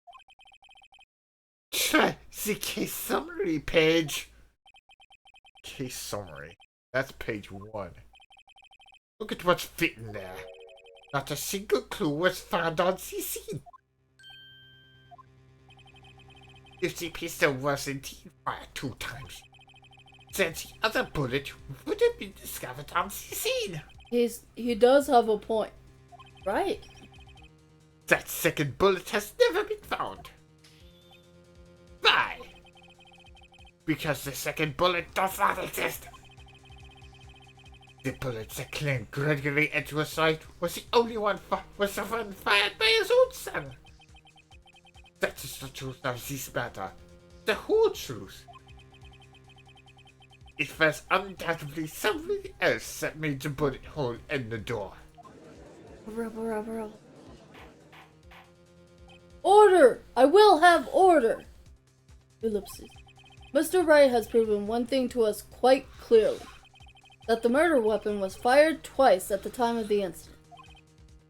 Try the case summary page. Case summary. That's page 1. Look at what's written there. Not a single clue was found on the scene. If the pistol was indeed fired 2 times, then the other bullet would have been discovered on the scene. He does have a point. Right. That second bullet has never been found. Why? Because the second bullet does not exist. The bullet that claimed Gregory Edgeworth's right was the only one was the one fired by his own son. That is the truth of this matter. The whole truth. It was undoubtedly somebody else that made the bullet hole in the door. Order! I will have order! Ellipses. Mr. Wright has proven one thing to us quite clearly. That the murder weapon was fired twice at the time of the incident.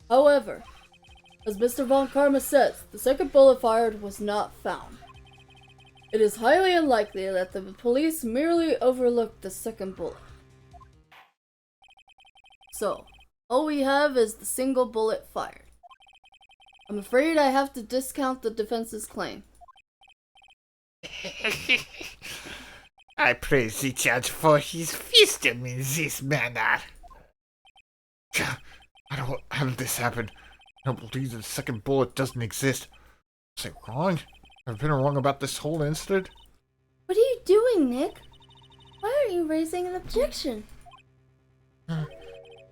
However, as Mr. Von Karma says, the second bullet fired was not found. It is highly unlikely that the police merely overlooked the second bullet. So, all we have is the single bullet fired. I'm afraid I have to discount the defense's claim. I praise the judge for his wisdom in this manner. How did this happen? I don't believe the second bullet doesn't exist. Was I wrong? I've been wrong about this whole incident? What are you doing, Nick? Why are you raising an objection?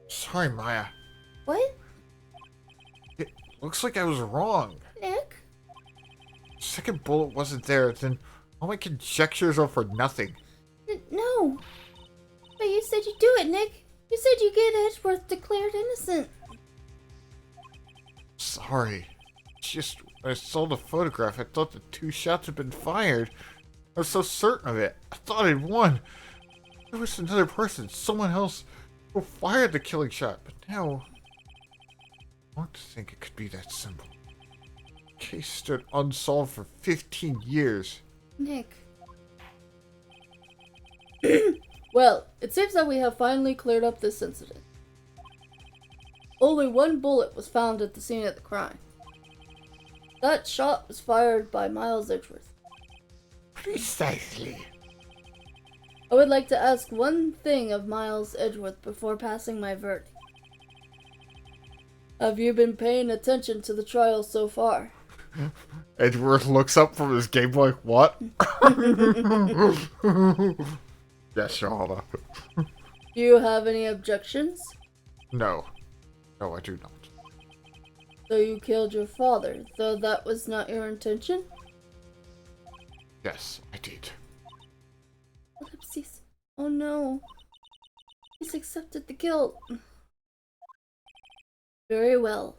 Sorry, Maya. What? It looks like I was wrong. Nick? The second bullet wasn't there, then all my conjectures are for nothing. No. But you said you'd do it, Nick. You said you'd get Edgeworth declared innocent. Sorry. Just when I saw the photograph, I thought the 2 shots had been fired. I was so certain of it. I thought I'd won. There was another person, someone else, who fired the killing shot. But now, I don't think it could be that simple. The case stood unsolved for 15 years. Nick. Well, it seems that we have finally cleared up this incident. Only 1 bullet was found at the scene of the crime. That shot was fired by Miles Edgeworth. Precisely. I would like to ask one thing of Miles Edgeworth before passing my verdict. Have you been paying attention to the trial so far? Edgeworth looks up from his game like, what? Yes, Your Honor. Do you have any objections? No. No, I do not. So you killed your father, though that was not your intention? Yes, I did. Ellipses. Oh no. He's accepted the guilt. Very well.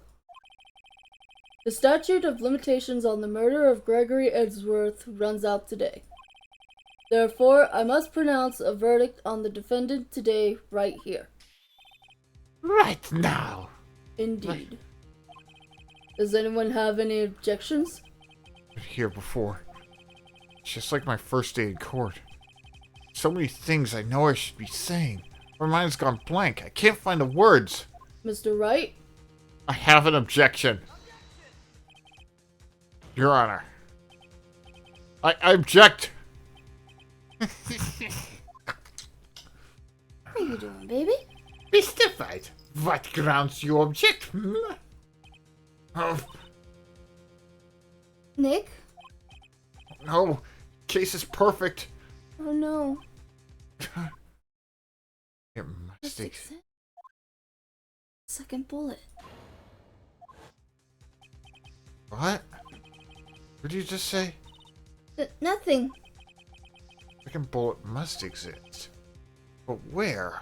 The statute of limitations on the murder of Gregory Edgeworth runs out today. Therefore, I must pronounce a verdict on the defendant today, right here. Right now. Indeed. Does anyone have any objections? Been here before. It's just like my first day in court. So many things I know I should be saying. My mind's gone blank. I can't find the words. Mr. Wright? I have an objection. Your Honor. I object. What are you doing, baby? Mr. White, what grounds you object? Hmm? Oh, Nick? No. Case is perfect. Oh no. It must Just exist. accept. Second bullet. What? What did you just say? Nothing. Second bullet must exist. But where?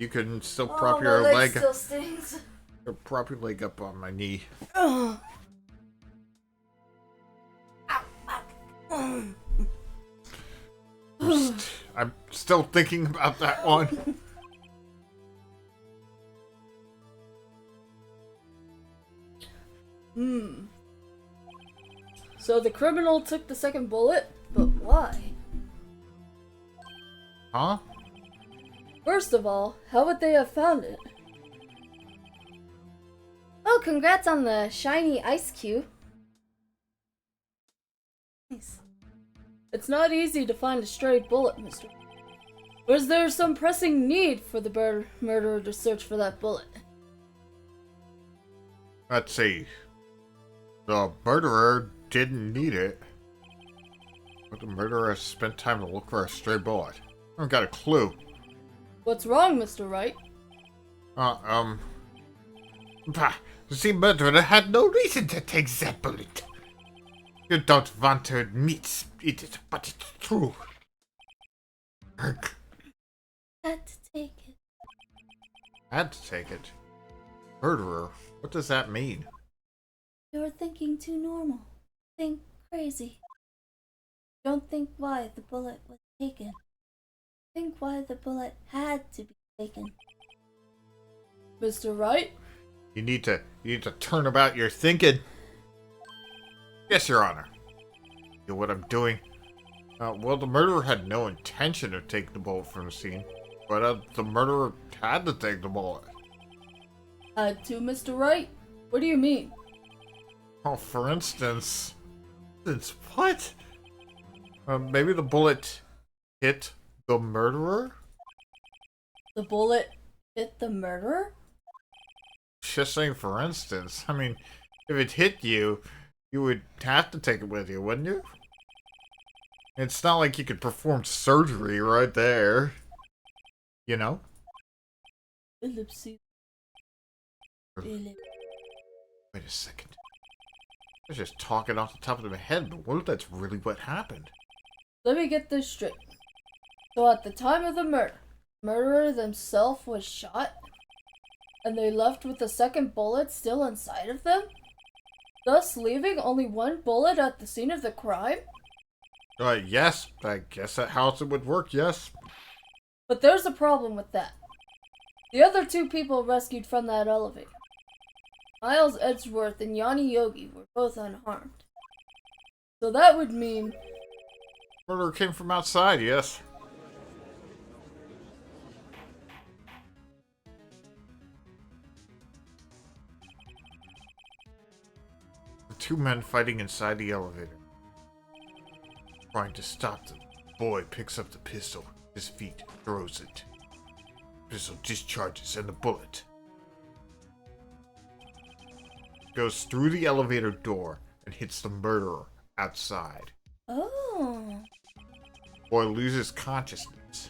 You can still Oh, prop my your leg leg. still stings. Prop your leg up on my knee. Ugh. I'm still thinking about that one. So the criminal took the second bullet, but why? Huh? First of all, how would they have found it? Oh, congrats on the shiny ice cube. Nice. It's not easy to find a stray bullet, Mr. Was there some pressing need for the murderer to search for that bullet? Let's see. The murderer didn't need it. But the murderer spent time to look for a stray bullet. I haven't got a clue. What's wrong, Mr. Wright? Bah, the murderer had no reason to take that bullet. You don't want to admit it, but it's true. Urgh. Had to take it. Had to take it. Murderer? What does that mean? You're thinking too normal. Think crazy. Don't think why the bullet was taken. Think why the bullet had to be taken. Mr. Wright? You need to turn about your thinking. Yes, Your Honor. You know what I'm doing? Well, the murderer had no intention of taking the bullet from the scene, but the murderer had to take the bullet. Had to, Mr. Wright? What do you mean? Oh, for instance... what? Maybe the bullet hit the murderer? The bullet hit the murderer? Just saying for instance. I mean, if it hit you, you would have to take it with you, wouldn't you? It's not like you could perform surgery right there. You know? Ellipses. Wait a second. I was just talking off the top of my head, but what if that's really what happened? Let me get this straight. So at the time of the murderer themselves was shot, and they left with the second bullet still inside of them, thus leaving only one bullet at the scene of the crime? Yes. I guess that's how it would work, yes. But there's a problem with that. The other two people rescued from that elevator, Miles Edgeworth and Yanni Yogi, were both unharmed. So that would mean... Murderer came from outside, yes. The two men fighting inside the elevator. Trying to stop them. The boy picks up the pistol. His feet throws it. The pistol discharges and the bullet goes through the elevator door and hits the murderer outside. Oh. Boy loses consciousness.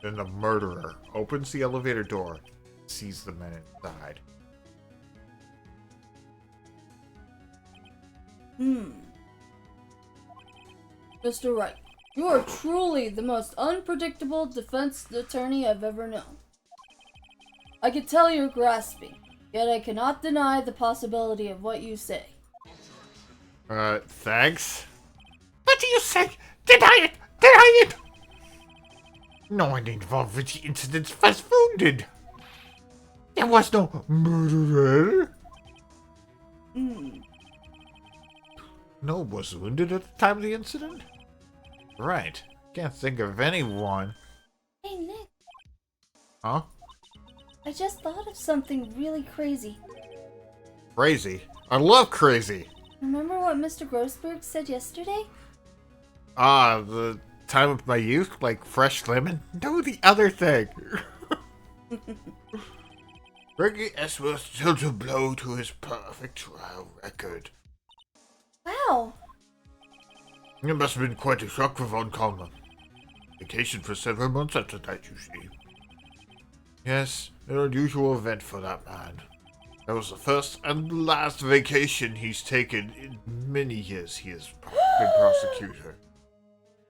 Then the murderer opens the elevator door and sees the men inside. Mr. Wright, you are truly the most unpredictable defense attorney I've ever known. I can tell you're grasping, yet I cannot deny the possibility of what you say. Thanks? What do you say? Deny it! Deny it! No one involved with the incident was wounded. There was no murderer. No one was wounded at the time of the incident? Right. Can't think of anyone. Hey, Nick. Huh? I just thought of something really crazy. Crazy? I love crazy. Remember what Mr. Grossberg said yesterday? The time of my youth, like fresh lemon? No, the other thing. Ricky Esworth dealt a blow to his perfect trial record. Wow. It must have been quite a shock for Von Kalman. Vacation for several months after that, you see. Yes, an unusual event for that man. That was the first and last vacation he's taken in many years he has been prosecutor.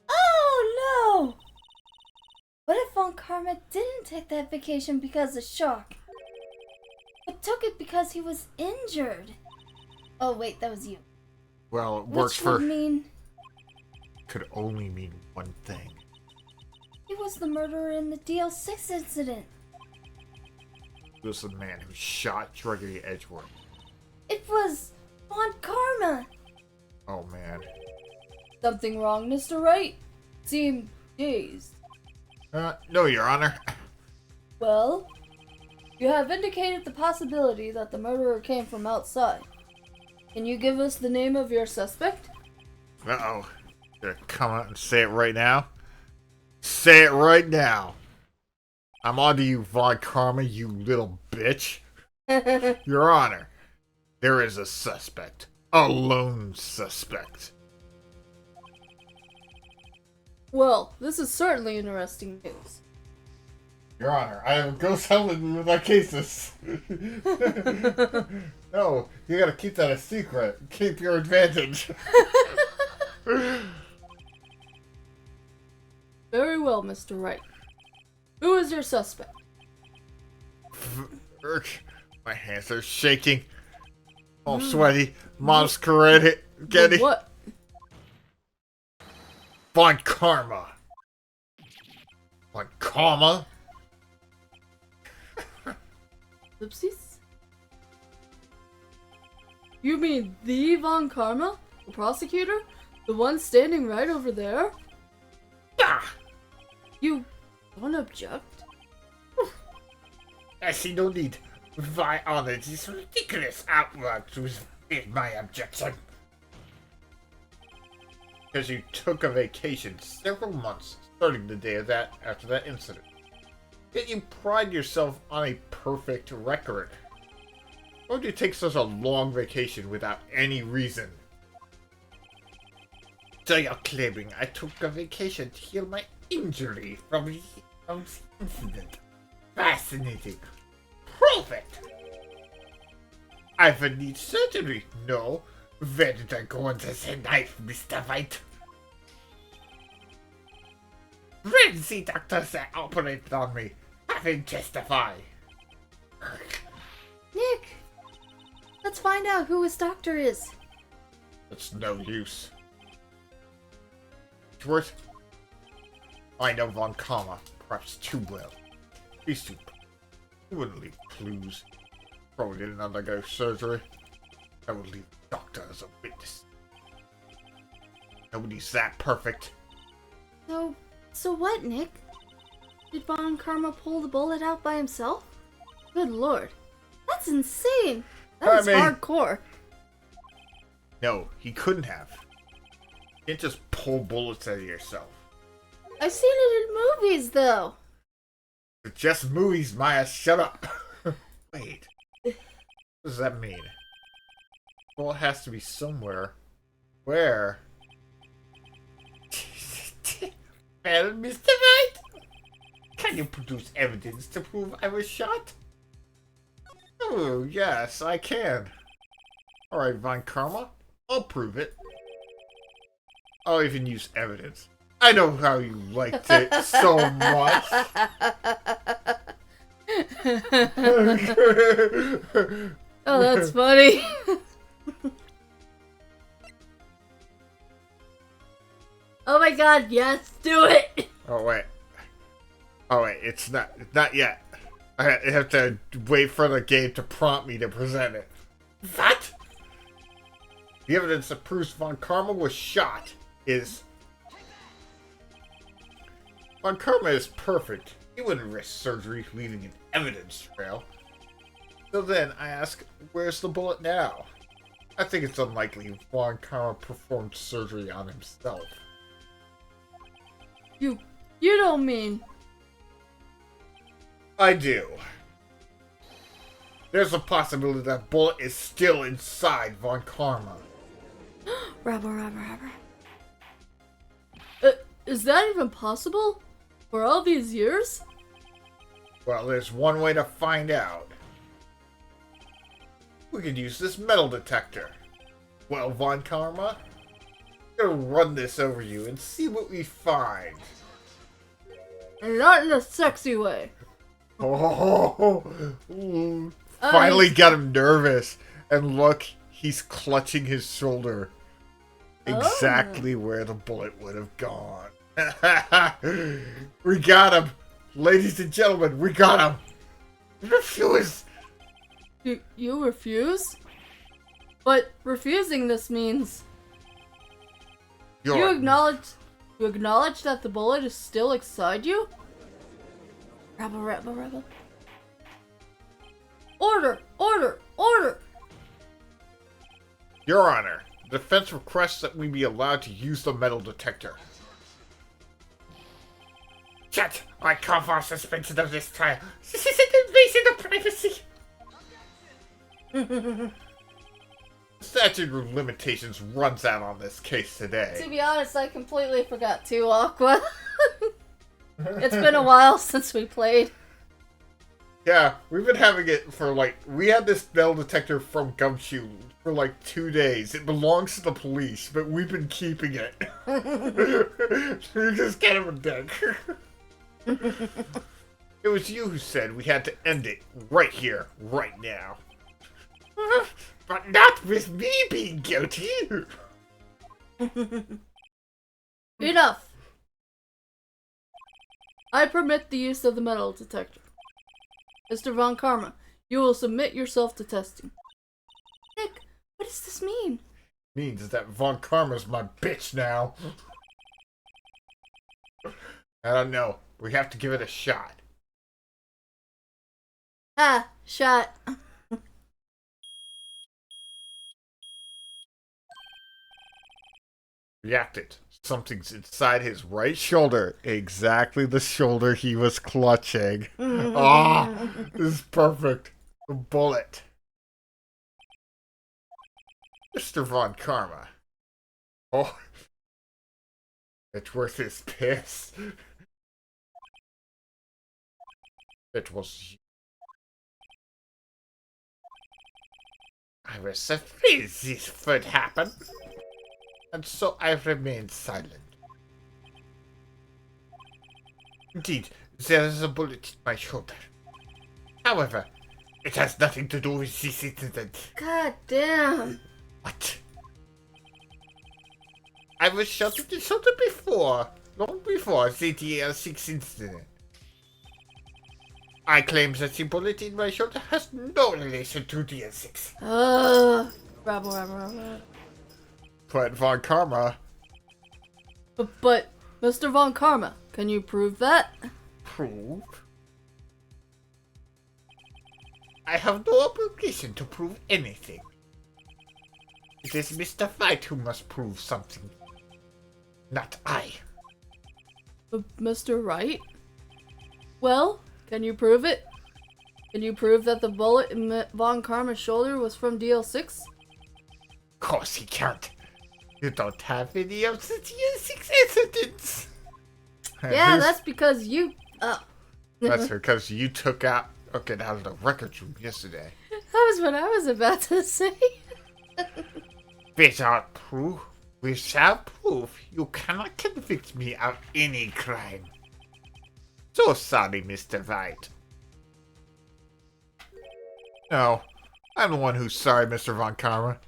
Oh, no! What if Von Karma didn't take that vacation because of shock, but took it because he was injured. Oh wait, that was you. Well, it works Which for... would mean Could only mean one thing. he was the murderer in the DL6 incident. He was the man who shot Gregory Edgeworth. It was Von Karma. Oh, man. Something wrong, Mr. Wright? Seem dazed. No, Your Honor. Well, you have indicated the possibility that the murderer came from outside. Can you give us the name of your suspect? Uh-oh. Gonna come out and say it right now? Say it right now. I'm on to you, Von Karma, you little bitch. Your Honor, there is a suspect. A lone suspect. Well, this is certainly interesting news. Your Honor, I have a ghost helping me with my cases. No, you gotta keep that a secret. Keep your advantage. Very well, Mr. Wright. Who is your suspect? My hands are shaking. All sweaty. Mom's getting What? Von Karma. Von Karma? Oopsies? You mean the Von Karma? The prosecutor? The one standing right over there? Ah! You don't object? I see no need. My honor, this ridiculous outwork was my objection. Because you took a vacation several months starting the day of that after that incident. Yet you pride yourself on a perfect record. Why would you take such a long vacation without any reason? So you're claiming I took a vacation to heal my injury from the incident. Fascinating. Prove it! I would need surgery. No. Where did I go under the knife, Mr. White? Where is the doctor that operated on me? Have him testify. Nick, let's find out who his doctor is. It's no use. Edgeworth? I know Von Karma, perhaps too well. He's too... He wouldn't leave clues. Probably didn't undergo surgery. I would leave the doctor as a witness. Nobody's that perfect. So what, Nick? Did Von Karma pull the bullet out by himself? Good lord. That's insane. That is I mean- hardcore. No, he couldn't have. You can't just pull bullets out of yourself. I've seen it in movies, though. It's just movies, Maya. Shut up. Wait. What does that mean? Well, it has to be somewhere. Where? Well, Mr. White? Can you produce evidence to prove I was shot? Oh, yes, I can. Alright, Von Karma. I'll prove it. I'll even use evidence. I know how you liked it so much. Oh, that's funny. Oh my god, yes, do it! Oh wait, it's not yet. I have to wait for the game to prompt me to present it. What? The evidence that proves Von Karma was shot is... Von Karma is perfect. He wouldn't risk surgery leaving an evidence trail. So then I ask, where's the bullet now? I think it's unlikely Von Karma performed surgery on himself. You don't mean... I do. There's a possibility that bullet is still inside Von Karma. Rubber. Is that even possible? For all these years? Well, there's one way to find out. We could use this metal detector. Well, Von Karma, I'm gonna run this over you and see what we find. And not in a sexy way. Oh, finally got him nervous. And look, he's clutching his shoulder. Exactly where the bullet would have gone. We got him. Ladies and gentlemen, we got him. Refuse. You refuse? But refusing this means you acknowledge that the bullet is still inside you? Rebel. Order! Your Honor, the defense requests that we be allowed to use the metal detector. Chat, I call for suspension of this trial. This is an invasion of privacy. Statute of limitations runs out on this case today. To be honest, I completely forgot too, Aqua. It's been a while since we played. Yeah, we've been having it for we had this metal detector from Gumshoe for 2 days. It belongs to the police, but we've been keeping it. We're just kind of a dick. It was you who said we had to end it right here, right now. But not with me being guilty. Enough. I permit the use of the metal detector. Mr. Von Karma, you will submit yourself to testing. Nick, what does this mean? Means that Von Karma's my bitch now. I don't know. We have to give it a shot. Shot. Reacted. Something's inside his right shoulder. Exactly the shoulder he was clutching. This is perfect. The bullet. Mr. Von Karma. Oh. It's worth his piss. It was you. I was surprised this would happen. And so I've remained silent. Indeed, there is a bullet in my shoulder. However, it has nothing to do with this incident. God damn. What? I was shot in the shoulder before, long before the DL6 incident. I claim that the bullet in my shoulder has no relation to DL6. Rabble. But Von Karma... But, Mr. Von Karma, can you prove that? Prove? I have no obligation to prove anything. It is Mr. Fight who must prove something. Not I. Mr. Wright? Well, can you prove it? Can you prove that the bullet in Von Karma's shoulder was from DL6? Of course he can't. You don't have any of the DL6 incidents. Yeah, that's because you. That's because you took it out of the record room yesterday. That was what I was about to say. Without proof, without proof, you cannot convict me of any crime. So sorry, Mr. White. No, I'm the one who's sorry, Mr. Von Karma.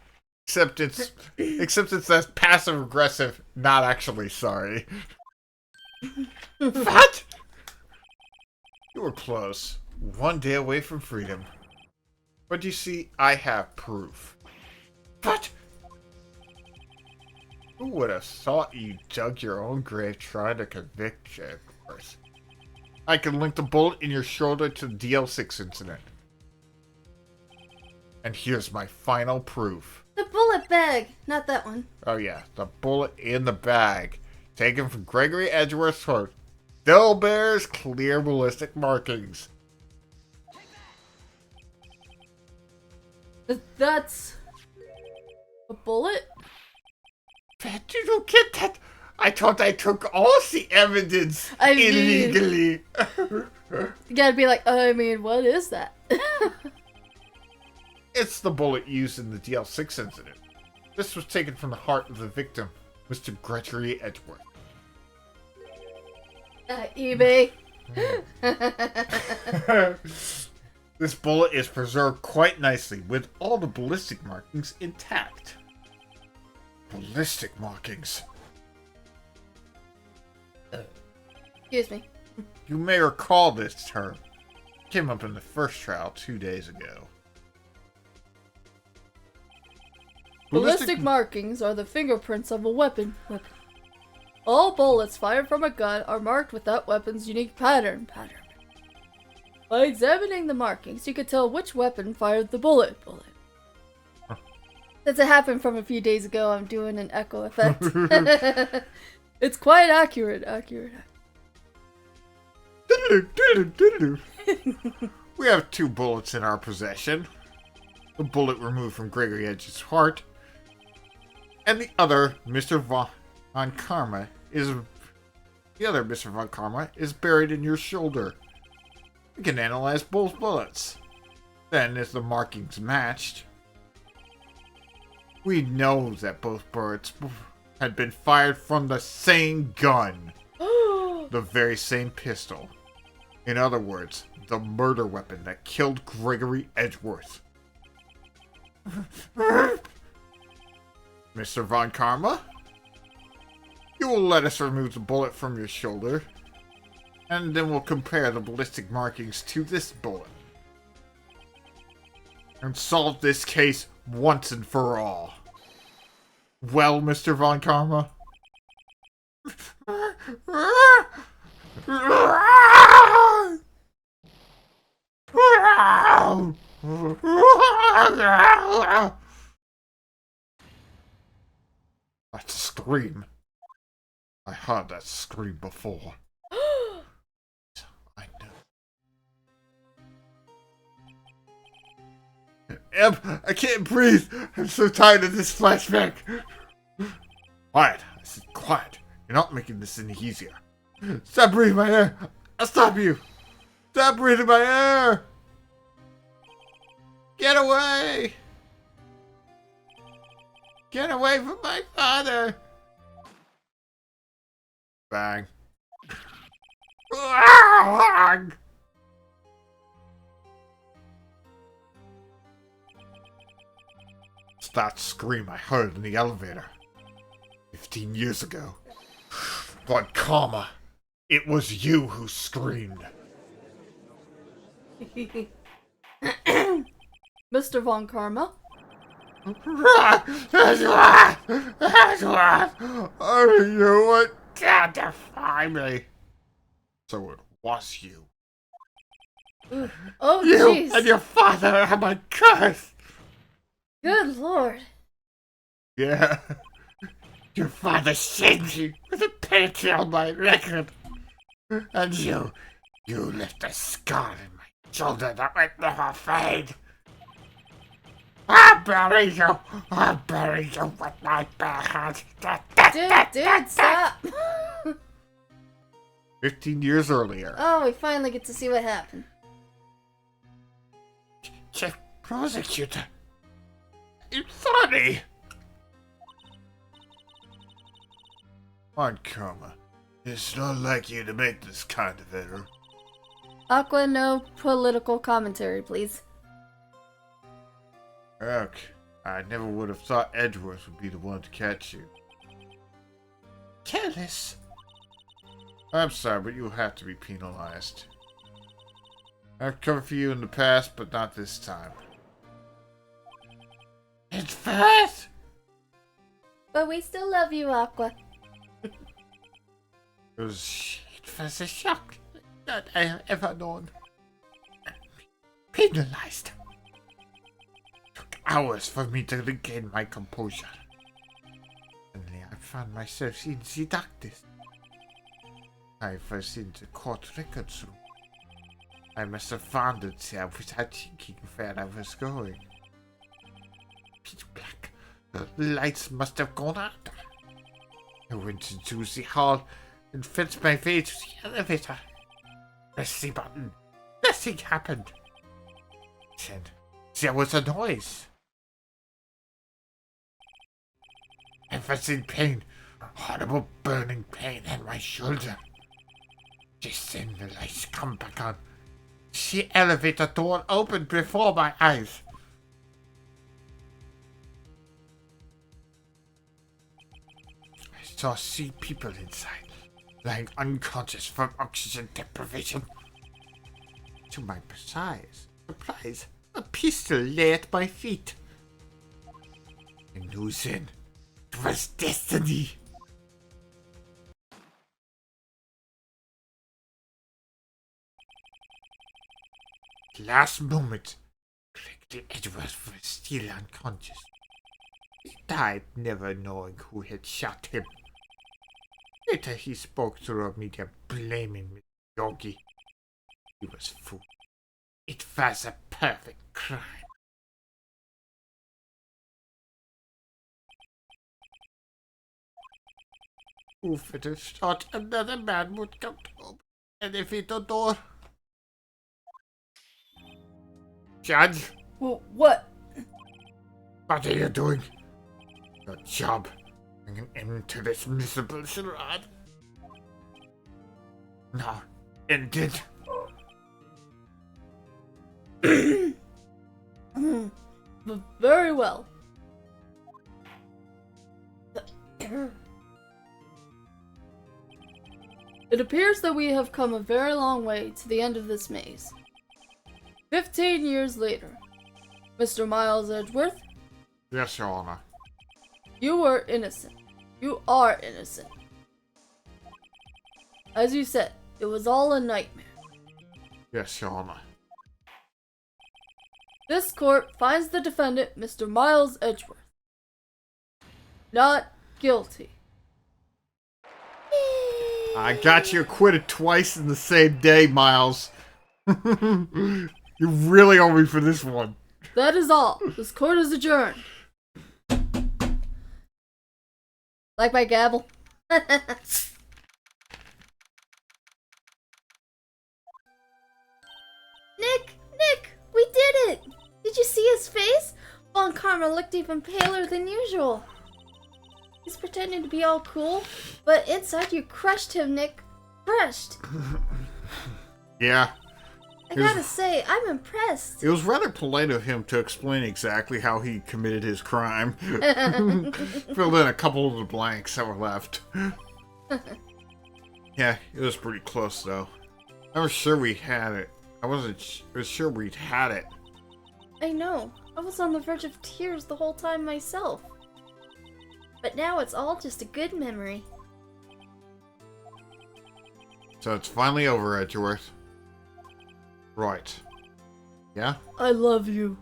Except it's that passive aggressive, not actually sorry. What? You were close. One day away from freedom. But you see, I have proof. But who would have thought you dug your own grave trying to convict Jaguars? I can link the bullet in your shoulder to the DL6 incident. And here's my final proof. The bullet bag, not that one. Oh yeah, the bullet in the bag. Taken from Gregory Edgeworth's heart. Still bears clear ballistic markings. That's a bullet? Bet you don't get that. I thought I took all the evidence I mean- illegally. You gotta be like, what is that? It's the bullet used in the DL6 incident. This was taken from the heart of the victim, Mr. Gregory Edgeworth. eBay. This bullet is preserved quite nicely, with all the ballistic markings intact. Ballistic markings. Excuse me. You may recall this term. It came up in the first trial 2 days ago. Ballistic markings are the fingerprints of a weapon. All bullets fired from a gun are marked with that weapon's unique pattern. By examining the markings, you can tell which weapon fired the bullet. Since it happened from a few days ago, I'm doing an echo effect. It's quite accurate. We have 2 bullets in our possession. The bullet removed from Gregory Edge's heart, and the other, Mr. Von Karma, is buried in your shoulder. We can analyze both bullets. Then, if the markings matched, we know that both bullets had been fired from the same gun. The very same pistol. In other words, the murder weapon that killed Gregory Edgeworth. Mr. Von Karma, you will let us remove the bullet from your shoulder, and then we'll compare the ballistic markings to this bullet, and solve this case once and for all. Well, Mr. Von Karma? That scream. I heard that scream before. I know. I can't breathe. I'm so tired of this flashback. Quiet. I said quiet. You're not making this any easier. Stop breathing my air. I'll stop you. Stop breathing my air. Get away. Get away from my father. Bang. It's that scream I heard in the elevator 15 years ago. Von Karma, it was you who screamed. Mr. Von Karma? Oh, you would defy me. So it was you. Oh, You jeez. and your father are my curse. Good lord. Yeah. Your father shamed me with a penalty on my record. And you left a scar in my shoulder that would never fade. I'll bury you with my bare hands. Dude, stop. 15 years earlier. Oh, we finally get to see what happened. Chief prosecutor. You funny. Von Karma, it's not like you to make this kind of error. Aqua, no political commentary, please. Look, I never would have thought Edgeworth would be the one to catch you. Careless. I'm sorry, but you'll have to be penalized. I've covered for you in the past, but not this time. It's fast! But we still love you, Aqua. It was a shock that I have ever known. Penalized. Took hours for me to regain my composure. Suddenly I found myself in the darkness. I was in the court records room. I must have wandered there without thinking where I was going. Pitch black. The lights must have gone out. I went into the hall and felt my way to the elevator. Pressed the button. Nothing happened. Then there was a noise. I was in pain. Horrible burning pain in my shoulder. Just then the lights come back on. The elevator door opened before my eyes. I saw 3 people inside, lying unconscious from oxygen deprivation. To my surprise, a pistol lay at my feet. I knew then it was destiny. Last moment, Crichton Edgeworth was still unconscious. He died never knowing who had shot him. Later he spoke through a medium blaming Mr. Yogi. He was fooled. It was a perfect crime. Who would have thought another man would come to open an elevator door? Judge, What? what are you doing? Your job. Bring an end to this miserable charade. Now, end it. Very well. It appears that we have come a very long way to the end of this maze. 15 years later, Mr. Miles Edgeworth, Yes, Your Honor. you were innocent. You are innocent. As you said, it was all a nightmare. Yes, Your Honor. This court finds the defendant, Mr. Miles Edgeworth, not guilty. I got you acquitted twice in the same day, Miles. You really owe me for this one. That is all. This court is adjourned. Like my gavel. Nick, we did it! Did you see his face? Von Karma looked even paler than usual. He's pretending to be all cool, but inside you crushed him, Nick. Crushed. Yeah. I gotta say, I'm impressed. It was rather polite of him to explain exactly how he committed his crime. Filled in a couple of the blanks that were left. Yeah, it was pretty close though. I was sure we had it. I was sure we'd had it. I know. I was on the verge of tears the whole time myself. But now it's all just a good memory. So it's finally over, Edgeworth. Right. Yeah? I love you.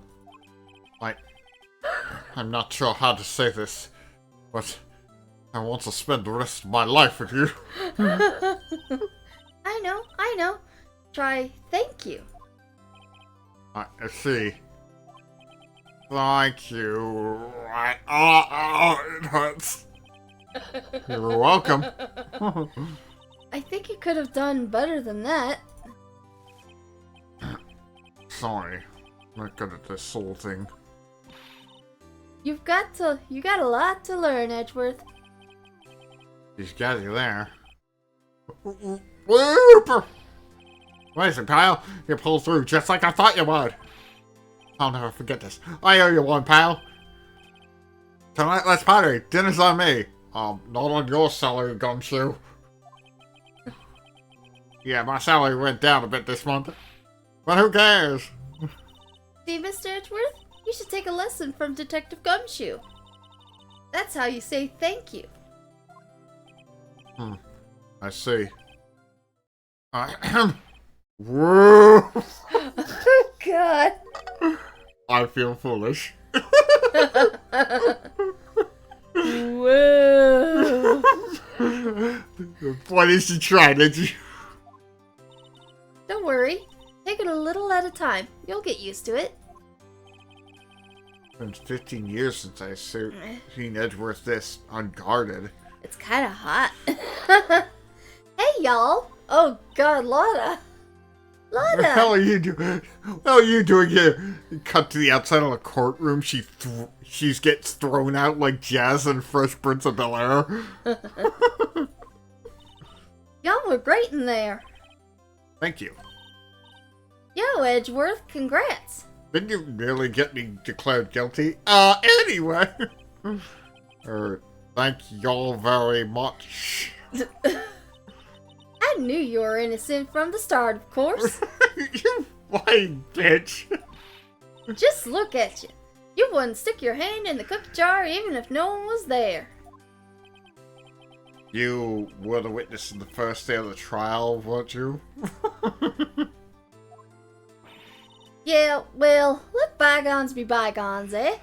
I'm not sure how to say this, but I want to spend the rest of my life with you. I know. Try thank you. I see. Thank you. It hurts. You're welcome. I think you could have done better than that. Sorry. I'm not good at this soul thing. You got a lot to learn, Edgeworth. He's got you there. Whooper! Listen, Kyle, you pulled through just like I thought you would. I'll never forget this. I owe you one, pal. Tonight, let's party. Dinner's on me. Not on your salary, Gumshoe. Yeah, my salary went down a bit this month. But who cares? See, Mr. Edgeworth? You should take a lesson from Detective Gumshoe. That's how you say thank you. I see. Whoa! Oh, God. I feel foolish. Whoa. Why did you try, did you? Don't worry. Take it a little at a time. You'll get used to it. It's been 15 years since I've seen Edgeworth this unguarded. It's kind of hot. Hey, y'all. Oh, God, Lotta. What the hell are you doing? What are you doing here? You cut to the outside of the courtroom. She gets thrown out like Jazz and Fresh Prince of Bel-Air. Y'all were great in there. Thank you. Yo, Edgeworth, congrats. Didn't you nearly get me declared guilty? Anyway. Thank y'all very much. I knew you were innocent from the start, of course. You lying bitch. Just look at you. You wouldn't stick your hand in the cookie jar even if no one was there. You were the witness in the first day of the trial, weren't you? Yeah, well, let bygones be bygones, eh?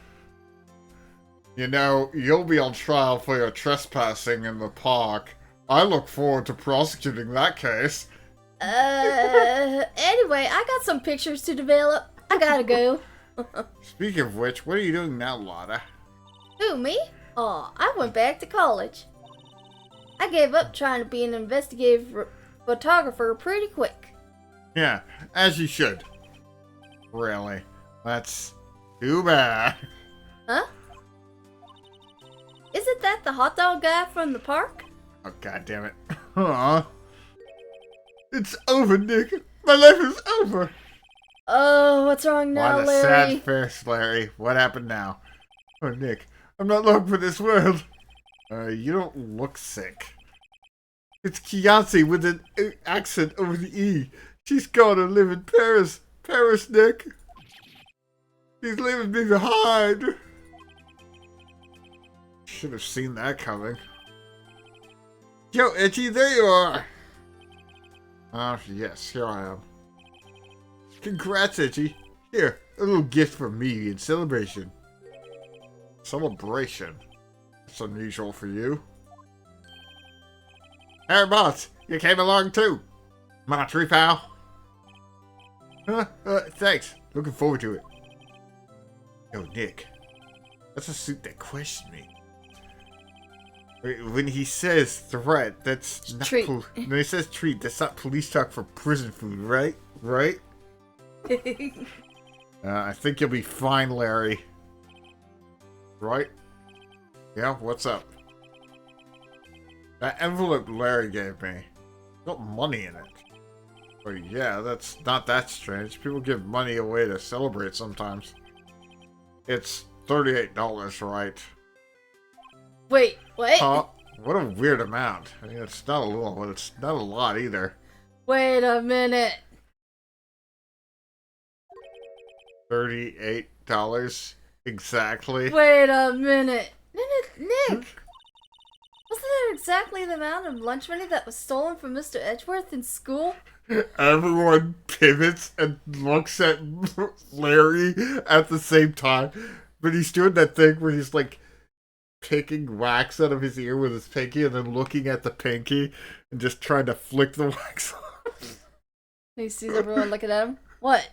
You know, you'll be on trial for your trespassing in the park. I look forward to prosecuting that case. Anyway, I got some pictures to develop. I gotta go. Speaking of which, what are you doing now, Lotta? Who, me? Oh, I went back to college. I gave up trying to be an investigative photographer pretty quick. Yeah, as you should. Really? That's too bad. Huh? Isn't that the hot dog guy from the park? Oh, god damn it. Aw. It's over, Nick. My life is over. Oh, what's wrong now, Why the Larry? sad face, Larry? What happened now? Oh, Nick, I'm not long for this world. You don't look sick. It's Kianci with an accent over the E. She's gone to live in Paris. Paris, Nick. She's leaving me behind. Should have seen that coming. Yo, Itchy, there you are. Yes, here I am. Congrats, Itchy. Here, a little gift from me in celebration. Celebration? That's unusual for you. Hey, boss, you came along too. My tree pal. Thanks. Looking forward to it. Yo, Nick. That's a suit that questioned me. When he says threat, that's not Treat. when he says treat, that's not police talk for prison food, right? Right? I think you'll be fine, Larry. Right? Yeah, what's up? That envelope Larry gave me got money in it. But yeah, that's not that strange. People give money away to celebrate sometimes. It's $38, right? Wait, what? Huh? What a weird amount. I mean, it's not a little, but it's not a lot either. Wait a minute. $38 exactly. Wait a minute. Nick! Wasn't that exactly the amount of lunch money that was stolen from Mr. Edgeworth in school? Everyone pivots and looks at Larry at the same time, but he's doing that thing where he's like picking wax out of his ear with his pinky and then looking at the pinky and just trying to flick the wax off. He sees everyone looking at him. What?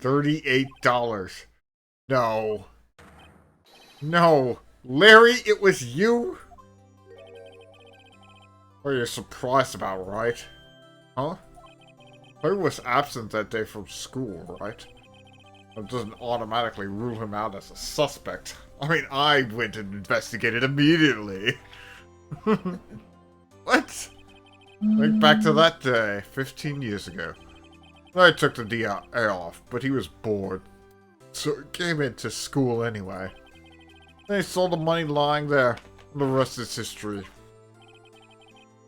$38. No. No. Larry, it was you? What are you surprised about, right? Huh? Larry was absent that day from school, right? That doesn't automatically rule him out as a suspect. I mean, I went and investigated immediately. What? Think back to that day, 15 years ago. I took the day off, but he was bored. So he came into school anyway. Then he saw the money lying there. The rest is history.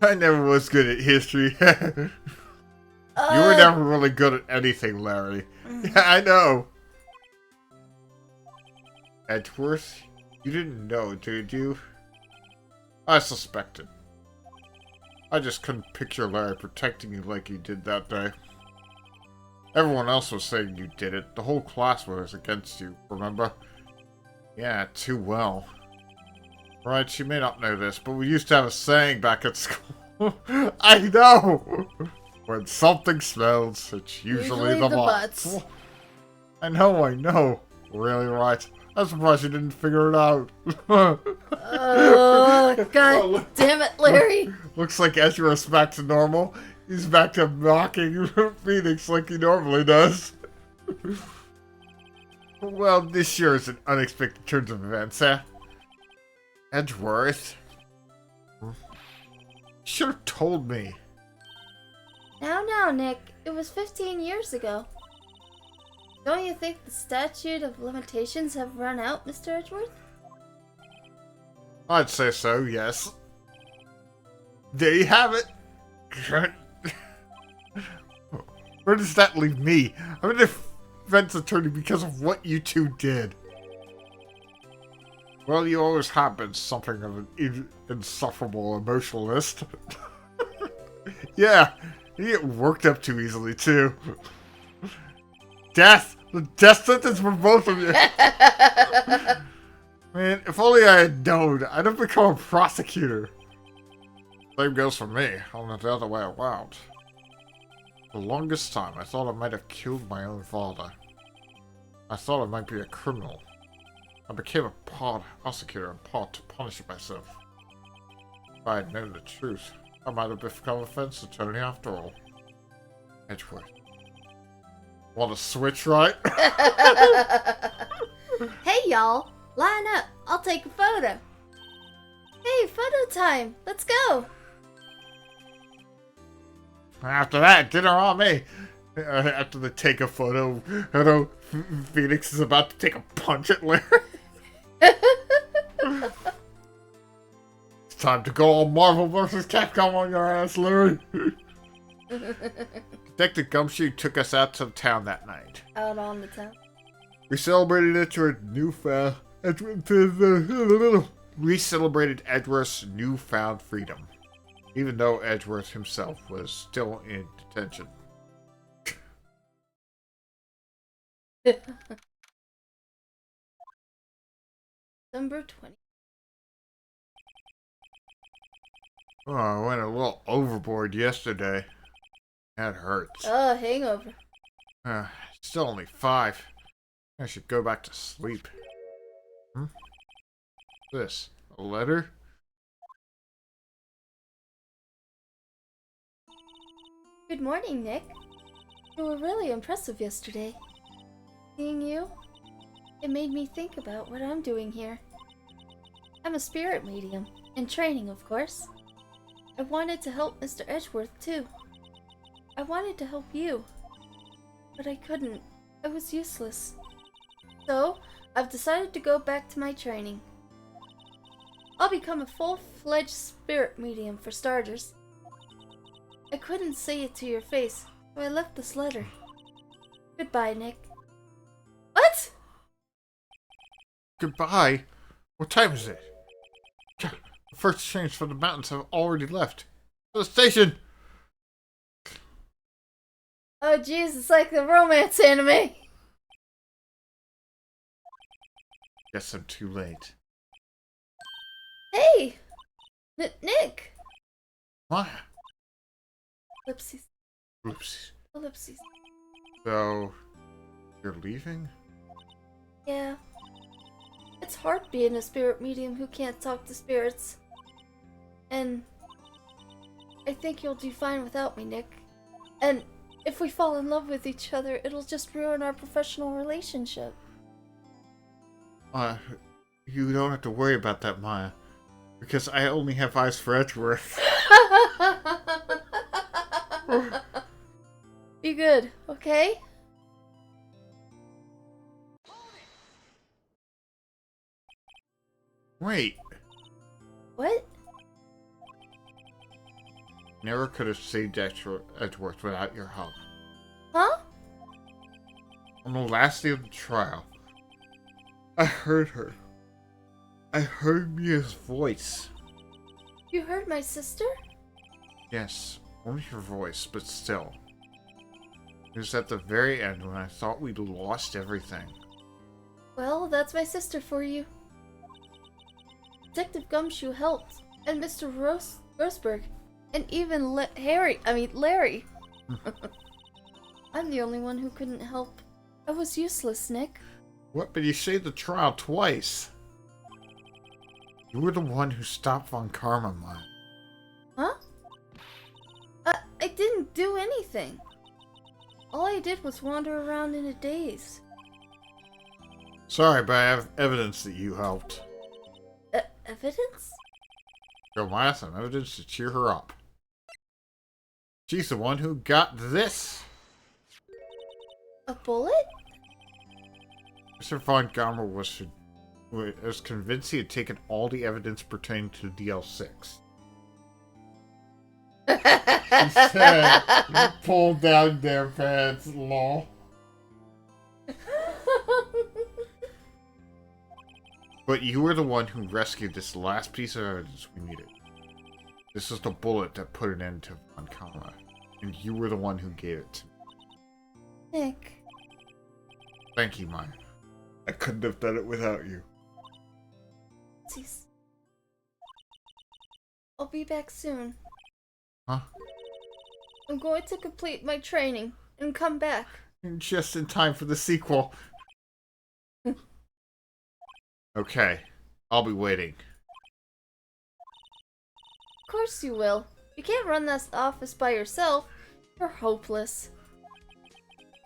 I never was good at history. You were never really good at anything, Larry. Yeah, I know. Edgeworth, you didn't know, did you? I suspected. I just couldn't picture Larry protecting you like he did that day. Everyone else was saying you did it. The whole class was against you, remember? Yeah, too well. Right, you may not know this, but we used to have a saying back at school. I know! When something smells, it's usually the butts. I know. Really, right? I'm surprised you didn't figure it out. Oh, god damn it, Larry! Looks like Ezra's back to normal. He's back to mocking Phoenix like he normally does. Well, this sure is an unexpected turn of events, eh? Edgeworth? Should have told me. Now, Nick. It was 15 years ago. Don't you think the statute of limitations have run out, Mr. Edgeworth? I'd say so, yes. There you have it. Where does that leave me? I'm a defense attorney because of what you two did. Well, you always have been something of an insufferable emotionalist. Yeah, you get worked up too easily, too. Death! The death sentence for both of you! Man, if only I had known, I'd have become a prosecutor. Same goes for me, only the other way around. For the longest time, I thought I might have killed my own father. I thought I might be a criminal. I became a prosecutor in part to punish myself. If I had known the truth, I might have become a defense attorney after all. Edgeworth. Want to switch, right? Hey, y'all. Line up. I'll take a photo. Hey, photo time. Let's go. After that, dinner on me. After they take a photo, I know Phoenix is about to take a punch at Larry. It's time to go all Marvel vs. Capcom on your ass, Larry. Detective Gumshoe took us out to the town that night. Out on the town. We celebrated Edgeworth's newfound freedom, even though Edgeworth himself was still in detention. December 20. Oh, I went a little overboard yesterday. That hurts. Oh, hangover. Still only 5. I should go back to sleep. This? A letter? Good morning, Nick. You were really impressive yesterday. Seeing you, it made me think about what I'm doing here. I'm a spirit medium, in training, of course. I wanted to help Mr. Edgeworth, too. I wanted to help you, but I couldn't. I was useless. So, I've decided to go back to my training. I'll become a full-fledged spirit medium for starters. I couldn't say it to your face, so I left this letter. Goodbye, Nick. What? Goodbye? What time is it? The first trains from the mountains have already left. To the station! Oh jeez, it's like the romance anime. Guess I'm too late. Hey! Nick! Maya. Ellipses. Oops. Ellipses. So, you're leaving? Yeah. It's hard being a spirit medium who can't talk to spirits. And I think you'll do fine without me, Nick. And if we fall in love with each other, it'll just ruin our professional relationship. You don't have to worry about that, Maya. Because I only have eyes for Edgeworth. Be good, okay? Wait. What? Never could have saved Edgeworth without your help. Huh? On the last day of the trial, I heard her. I heard Mia's voice. You heard my sister? Yes, only her voice, but still. It was at the very end when I thought we'd lost everything. Well, that's my sister for you. Detective Gumshoe helped, and Mr. Roseberg, and even Larry. I'm the only one who couldn't help. I was useless, Nick. What? But you saved the trial twice. You were the one who stopped Von Karma, Maya. Huh? I didn't do anything. All I did was wander around in a daze. Sorry, but I have evidence that you helped. Evidence? Show Maya some evidence to cheer her up. She's the one who got this. A bullet? Mr. Von Gamma was convinced he had taken all the evidence pertaining to DL6. She said, "You pulled down their pants, lol." But you were the one who rescued this last piece of evidence we needed. This was the bullet that put an end to Von Gamma, and you were the one who gave it to me. Nick. Thank you, Maya. I couldn't have done it without you. Jeez. I'll be back soon. Huh? I'm going to complete my training and come back. Just in time for the sequel. Okay, I'll be waiting. Of course you will. You can't run this office by yourself. You're hopeless.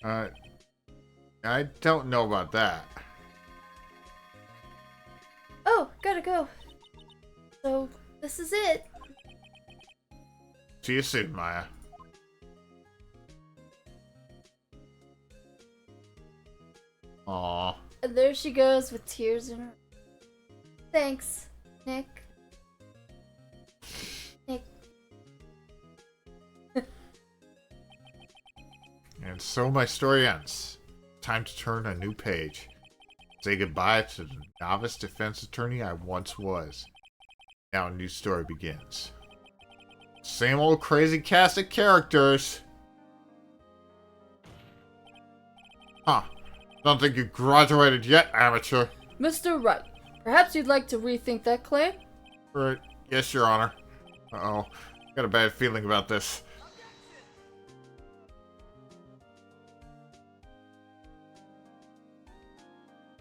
I don't know about that. Oh, gotta go. So, this is it. See you soon, Maya. Aww. And there she goes with tears in her. Thanks, Nick. Nick. And so my story ends. Time to turn a new page. Say goodbye to the novice defense attorney I once was. Now a new story begins. Same old crazy cast of characters. Huh. Don't think you graduated yet, amateur. Mr. Wright, perhaps you'd like to rethink that claim? Right. Yes, Your Honor. Uh-oh. Got a bad feeling about this.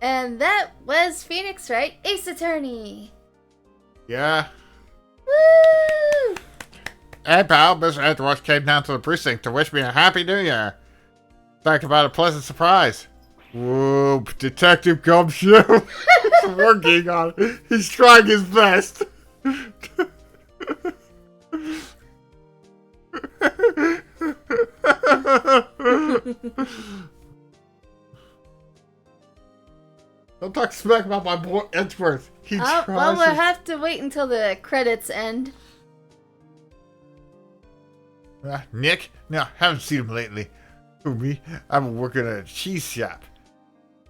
And that was Phoenix Wright, Ace Attorney. Yeah? Woo! Hey, pal. Mr. Edgeworth came down to the precinct to wish me a Happy New Year. Talk about a pleasant surprise. Whoa, Detective Gumshoe. He's working on it. He's trying his best. Don't talk smack about my boy Edgeworth. He tries. Well, we'll have to wait until the credits end. Nick? No, haven't seen him lately. Who, me? I'm working at a cheese shop.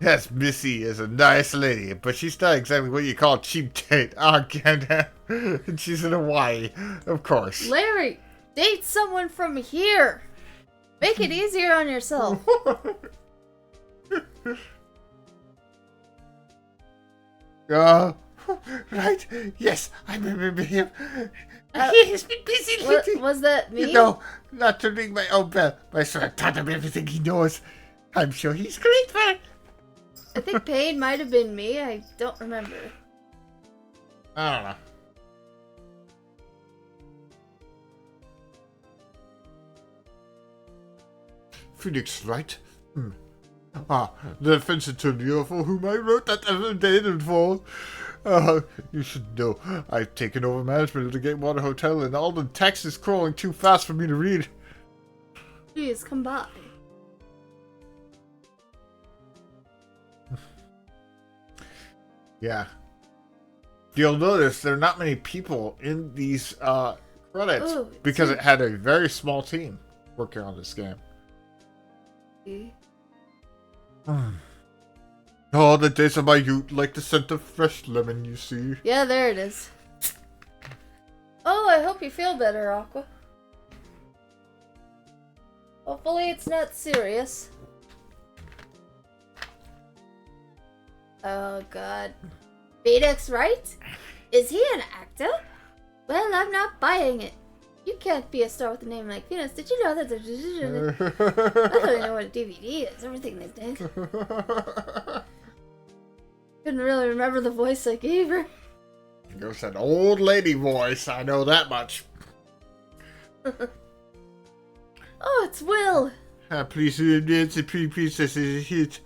Yes, Missy is a nice lady, but she's not exactly what you call cheap date. Oh, goddamn. And she's in Hawaii, of course. Larry, date someone from here. Make it easier on yourself. Right. Yes, I remember him. He has been busy lately. Was that me? No, not to ring my own bell. My son taught him everything he knows. I'm sure he's great, man. I think Pain might have been me. I don't remember. I don't know. Phoenix, right? Ah, the defense attorney for whom I wrote that affidavit for. You should know, I've taken over management of the Gatewater Hotel and all the text is crawling too fast for me to read. Please, come by. Yeah. You'll notice there are not many people in these credits Ooh, because it had a very small team working on this game. Oh, the days of my youth, like the scent of fresh lemon, you see. Yeah, there it is. Oh, I hope you feel better, Aqua. Hopefully it's not serious. Oh, God. Phoenix Wright? Is he an actor? Well, I'm not buying it. You can't be a star with a name like Phoenix. Did you know that? I don't even know what a DVD is. Everything these days. Couldn't really remember the voice I gave her. It was an old lady voice, I know that much. Oh, it's Will. Please, Nancy, princess is a hit.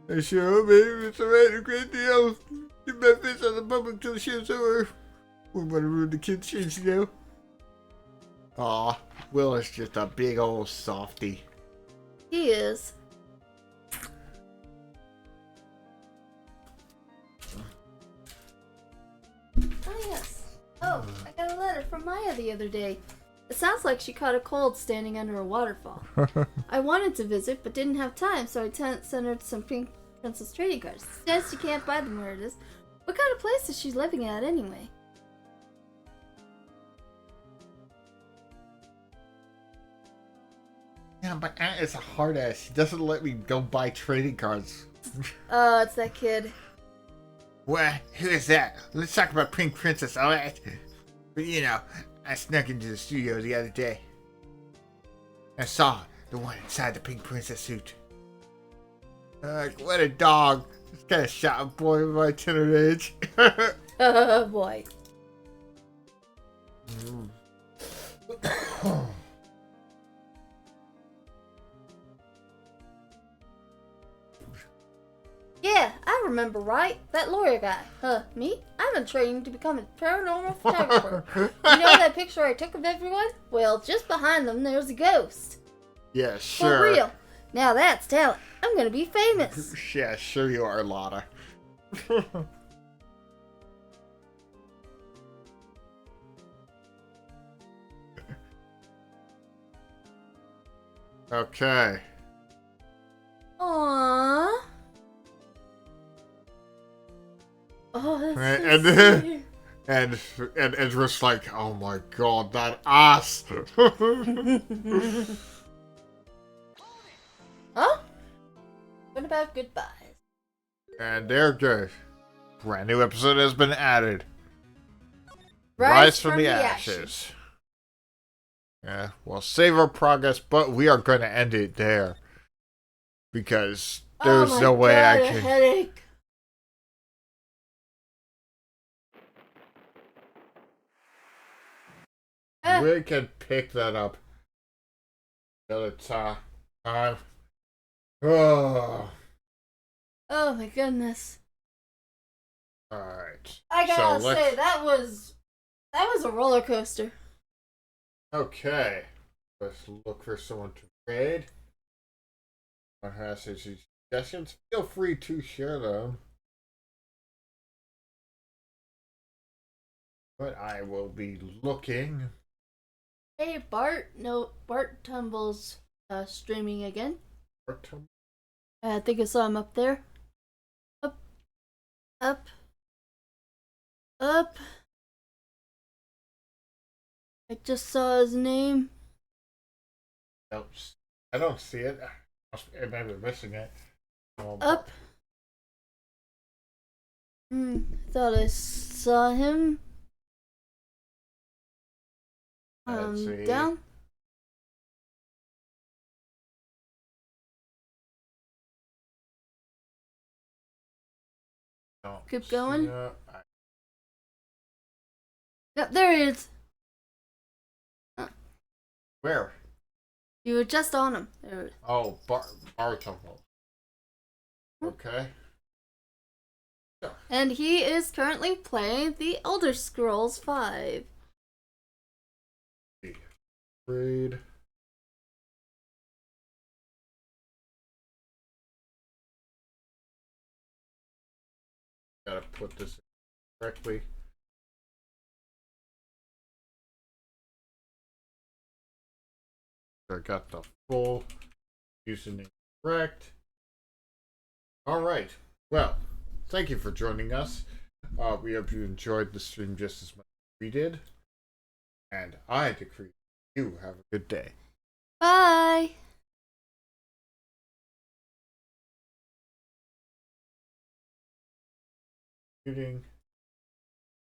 I sure, baby, it's a great deal. Keep my face on the public till the show's over. Wouldn't want to ruin the kids' change, you know. Aw, Will is just a big old softy. He is. Oh, yes. Oh, I got a letter from Maya the other day. It sounds like she caught a cold standing under a waterfall. I wanted to visit, but didn't have time, so I sent her some Pink Princess trading cards. Says she can't buy them where it is. What kind of place is she living at, anyway? Yeah, my aunt is a hard ass. She doesn't let me go buy trading cards. Oh, it's that kid. What? Who is that? Let's talk about Pink Princess, alright? But you know, I snuck into the studio the other day. I saw the one inside the Pink Princess suit. What a dog. This kind of shot a boy of my tender age. Oh, boy. Yeah, I remember right. That lawyer guy. Me? I'm in training to become a paranormal photographer. You know that picture I took of everyone? Well, just behind them there's a ghost. Yeah, sure. For real. Now that's talent. I'm gonna be famous. Yeah, sure you are, Lotta. Okay. Aww. Oh, that's And so then- sweet. And Idris like, oh my god, that ass. Huh? What about goodbyes? And there goes. Brand new episode has been added. Rise from the ashes. Yeah, we'll save our progress, but we are going to end it there. Because there's oh my no way God, I a can. headache. We can pick that up another time. Oh, Oh my goodness. alright. I gotta So say that was a roller coaster. Okay. Let's look for someone to trade. Someone has any suggestions? Feel free to share them. But I will be looking. Hey Bart, no Bart Tumbles streaming again. I think I saw him up there. Up. Up. Up. I just saw his name. Nope. I don't see it. I may be missing it. Up. Thought I saw him. Let's see. Down. No, Keep going. yeah, Yep, there he is. where? You were just on him. There. Oh, Bar Temple. Okay. And he is currently playing the Elder Scrolls V. Read. Gotta put this correctly. I got the full username correct. Alright. Well, thank you for joining us. We hope you enjoyed the stream just as much as we did. And I decree you have a good day. Bye. Shooting.